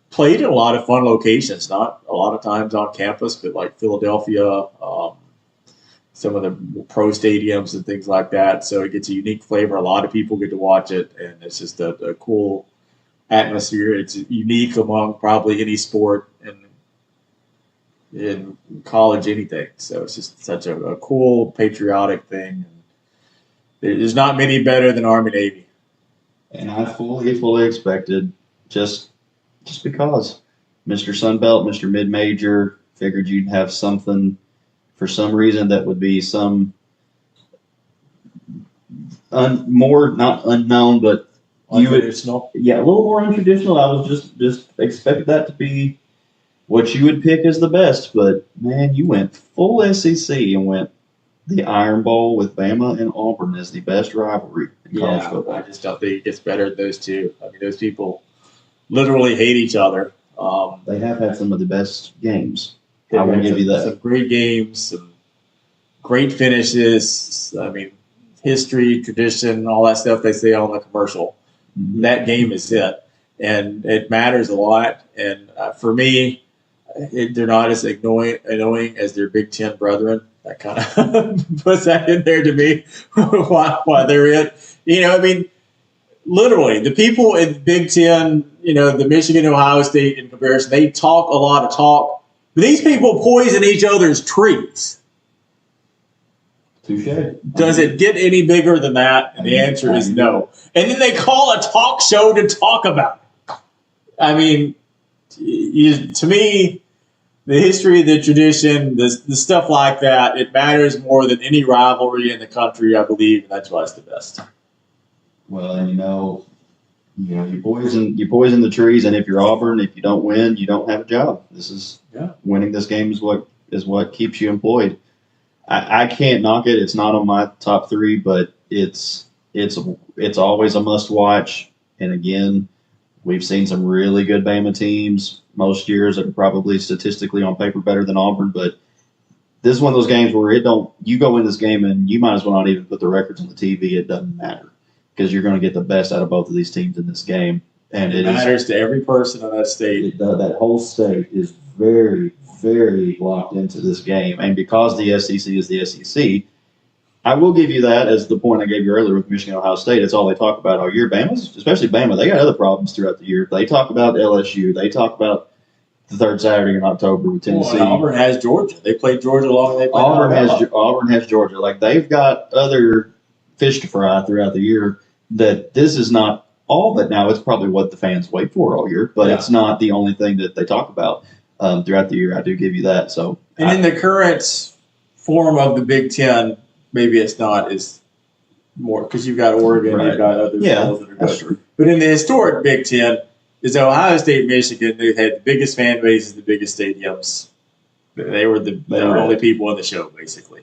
played in a lot of fun locations, not a lot of times on campus, but like Philadelphia, some of the pro stadiums and things like that. So it gets a unique flavor. A lot of people get to watch it, and it's just a cool atmosphere. It's unique among probably any sport in college, anything. So it's just such a cool, patriotic thing. There's not many better than Army Navy. And I fully expected, just because Mr. Sunbelt, Mr. Mid-Major, figured you'd have something for some reason that would be some more, not unknown, but untraditional. A little more untraditional. I was just expected that to be what you would pick as the best, but man, you went full SEC and went the Iron Bowl with Bama and Auburn as the best rivalry in college football. I just don't think it gets better than those two. I mean, those people literally hate each other. They have had some of the best games. I will give you that. Some great games, some great finishes. I mean, history, tradition, all that stuff they say on the commercial. Mm-hmm. That game is it, and it matters a lot. And for me, they're not as annoying as their Big Ten brethren. That kind of puts that in there to me. why they're it. I mean, literally, the people in Big Ten, the Michigan, Ohio State in comparison, they talk a lot of talk. But these people poison each other's trees. Touche. Does it get any bigger than that? And the answer is no. And then they call a talk show to talk about it. I mean, to me, the history, the tradition, the stuff like that, it matters more than any rivalry in the country, I believe, and that's why it's the best. Well, and you poison the trees, and if you're Auburn, if you don't win, you don't have a job. Winning this game is what keeps you employed. I can't knock it. It's not on my top three, but it's always a must watch. And again, we've seen some really good Bama teams most years that are probably statistically on paper better than Auburn, but this is one of those games where you go in this game and you might as well not even put the records on the TV. It doesn't matter because you're going to get the best out of both of these teams in this game. And it matters to every person in that state. That whole state is very, very locked into this game. And because the SEC is the SEC, I will give you that as the point I gave you earlier with Michigan, Ohio State. It's all they talk about all year. Bama's, especially Bama, they got other problems throughout the year. They talk about LSU. They talk about the third Saturday in October with Tennessee. Well, Auburn has Georgia. They played Georgia long as they played Auburn has Georgia. Like, they've got other fish to fry throughout the year. That this is not all that. Now, it's probably what the fans wait for all year, but it's not the only thing that they talk about throughout the year. I do give you that. So, and in the current form of the Big Ten, maybe it's not as more because you've got Oregon, you've got other schools that are that's true. But in the historic Big Ten, is Ohio State, Michigan. They had the biggest fan bases, the biggest stadiums. They were the only people on the show, basically.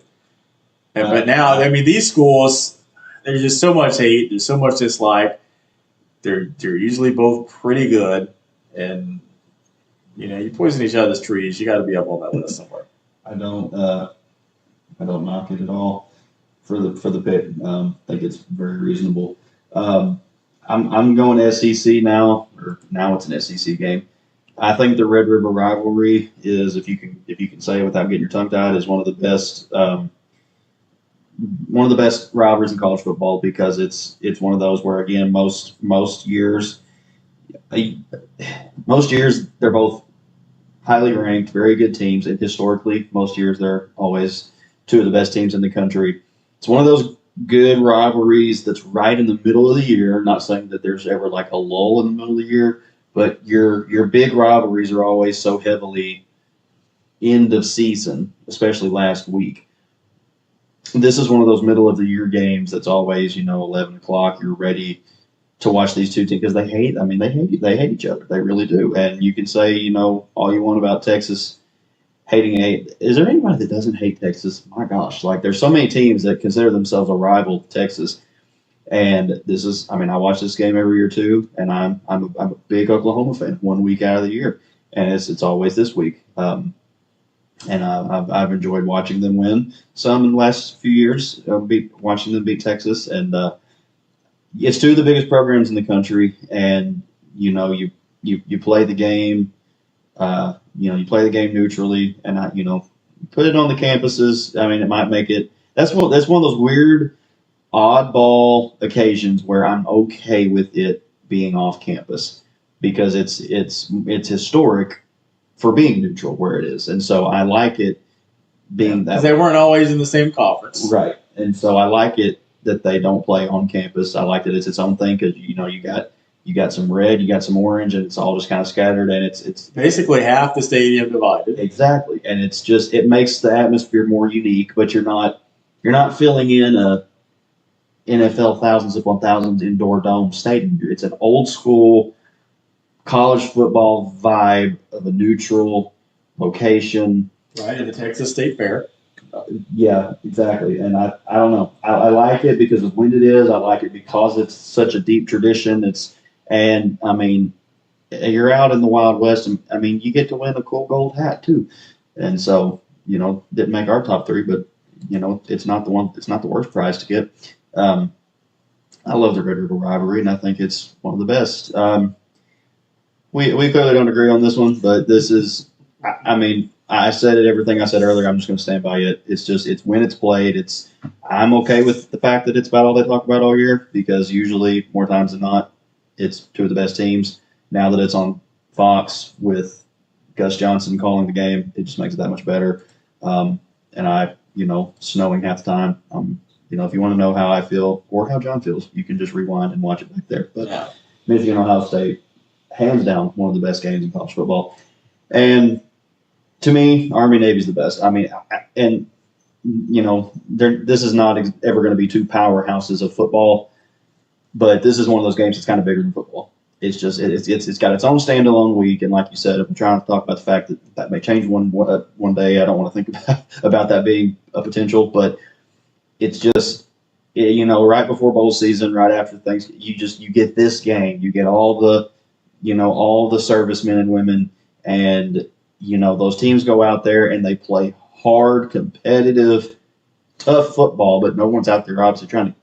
But now, I mean, these schools, there's just so much hate. There's so much dislike. They're usually both pretty good, and you poison each other's trees. You got to be up on that list somewhere. I don't knock it at all for the pick. I think it's very reasonable. I'm going SEC now, or now it's an SEC game. I think the Red River rivalry is, if you can say it without getting your tongue tied, is one of the best rivalries in college football because it's one of those where, again, most years they're both highly ranked, very good teams, and historically most years they're always two of the best teams in the country. It's one of those good rivalries that's right in the middle of the year. Not saying that there's ever like a lull in the middle of the year, but your big rivalries are always so heavily end of season, especially last week. This is one of those middle of the year games that's always 11 o'clock. You're ready to watch these two teams because they hate each other. They really do. And you can say all you want about Texas hating it. Is there anybody that doesn't hate Texas? My gosh, like, there's so many teams that consider themselves a rival to Texas. And this is, I watch this game every year too, and I'm a big Oklahoma fan 1 week out of the year, and it's always this week. And I've enjoyed watching them win some in the last few years, watching them beat Texas, and it's two of the biggest programs in the country. And you play the game. You play the game neutrally, and put it on the campuses. It might make it. That's one of those weird, oddball occasions where I'm okay with it being off campus because it's historic for being neutral where it is, and so I like it being that. Because they weren't always in the same conference, right? And so I like it that they don't play on campus. I like that it's its own thing because you got some red, you got some orange, and it's all just kind of scattered, and it's basically half the stadium divided. Exactly, and it makes the atmosphere more unique. But you're not filling in a NFL thousands upon thousands indoor dome stadium. It's an old school college football vibe of a neutral location. Right, in the Texas State Fair. Yeah, exactly. And I don't know. I like it because of when it is. I like it because it's such a deep tradition. You're out in the Wild West, and you get to win a cool gold hat too. And so, didn't make our top three, but it's not the worst prize to get. I love the Red River rivalry, and I think it's one of the best. We clearly don't agree on this one, but this is, I said it, everything I said earlier, I'm just going to stand by it. It's when it's played. I'm okay with the fact that it's about all they talk about all year because usually, more times than not, it's two of the best teams. Now that it's on Fox with Gus Johnson calling the game, it just makes it that much better. Snowing half the time. If you want to know how I feel or how John feels, you can just rewind and watch it back there. But Michigan, Ohio State, hands down, one of the best games in college football. And to me, Army-Navy's the best. This is not ever going to be two powerhouses of football, but this is one of those games that's kind of bigger than football. It's just it's got its own standalone week, and like you said, I'm trying to talk about the fact that may change one day. I don't want to think about that being a potential, but it's just right before bowl season, right after things, you get this game, you get all the servicemen and women, and those teams go out there and they play hard, competitive, tough football, but no one's out there obviously trying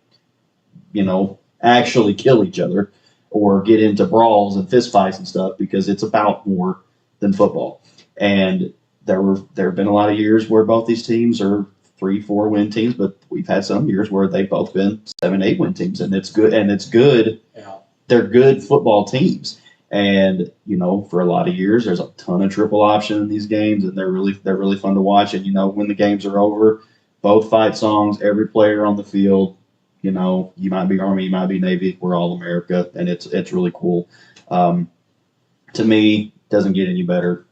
to, actually kill each other or get into brawls and fistfights and stuff, because it's about more than football. And there have been a lot of years where both these teams are 3-4 win teams, but we've had some years where they've both been 7-8 win teams, and it's good. Yeah. They're good football teams. And, for a lot of years, there's a ton of triple option in these games, and they're really fun to watch. And, when the games are over, both fight songs, every player on the field, you might be Army, you might be Navy, we're all America, and it's really cool. To me, doesn't get any better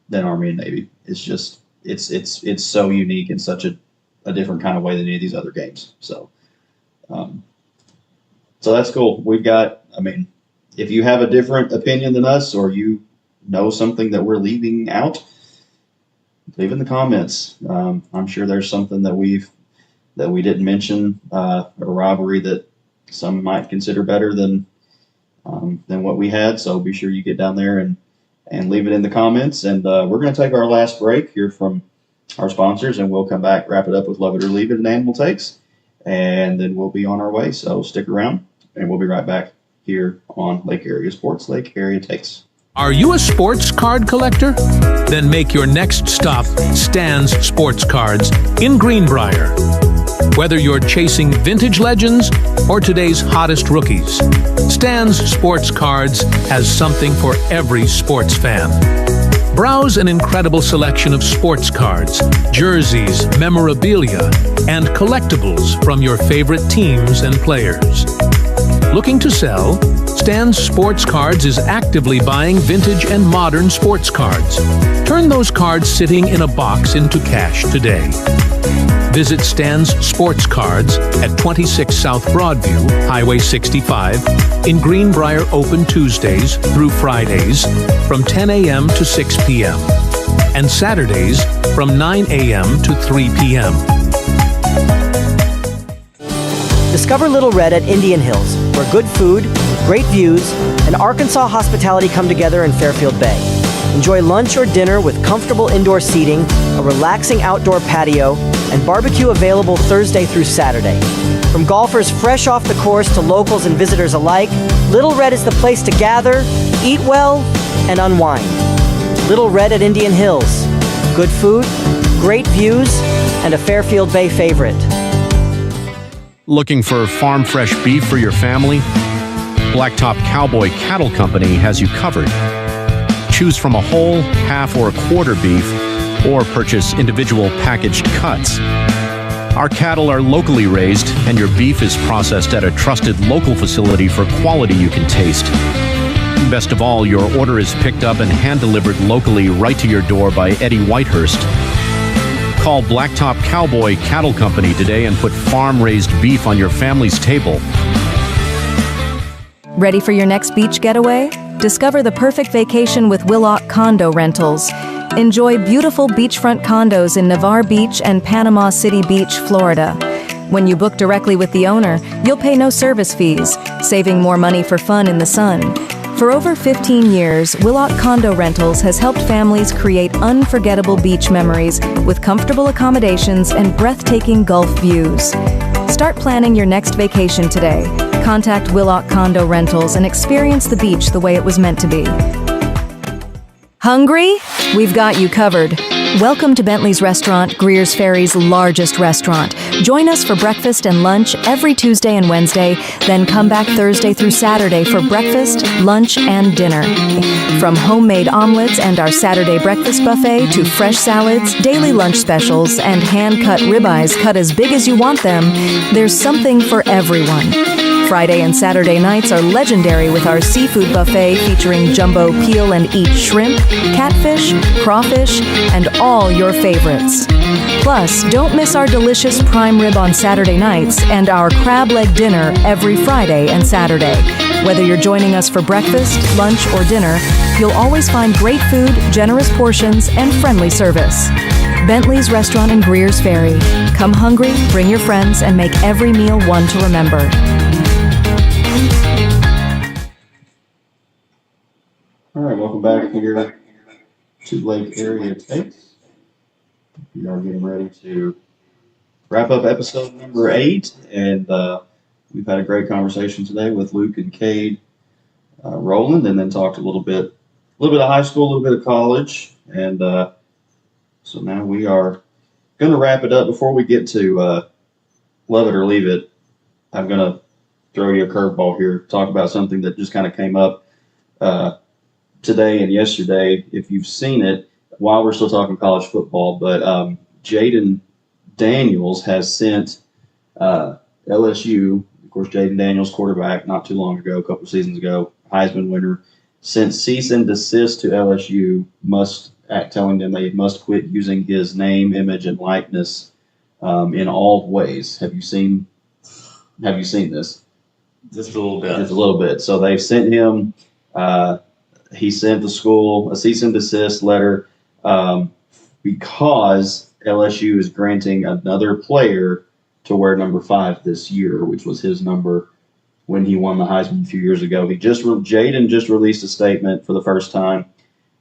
than Army and Navy. It's just it's so unique in such a different kind of way than any of these other games. So that's cool. We've got, if you have a different opinion than us, or you know something that we're leaving out, leave in the comments. I'm sure there's something that we didn't mention, a rivalry that some might consider better than what we had. So be sure you get down there and leave it in the comments. And we're going to take our last break here from our sponsors, and we'll come back, wrap it up with Love It or Leave It and Animal Takes, and then we'll be on our way. So stick around, and we'll be right back here on Lake Area Sports, Lake Area Takes. Are you a sports card collector? Then make your next stop Stan's Sports Cards in Greenbrier. Whether you're chasing vintage legends or today's hottest rookies, Stan's Sports Cards has something for every sports fan. Browse an incredible selection of sports cards, jerseys, memorabilia, and collectibles from your favorite teams and players. Looking to sell? Stan's Sports Cards is actively buying vintage and modern sports cards. Turn those cards sitting in a box into cash today. Visit Stan's Sports Cards at 26 South Broadview, Highway 65, in Greenbrier, open Tuesdays through Fridays from 10 a.m. to 6 p.m. and Saturdays from 9 a.m. to 3 p.m. Discover Little Red at Indian Hills, where good food, great views, and Arkansas hospitality come together in Fairfield Bay. Enjoy lunch or dinner with comfortable indoor seating, a relaxing outdoor patio, and barbecue available Thursday through Saturday. From golfers fresh off the course to locals and visitors alike, Little Red is the place to gather, eat well, and unwind. Little Red at Indian Hills. Good food, great views, and a Fairfield Bay favorite. Looking for farm fresh beef for your family? Blacktop Cowboy Cattle Company has you covered. Choose from a whole, half, or a quarter beef, or purchase individual packaged cuts. Our cattle are locally raised, and your beef is processed at a trusted local facility for quality you can taste. Best of all, your order is picked up and hand-delivered locally right to your door by Eddie Whitehurst. Call Blacktop Cowboy Cattle Company today and put farm-raised beef on your family's table. Ready for your next beach getaway? Discover the perfect vacation with Willock Condo Rentals. Enjoy beautiful beachfront condos in Navarre Beach and Panama City Beach, Florida. When you book directly with the owner, you'll pay no service fees, saving more money for fun in the sun. For over 15 years, Willock Condo Rentals has helped families create unforgettable beach memories with comfortable accommodations and breathtaking Gulf views. Start planning your next vacation today. Contact Willock Condo Rentals and experience the beach the way it was meant to be. Hungry? We've got you covered. Welcome to Bentley's Restaurant, Greer's Ferry's largest restaurant. Join us for breakfast and lunch every Tuesday and Wednesday, then come back Thursday through Saturday for breakfast, lunch, and dinner. From homemade omelets and our Saturday breakfast buffet to fresh salads, daily lunch specials, and hand-cut ribeyes cut as big as you want them, there's something for everyone. Friday and Saturday nights are legendary with our seafood buffet featuring jumbo peel and eat shrimp, catfish, crawfish, and all your favorites. Plus, don't miss our delicious prime rib on Saturday nights and our crab leg dinner every Friday and Saturday. Whether you're joining us for breakfast, lunch, or dinner, you'll always find great food, generous portions, and friendly service. Bentley's Restaurant in Greer's Ferry. Come hungry, bring your friends, and make every meal one to remember. All right, welcome back here to Lake Area Takes. We are getting ready to wrap up episode number 8, and we've had a great conversation today with Luke and Cade Rolland, and then talked a little bit of high school, a little bit of college, and so now we are going to wrap it up. Before we get to love it or leave it, I'm going to throw you a curveball here, talk about something that just kind of came up today and yesterday, if you've seen it, while we're still talking college football, but Jaden Daniels has sent LSU, of course, Jaden Daniels, quarterback, not too long ago, a couple of seasons ago, Heisman winner, sent cease and desist to LSU, telling them they must quit using his name, image, and likeness in all ways. Have you seen this? Just a little bit. Just a little bit. So they've sent him. He sent the school a cease and desist letter because LSU is granting another player to wear number 5 this year, which was his number when he won the Heisman a few years ago. Jaden just released a statement for the first time,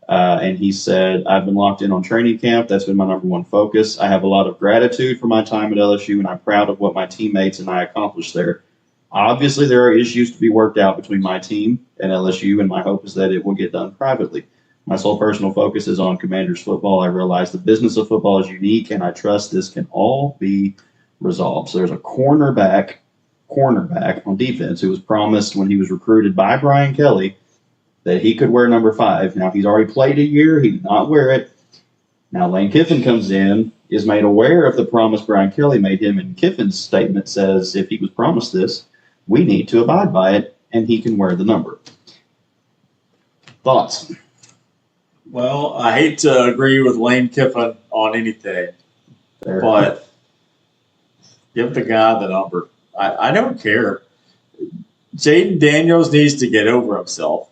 and he said, "I've been locked in on training camp. That's been my number one focus. I have a lot of gratitude for my time at LSU, and I'm proud of what my teammates and I accomplished there. Obviously, there are issues to be worked out between my team and LSU, and my hope is that it will get done privately. My sole personal focus is on Commanders football. I realize the business of football is unique, and I trust this can all be resolved." So there's a cornerback on defense who was promised when he was recruited by Brian Kelly that he could wear number 5. Now, he's already played a year. He did not wear it. Now, Lane Kiffin comes in, is made aware of the promise Brian Kelly made him, and Kiffin's statement says if he was promised this, we need to abide by it, and he can wear the number. Thoughts? Well, I hate to agree with Lane Kiffin on anything, but give the guy the number. I don't care. Jaden Daniels needs to get over himself.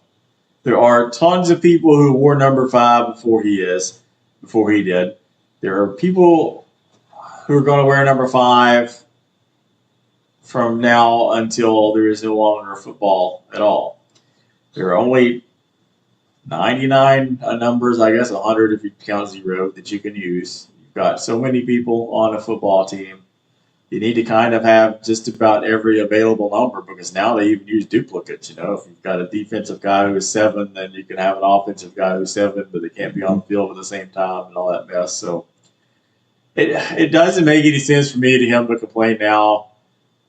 There are tons of people who wore number 5 before he did. There are people who are going to wear number 5 from now until there is no longer football at all. There are only 99 numbers, I guess 100 if you count 0, that you can use. You've got so many people on a football team. You need to kind of have just about every available number, because now they even use duplicates. If you've got a defensive guy who is 7, then you can have an offensive guy who's 7, but they can't be on the field at the same time and all that mess. So it doesn't make any sense for me to him to complain now.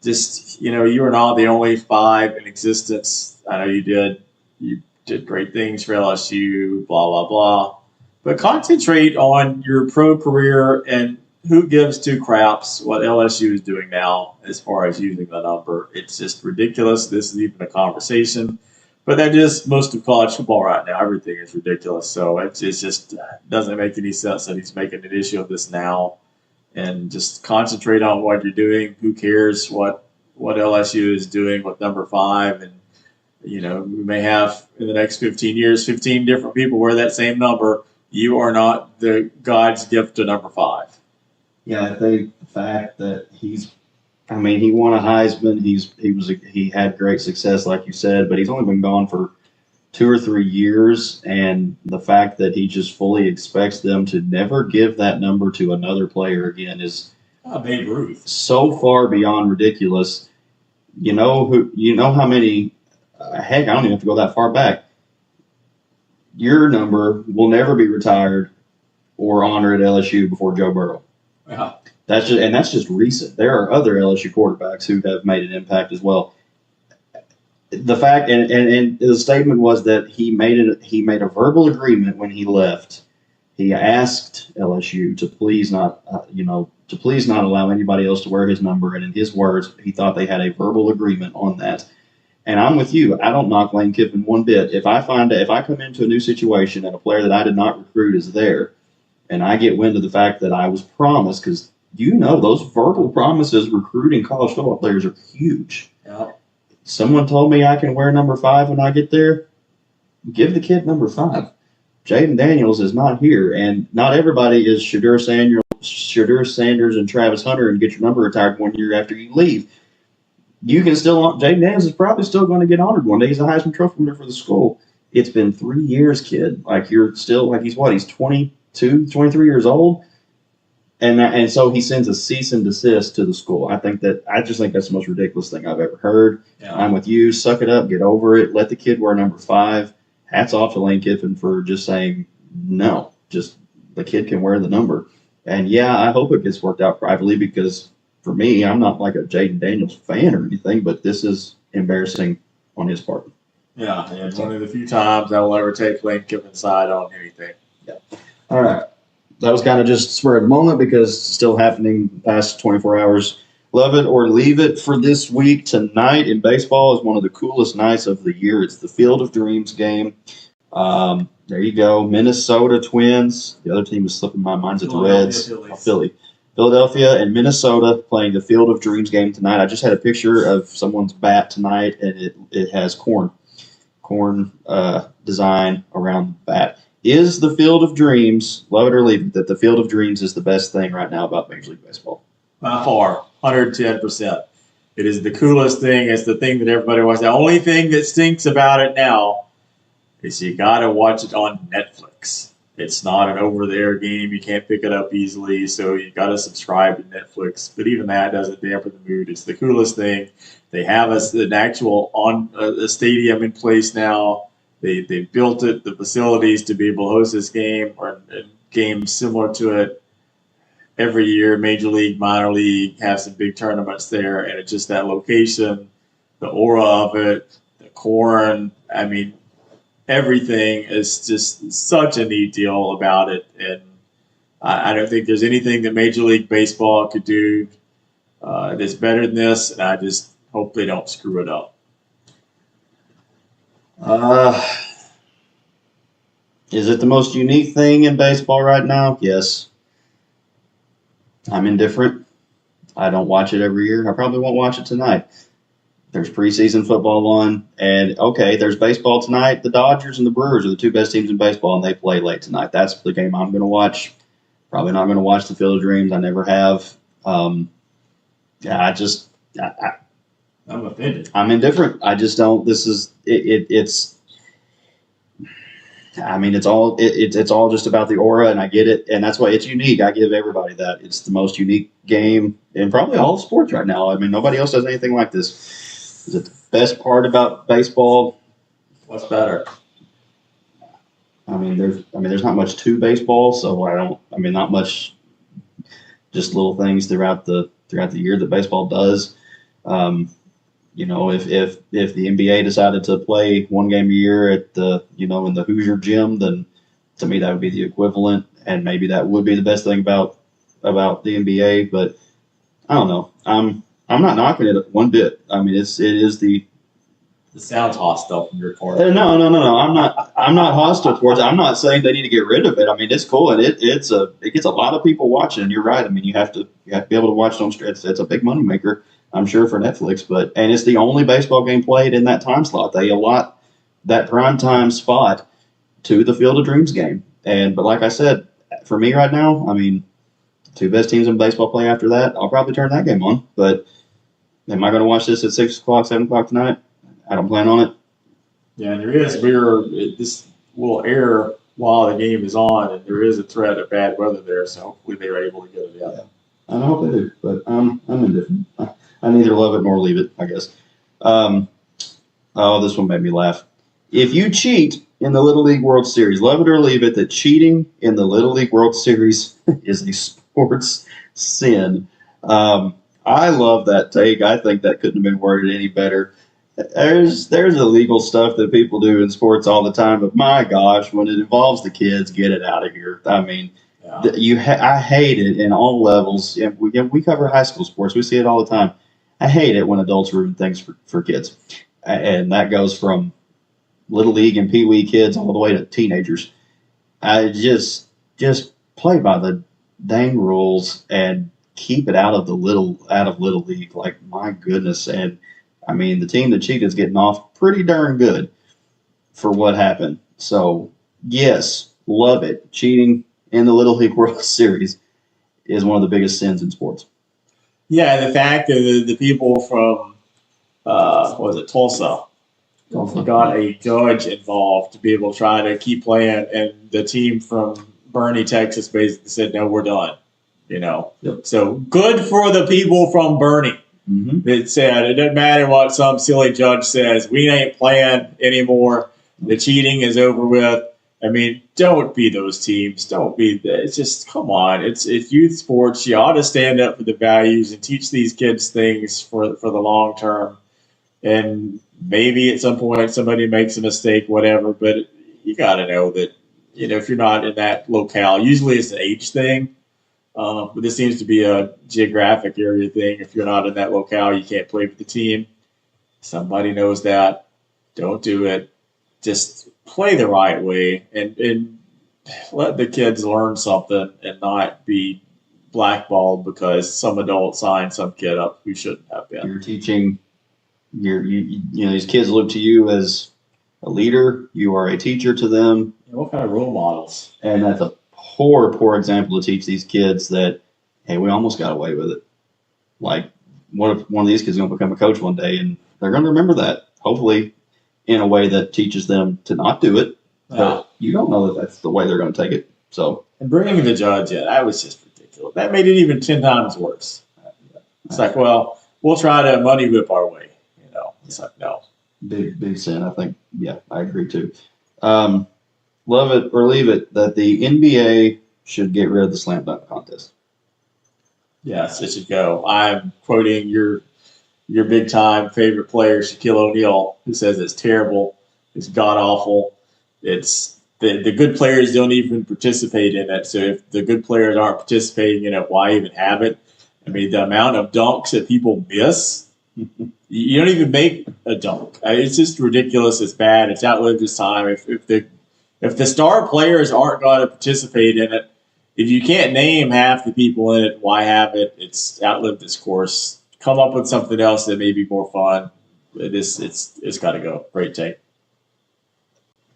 Just, you are not the only 5 in existence. I know you did. You did great things for LSU, blah, blah, blah. But concentrate on your pro career, and who gives 2 craps what LSU is doing now as far as using the number. It's just ridiculous. This is even a conversation. But that is most of college football right now. Everything is ridiculous. So it just doesn't make any sense that he's making an issue of this now. And just concentrate on what you're doing. Who cares what LSU is doing with number 5? And, we may have in the next 15 years, 15 different people wear that same number. You are not the God's gift to number 5. Yeah, I think the fact that he won a Heisman. He had great success, like you said, but he's only been gone for 2 or 3 years, and the fact that he just fully expects them to never give that number to another player again is Babe Ruth. So far beyond ridiculous. How many? Heck, I don't even have to go that far back. Your number will never be retired or honored at LSU before Joe Burrow. Yeah. That's just recent. There are other LSU quarterbacks who have made an impact as well. The fact and the statement was that he made a verbal agreement when he left. He asked LSU to please not allow anybody else to wear his number, and in his words, he thought they had a verbal agreement on that. And I'm with you. I don't knock Lane Kiffin one bit. If I come into a new situation and a player that I did not recruit is there, and I get wind of the fact that I was promised, because those verbal promises recruiting college football players are huge. Yeah. Someone told me I can wear number 5 when I get there. Give the kid number 5. Jaden Daniels is not here, and not everybody is Shadur Sanders and Travis Hunter and get your number retired 1 year after you leave. You can still, Jaden Daniels is probably still going to get honored one day. He's a Heisman Trophy winner for the school. It's been 3 years, kid. He's 22, 23 years old. And so he sends a cease and desist to the school. I just think that's the most ridiculous thing I've ever heard. Yeah. I'm with you. Suck it up. Get over it. Let the kid wear number 5. Hats off to Lane Kiffin for just saying no. Just the kid can wear the number. And yeah, I hope it gets worked out privately because for me, I'm not like a Jaden Daniels fan or anything, but this is embarrassing on his part. Yeah, and one of the few times I will ever take Lane Kiffin's side on anything. Yeah. All right. That was kind of just spur of the moment because it's still happening past 24 hours. Love it or leave it for this week. Tonight in baseball is one of the coolest nights of the year. It's the Field of Dreams game. There you go. Minnesota Twins. The other team is slipping my mind. It's the Reds. Philly. Philadelphia and Minnesota playing the Field of Dreams game tonight. I just had a picture of someone's bat tonight, and it has corn design around the bat. Is the Field of Dreams, love it or leave it, that the Field of Dreams is the best thing right now about Major League Baseball? By far, 110%. It is the coolest thing. It's the thing that everybody wants. The only thing that stinks about it now is you got to watch it on Netflix. It's not an over-the-air game. You can't pick it up easily, so you got to subscribe to Netflix. But even that doesn't dampen the mood. It's the coolest thing. They have an actual a stadium in place now. They built it, the facilities to be able to host this game or games similar to it every year. Major League, minor league have some big tournaments there, and it's just that location, the aura of it, the corn. I mean, everything is just such a neat deal about it, and I don't think there's anything that Major League Baseball could do that's better than this, and I just hope they don't screw it up. Is it the most unique thing in baseball right now? Yes. I'm indifferent. I don't watch it every year. I probably won't watch it tonight. There's preseason football on, and okay, there's baseball tonight. The Dodgers and the Brewers are the two best teams in baseball, and they play late tonight. That's the game I'm going to watch. Probably not going to watch the Field of Dreams. I never have. I'm offended. I'm indifferent. I just don't. This is it's. I mean, it's all just about the aura, and I get it, and that's why it's unique. I give everybody that. It's the most unique game in probably all of sports right now. I mean, nobody else does anything like this. Is it the best part about baseball? What's better? I mean, there's not much to baseball, so not much. Just little things throughout the year that baseball does. If the NBA decided to play one game a year at in the Hoosier gym, then to me that would be the equivalent, and maybe that would be the best thing about the NBA. But I don't know. I'm not knocking it one bit. I mean, it is the. It sounds hostile from your part. No. I'm not hostile towards it. I'm not saying they need to get rid of it. I mean, it's cool, and it gets a lot of people watching. And you're right. I mean, you have to be able to watch it on. It's a big moneymaker, I'm sure, for Netflix, and it's the only baseball game played in that time slot. They allot that prime time spot to the Field of Dreams game. But like I said, for me right now, I mean, two best teams in baseball play after that. I'll probably turn that game on. But am I going to watch this at 6 o'clock, 7 o'clock tonight? I don't plan on it. Yeah, and there is this will air while the game is on, and there is a threat of bad weather there, so hopefully they're able to get it out. Yeah. I hope they do, but I'm indifferent. I neither love it nor leave it, I guess. This one made me laugh. If you cheat in the Little League World Series, love it or leave it that cheating in the Little League World Series is a sports sin. I love that take. I think that couldn't have been worded any better. There's illegal stuff that people do in sports all the time, but my gosh, when it involves the kids, get it out of here. I mean, I hate it in all levels. We cover high school sports. We see it all the time. I hate it when adults ruin things for kids. And that goes from Little League and Pee Wee kids all the way to teenagers. I just play by the dang rules and keep it out of Little League. Like, my goodness. And I mean, the team that cheated is getting off pretty darn good for what happened. So, yes, love it. Cheating in the Little League World Series is one of the biggest sins in sports. Yeah, the fact that the people from, Tulsa got a judge involved to be able to try to keep playing, and the team from Bernie, Texas basically said, no, we're done. Yep. So good for the people from Bernie. That said it doesn't matter what some silly judge says. We ain't playing anymore. The cheating is over with. I mean, don't be those teams. Don't be. It's just come on. It's youth sports. You ought to stand up for the values and teach these kids things for the long term. And maybe at some point somebody makes a mistake, whatever. But you got to know that if you're not in that locale, usually it's an age thing. But this seems to be a geographic area thing. If you're not in that locale, you can't play with the team. Somebody knows that. Don't do it. Just play the right way and let the kids learn something and not be blackballed because some adult signed some kid up who shouldn't have been. You're teaching. These kids look to you as a leader. You are a teacher to them. What kind of role models? And that's a poor example to teach these kids that, hey, we almost got away with it. Like, what if one of these kids is going to become a coach one day, and they're going to remember that, hopefully, in a way that teaches them to not do it. But you don't know that that's the way they're going to take it. So, and bringing the judge in, that was just ridiculous. That made it even 10 times worse. It's like, well, we'll try to money whip our way. It's like, no. Big sin. I think, yeah, I agree too. Love it or leave it that the NBA should get rid of the slam dunk contest. Yes, it should go. I'm quoting your big time favorite player, Shaquille O'Neal, who says it's terrible, it's god awful. It's the good players don't even participate in it. So if the good players aren't participating in it, why even have it? I mean, the amount of dunks that people miss, you don't even make a dunk. It's just ridiculous. It's bad. It's outlived its time. If the star players aren't going to participate in it, if you can't name half the people in it, why have it? It's outlived its course. Come up with something else that may be more fun. It's got to go. Great take.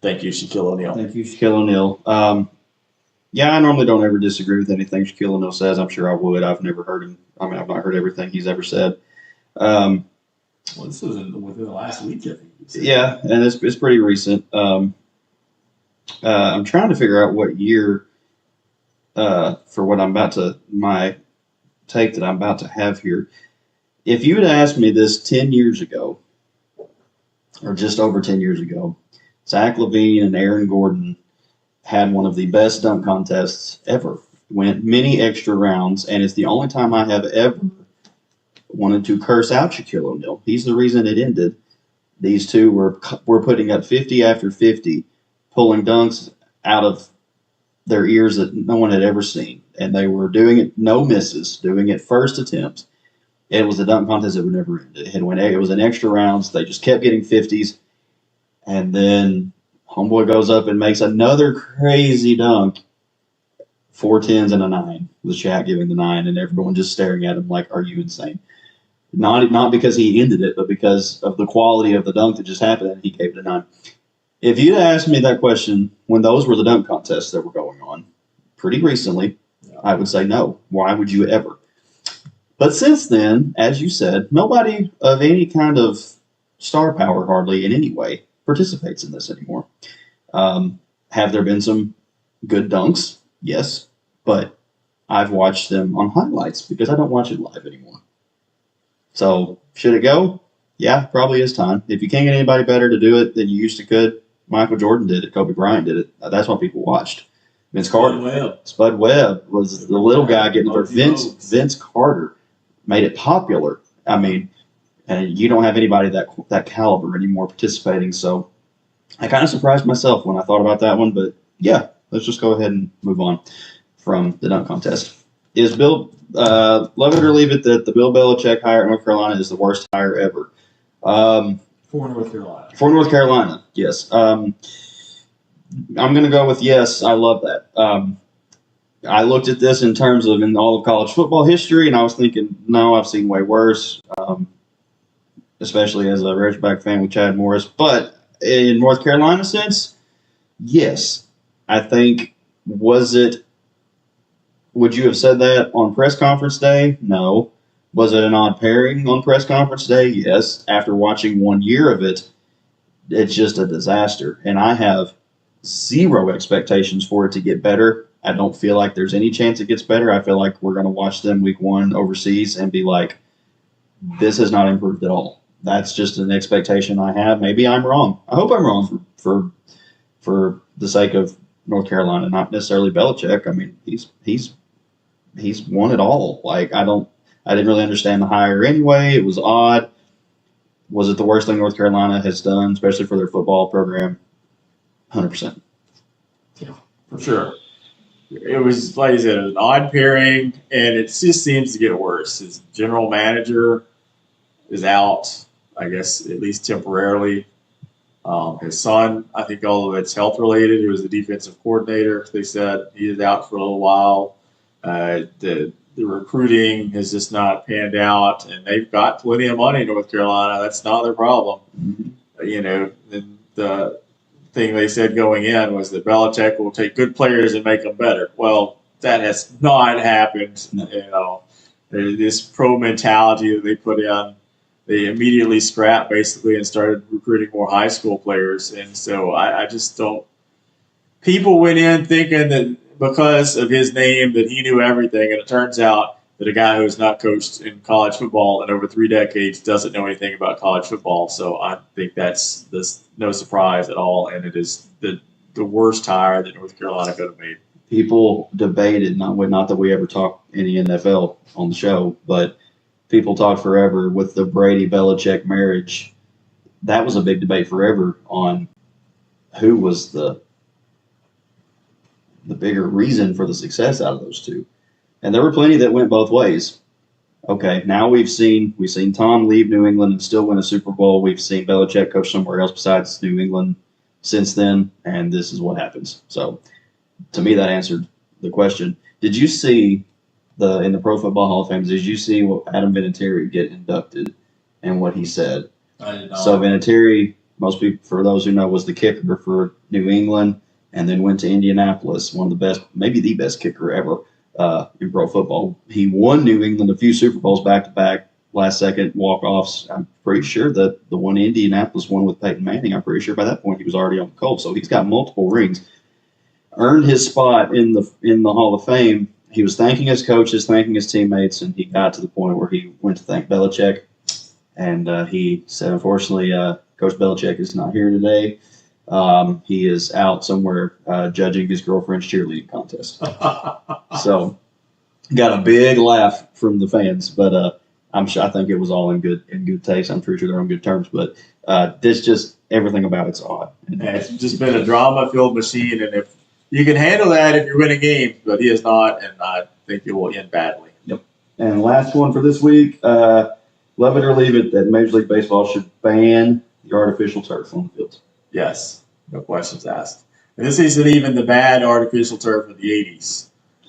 Thank you, Shaquille O'Neal. Thank you, Shaquille O'Neal. Yeah, I normally don't ever disagree with anything Shaquille O'Neal says. I'm sure I would. I've never heard him. I mean, I've not heard everything he's ever said. Well, this was within the last week, I think. Yeah, and it's pretty recent. I'm trying to figure out what year for what my take that I'm about to have here. If you had asked me this 10 years ago, or just over 10 years ago, Zach LaVine and Aaron Gordon had one of the best dunk contests ever. Went many extra rounds, and it's the only time I have ever wanted to curse out Shaquille O'Neal. He's the reason it ended. These two were putting up 50 after 50, pulling dunks out of their ears that no one had ever seen. And they were doing it, no misses, doing it first attempts. It was a dunk contest that would never end. It was an extra rounds. They just kept getting 50s. And then homeboy goes up and makes another crazy dunk. 4 10s and a 9, with Shaq giving the 9, and everyone just staring at him like, are you insane? Not because he ended it, but because of the quality of the dunk that just happened, and he gave it a 9. If you'd asked me that question when those were the dunk contests that were going on pretty recently, I would say no. Why would you ever? But since then, as you said, nobody of any kind of star power hardly in any way participates in this anymore. Have there been some good dunks? Yes, but I've watched them on highlights because I don't watch it live anymore. So should it go? Yeah, probably is time. If you can't get anybody better to do it than you used to could, Michael Jordan did it. Kobe Bryant did it. That's what people watched. Vince Carter. Spud Webb was the little guy getting for Vince Carter made it popular. I mean, and you don't have anybody that caliber anymore participating. So I kind of surprised myself when I thought about that one. But yeah, let's just go ahead and move on from the dunk contest. Is Bill love it or leave it that the Bill Belichick hire at North Carolina is the worst hire ever? For North Carolina. For North Carolina, yes. I'm going to go with yes. I love that. I looked at this in terms of in all of college football history, and I was thinking, no, I've seen way worse, especially as a Razorback fan with Chad Morris. But in North Carolina sense, yes. I think, would you have said that on press conference day? No. Was it an odd pairing on press conference day? Yes. After watching 1 year of it, it's just a disaster. And I have zero expectations for it to get better I don't feel like there's any chance it gets better. I feel like we're going to watch them week 1 overseas and be like, this has not improved at all. That's just an expectation I have. Maybe I'm wrong. I hope I'm wrong for the sake of North Carolina, not necessarily Belichick. I mean, he's won it all. Like, I didn't really understand the hire anyway. It was odd. Was it the worst thing North Carolina has done, especially for their football program? 100%. Yeah, for sure. It was, like I said, an odd pairing, and it just seems to get worse. His general manager is out, I guess, at least temporarily. His son, I think all of it's health related. He was the defensive coordinator. They said he is out for a little while. The recruiting has just not panned out, and they've got plenty of money in North Carolina. That's not their problem. Mm-hmm. You know, the thing they said going in was that Belichick will take good players and make them better. Well, that has not happened. No. You know, this pro mentality that they put in, they immediately scrapped basically and started recruiting more high school players. And so I just don't. People went in thinking that because of his name that he knew everything, and it turns out that a guy who's not coached in college football in over 3 decades doesn't know anything about college football. So I think that's no surprise at all, and it is the worst hire that North Carolina could have made. People debated, not that we ever talk any NFL on the show, but people talked forever with the Brady-Belichick marriage. That was a big debate forever on who was the bigger reason for the success out of those two. And there were plenty that went both ways. Okay, now we've seen Tom leave New England and still win a Super Bowl. We've seen Belichick coach somewhere else besides New England since then, and this is what happens. So to me, that answered the question. Did you see in the Pro Football Hall of Fame, did you see what Adam Vinatieri get inducted and what he said? I did not. So Vinatieri, most people, for those who know, was the kicker for New England and then went to Indianapolis, one of the best, maybe the best kicker ever in pro football. He won New England a few Super Bowls back-to-back, last-second walk-offs. I'm pretty sure that the one Indianapolis won with Peyton Manning, I'm pretty sure by that point he was already on the Colts. So he's got multiple rings. Earned his spot in the Hall of Fame. He was thanking his coaches, thanking his teammates, and he got to the point where he went to thank Belichick. And he said, unfortunately, Coach Belichick is not here today. He is out somewhere judging his girlfriend's cheerleading contest. So got a big laugh from the fans, but I think it was all in good taste. I'm pretty sure they're on good terms, but this just everything about it's odd. And it's just been a drama-filled machine, and if you can handle that if you're winning games, but he is not, and I think it will end badly. Yep. And last one for this week, love it or leave it, that Major League Baseball should ban the artificial turf on the fields. Yes, no questions asked. And this isn't even the bad artificial turf of the 80s.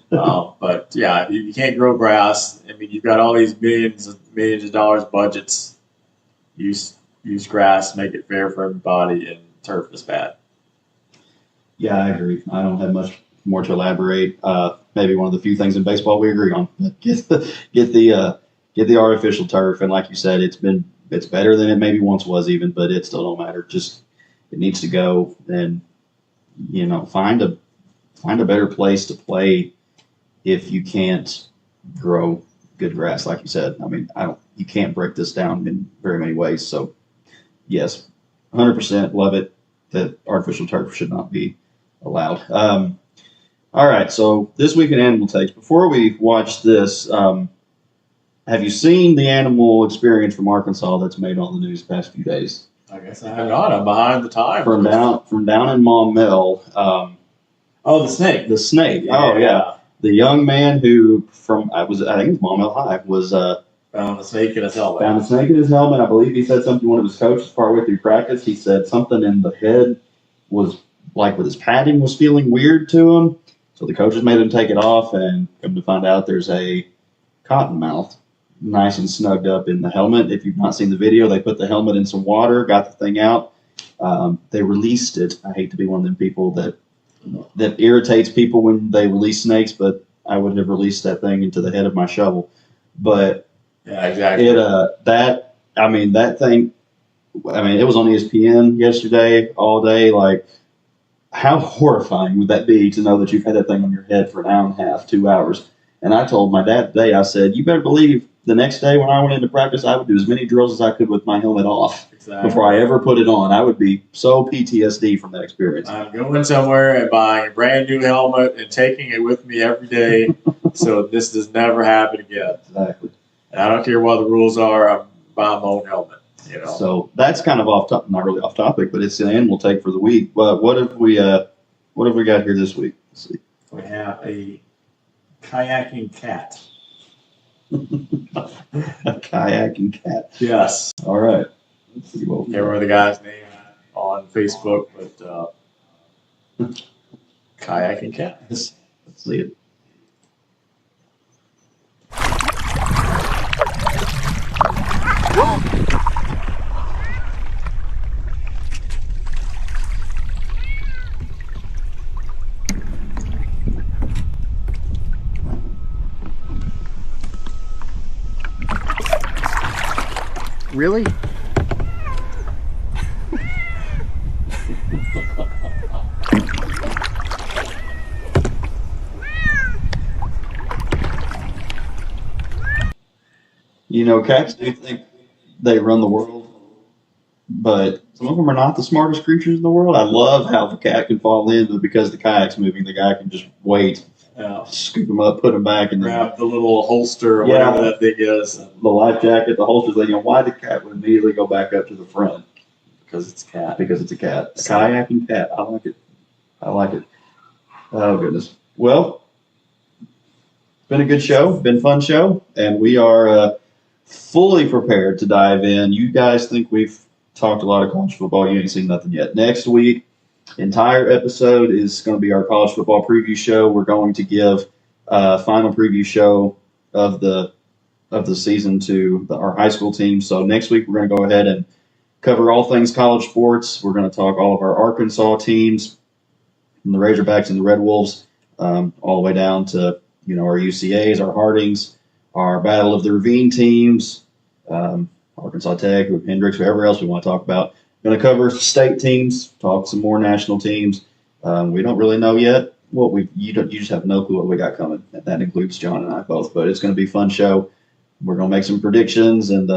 But, yeah, you can't grow grass. I mean, you've got all these millions of dollars budgets. Use grass, make it fair for everybody, and turf is bad. Yeah, I agree. I don't have much more to elaborate. Maybe one of the few things in baseball we agree on. Get the artificial turf, and like you said, it's better than it maybe once was even, but it still don't matter. Just it needs to go, and find a better place to play if you can't grow good grass, like you said. I mean, you can't break this down in very many ways. So yes, 100% love it that artificial turf should not be allowed. All right, so this week in Animal Takes. Before we watch this, have you seen the animal experience from Arkansas that's made all the news the past few days? I guess I have not. I'm behind the time. From down in Maumelle. The snake. The snake. Yeah. Oh yeah, the young man who I think it was Maumelle High was found a snake in his helmet. Found a snake in his helmet. I believe he said something to one of his coaches partway through practice. He said something in the head was like with his padding was feeling weird to him. So the coaches made him take it off, and come to find out there's a cottonmouth nice and snugged up in the helmet. If you've not seen the video, they put the helmet in some water, got the thing out. They released it. I hate to be one of them people that irritates people when they release snakes, but I would have released that thing into the head of my shovel. But yeah, exactly. That thing. I mean, it was on ESPN yesterday all day. Like, how horrifying would that be to know that you've had that thing on your head for an hour and a half, 2 hours? And I told my dad today, I said, you better believe the next day when I went into practice, I would do as many drills as I could with my helmet off before I ever put it on. I would be so PTSD from that experience. I'm going somewhere and buying a brand new helmet and taking it with me every day so this does never happen again. Exactly. And I don't care what the rules are, I'm buying my own helmet. You know? So that's kind of not really off topic, but it's an animal take for the week. But what have we got here this week? Let's see. We have a kayaking cat. A kayaking cat. Yes. All right. Let's see what Can't remember the guy's name on Facebook, but kayaking cat. Let's see it. Really? You know, cats do think they run the world, but some of them are not the smartest creatures in the world. I love how the cat can fall in, but because the kayak's moving, the guy can just wait, scoop him up, put him back, and grab the little holster or whatever that thing is. The life jacket, the holsters. You know, why the cat would immediately go back up to the front? Because it's a cat. Because it's a cat. A kayaking cat. I like it. I like it. Oh, goodness. Well, it's been a good show. Been a fun show. And we are fully prepared to dive in. You guys think we've talked a lot of college football. You ain't seen nothing yet. Next week, entire episode is going to be our college football preview show. We're going to give a final preview show of the season to our high school team. So next week, we're going to go ahead and cover all things college sports. We're going to talk all of our Arkansas teams, from the Razorbacks and the Red Wolves, all the way down to our UCAs, our Hardings, our Battle of the Ravine teams, Arkansas Tech, Hendricks, whoever else we want to talk about. Going to cover state teams, talk some more national teams. We don't really know yet you just have no clue what we got coming. That includes John and I both, but it's going to be a fun show. We're going to make some predictions and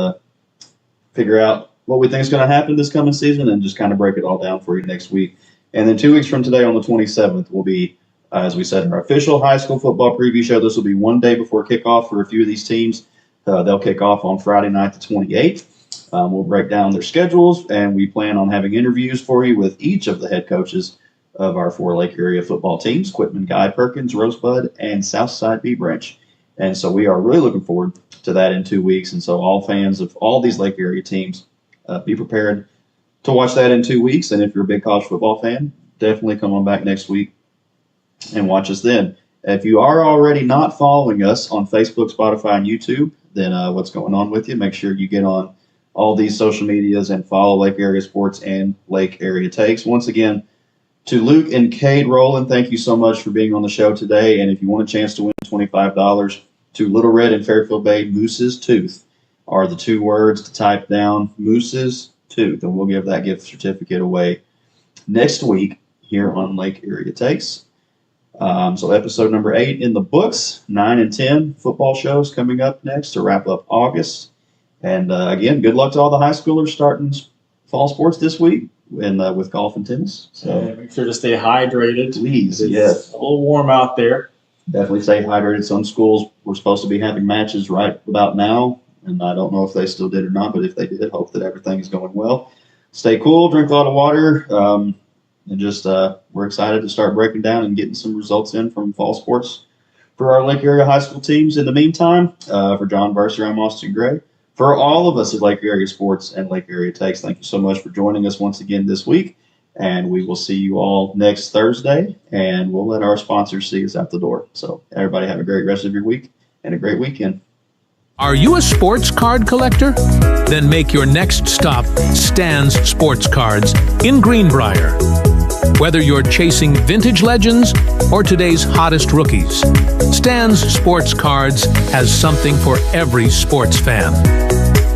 figure out what we think is going to happen this coming season and just kind of break it all down for you next week. And then 2 weeks from today on the 27th will be, as we said, our official high school football preview show. This will be one day before kickoff for a few of these teams. They'll kick off on Friday night, the 28th. We'll break down their schedules, and we plan on having interviews for you with each of the head coaches of our 4 Lake area football teams, Quitman, Guy, Perkins, Rosebud, and Southside B Branch. And so we are really looking forward to that in 2 weeks. And so all fans of all these Lake area teams, be prepared to watch that in 2 weeks. And if you're a big college football fan, definitely come on back next week and watch us then. If you are already not following us on Facebook, Spotify, and YouTube, then what's going on with you? Make sure you get on all these social medias and follow Lake Area Sports and Lake Area Takes. Once again, to Luke and Cade Rolland, thank you so much for being on the show today. And if you want a chance to win $25 to Little Red and Fairfield Bay, Moose's Tooth are the 2 words to type down, Moose's Tooth. And we'll give that gift certificate away next week here on Lake Area Takes. So episode number 8 in the books, 9 and 10 football shows coming up next to wrap up August. And again, good luck to all the high schoolers starting fall sports this week and with golf and tennis. So make sure to stay hydrated. Please, it's a little warm out there. Definitely stay hydrated. Some schools were supposed to be having matches right about now, and I don't know if they still did or not, but if they did, hope that everything is going well. Stay cool, drink a lot of water, and just we're excited to start breaking down and getting some results in from fall sports for our Lake Area high school teams. In the meantime, for John Verser, I'm Austin Gray. For all of us at Lake Area Sports and Lake Area Takes, thank you so much for joining us once again this week. And we will see you all next Thursday, and we'll let our sponsors see us out the door. So everybody have a great rest of your week and a great weekend. Are you a sports card collector? Then make your next stop Stan's Sports Cards in Greenbrier. Whether you're chasing vintage legends or today's hottest rookies, Stan's Sports Cards has something for every sports fan.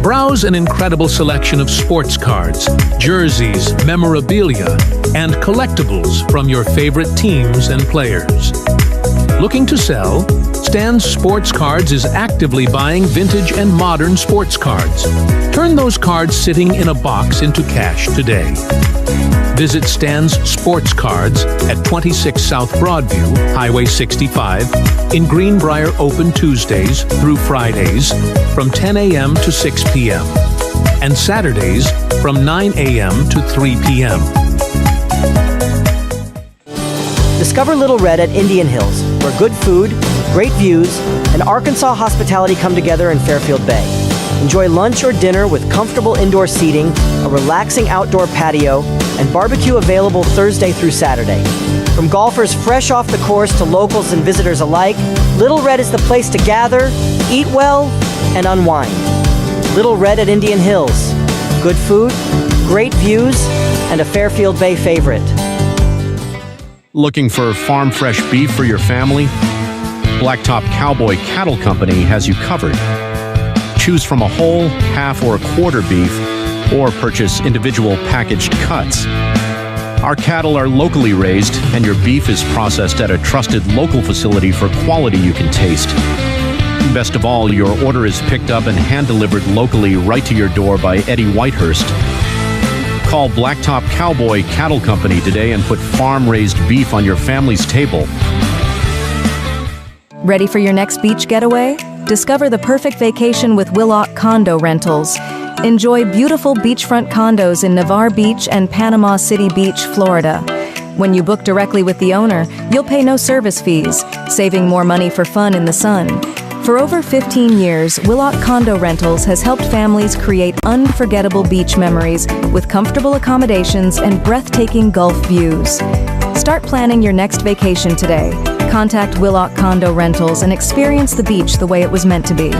Browse an incredible selection of sports cards, jerseys, memorabilia, and collectibles from your favorite teams and players. Looking to sell? Stan's Sports Cards is actively buying vintage and modern sports cards. Turn those cards sitting in a box into cash today. Visit Stan's Sports Cards at 26 South Broadview, Highway 65, in Greenbrier, open Tuesdays through Fridays from 10 a.m. to 6 p.m. and Saturdays from 9 a.m. to 3 p.m. Discover Little Red at Indian Hills, where good food, great views, and Arkansas hospitality come together in Fairfield Bay. Enjoy lunch or dinner with comfortable indoor seating, a relaxing outdoor patio, and barbecue available Thursday through Saturday. From golfers fresh off the course to locals and visitors alike, Little Red is the place to gather, eat well, and unwind. Little Red at Indian Hills. Good food, great views, and a Fairfield Bay favorite. Looking for farm fresh beef for your family? Blacktop Cowboy Cattle Company has you covered. Choose from a whole, half, or a quarter beef, or purchase individual packaged cuts. Our cattle are locally raised, and your beef is processed at a trusted local facility for quality you can taste. Best of all, your order is picked up and hand-delivered locally right to your door by Eddie Whitehurst. Call Blacktop Cowboy Cattle Company today and put farm-raised beef on your family's table. Ready for your next beach getaway? Discover the perfect vacation with Willock Condo Rentals. Enjoy beautiful beachfront condos in Navarre Beach and Panama City Beach, Florida. When you book directly with the owner, you'll pay no service fees, saving more money for fun in the sun. For over 15 years, Willock Condo Rentals has helped families create unforgettable beach memories with comfortable accommodations and breathtaking Gulf views. Start planning your next vacation today. Contact Willock Condo Rentals and experience the beach the way it was meant to be.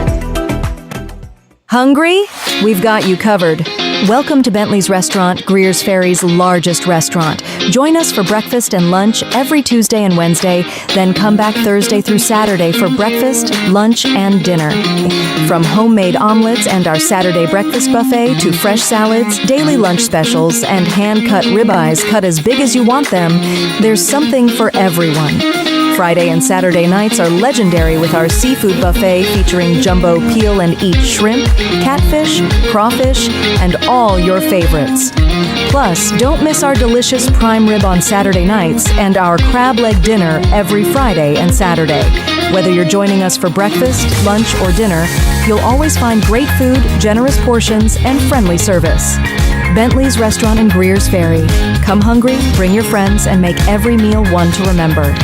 Hungry? We've got you covered. Welcome to Bentley's Restaurant, Greer's Ferry's largest restaurant. Join us for breakfast and lunch every Tuesday and Wednesday, then come back Thursday through Saturday for breakfast, lunch, and dinner. From homemade omelets and our Saturday breakfast buffet to fresh salads, daily lunch specials, and hand-cut ribeyes cut as big as you want them, there's something for everyone. Friday and Saturday nights are legendary with our seafood buffet featuring jumbo peel and eat shrimp, catfish, crawfish, and all your favorites. Plus, don't miss our delicious prime rib on Saturday nights and our crab leg dinner every Friday and Saturday. Whether you're joining us for breakfast, lunch, or dinner, you'll always find great food, generous portions, and friendly service. Bentley's Restaurant in Greer's Ferry. Come hungry, bring your friends, and make every meal one to remember.